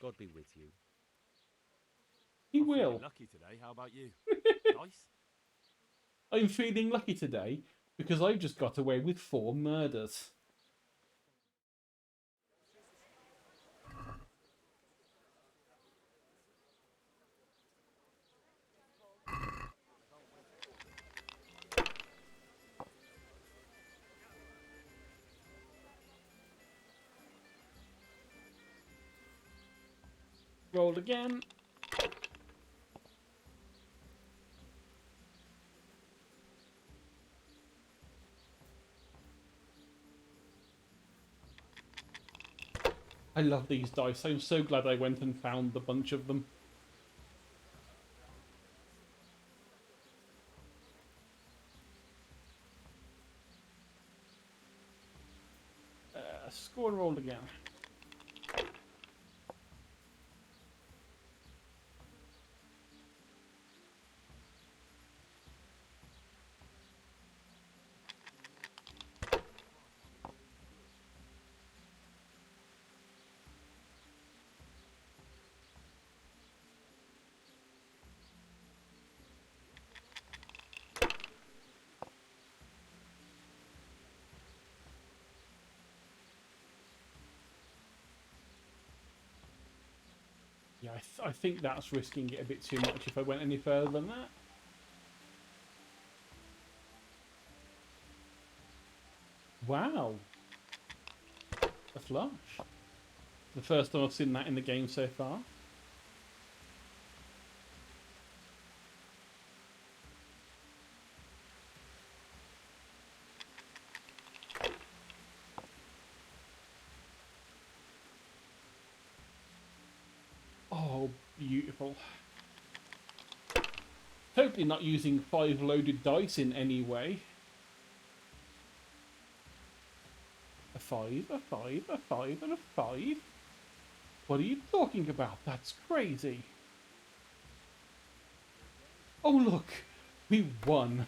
God be with you. He I'm will. feeling lucky today. How about you? Nice. I'm feeling lucky today because I've just got away with 4 murders. Roll again. I love these dice. I'm so glad I went and found the bunch of them. Score and roll again. Yeah, I think that's risking it a bit too much if I went any further than that. Wow. A flush. The first time I've seen that in the game so far. Oh, beautiful. Totally not using 5 loaded dice in any way. A 5, a 5, a 5, and a 5? What are you talking about? That's crazy. Oh look, we won.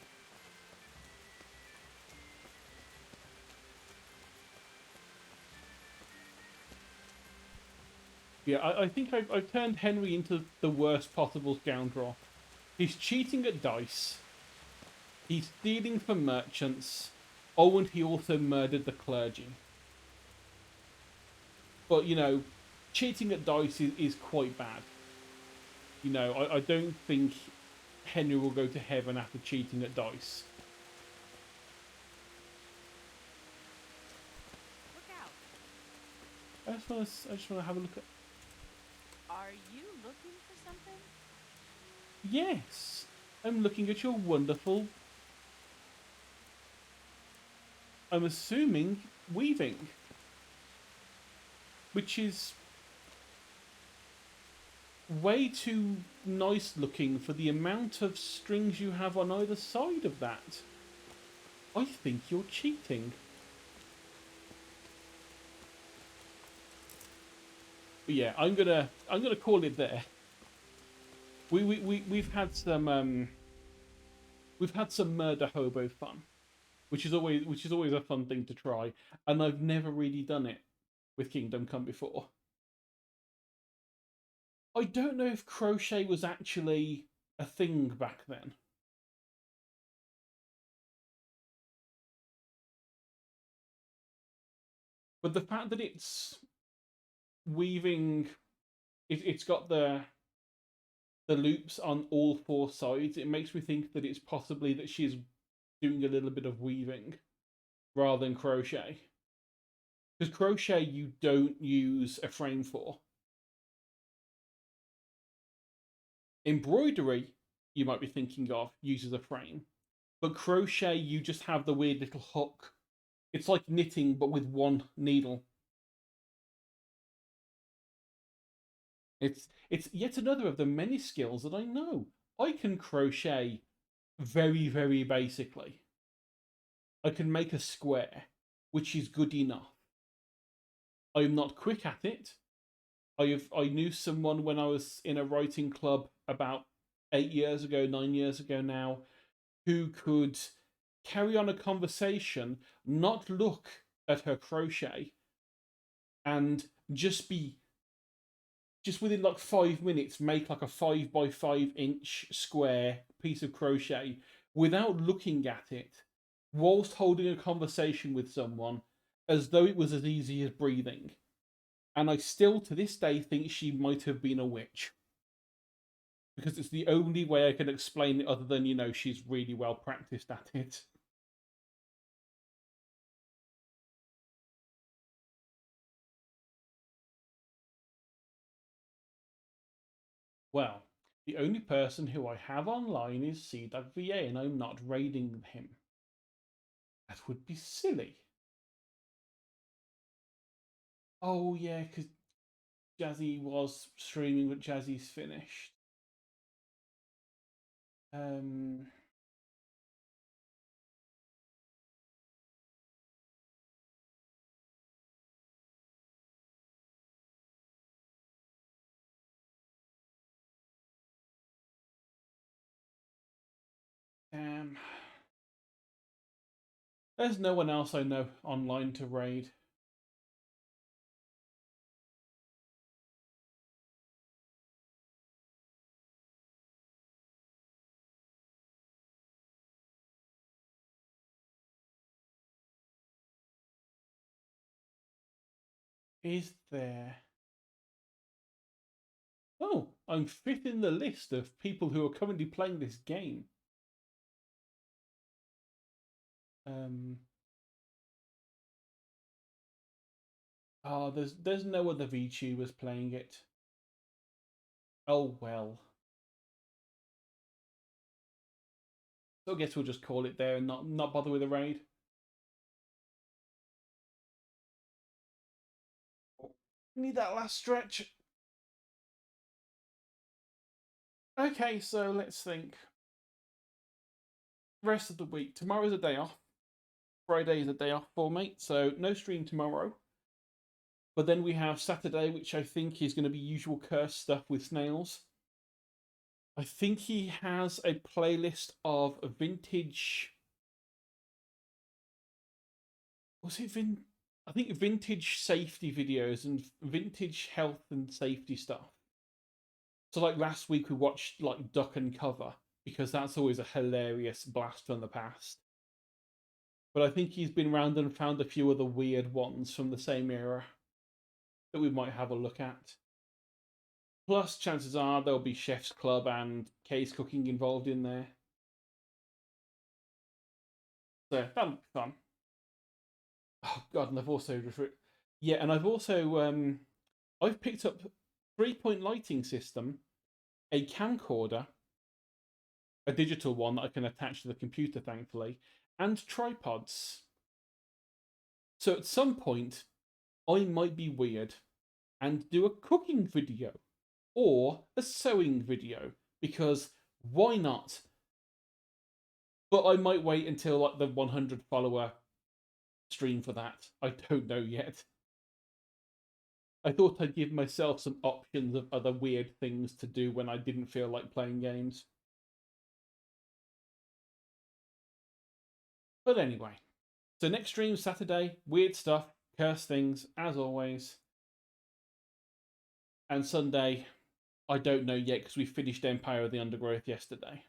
Yeah, I think I've turned Henry into the worst possible scoundrel. He's cheating at dice. He's stealing from merchants. Oh, and he also murdered the clergy. But, you know, cheating at dice is quite bad. You know, I don't think Henry will go to heaven after cheating at dice. Look out. I just want to have a look at... Are you looking for something? Yes, I'm looking at your wonderful... I'm assuming weaving. Which is way too nice looking for the amount of strings you have on either side of that. I think you're cheating. But yeah, I'm gonna call it there. We've had some murder hobo fun, which is always a fun thing to try, and I've never really done it with Kingdom Come before. I don't know if crochet was actually a thing back then. But the fact that it's weaving, it's got the loops on all four sides, it makes me think that it's possibly that she's doing a little bit of weaving rather than crochet. Because crochet you don't use a frame for. Embroidery, you might be thinking of, uses a frame. But crochet, you just have the weird little hook. It's like knitting, but with one needle. It's yet another of the many skills that I know. I can crochet very, very basically. I can make a square, which is good enough. I'm not quick at it. I knew someone when I was in a writing club about 8 years ago, 9 years ago now, who could carry on a conversation, not look at her crochet, and just within like 5 minutes make like a 5 by 5 inch square piece of crochet without looking at it, whilst holding a conversation with someone, as though it was as easy as breathing. And I still, to this day, think she might have been a witch. Because it's the only way I can explain it other than, you know, she's really well practiced at it. Well, the only person who I have online is C.VA, and I'm not raiding him. That would be silly. Oh, yeah, because Jazzy was streaming, but Jazzy's finished. There's no one else I know online to raid. Is there? Oh, I'm fifth in the list of people who are currently playing this game. Oh, there's no other VTubers playing it. Oh well. So I guess we'll just call it there and not bother with a raid. Need that last stretch. Okay, so let's think. Rest of the week. Tomorrow's a day off. Friday is a day off for me, so no stream tomorrow. But then we have Saturday, which I think is going to be usual curse stuff with snails. I think he has a playlist of vintage... Was it I think vintage safety videos and vintage health and safety stuff. So like last week we watched like Duck and Cover, because that's always a hilarious blast from the past. But I think he's been round and found a few other weird ones from the same era that we might have a look at. Plus, chances are there'll be Chef's Club and case cooking involved in there. So that'll be fun. Oh god, and I've also and I've also I've picked up 3-point lighting system, a camcorder, a digital one that I can attach to the computer, thankfully, and tripods. So at some point, I might be weird and do a cooking video or a sewing video, because why not? But I might wait until like the 100 follower stream for that. I don't know yet. I thought I'd give myself some options of other weird things to do when I didn't feel like playing games. But anyway, so next stream Saturday, weird stuff, curse things, as always. And Sunday, I don't know yet because we finished Empire of the Undergrowth yesterday.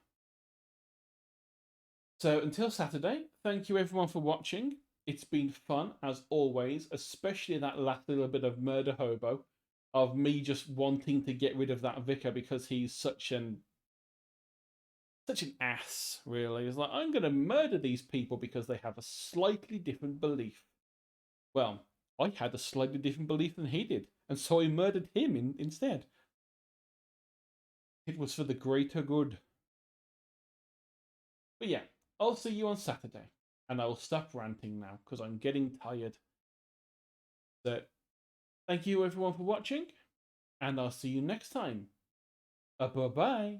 So until Saturday, thank you everyone for watching. It's been fun, as always, especially that last little bit of murder hobo, of me just wanting to get rid of that vicar because he's such an ass, really. It's like, I'm going to murder these people because they have a slightly different belief. Well, I had a slightly different belief than he did, and so I murdered him instead. It was for the greater good. But yeah, I'll see you on Saturday, and I will stop ranting now because I'm getting tired. So, thank you everyone for watching, and I'll see you next time. Bye-bye.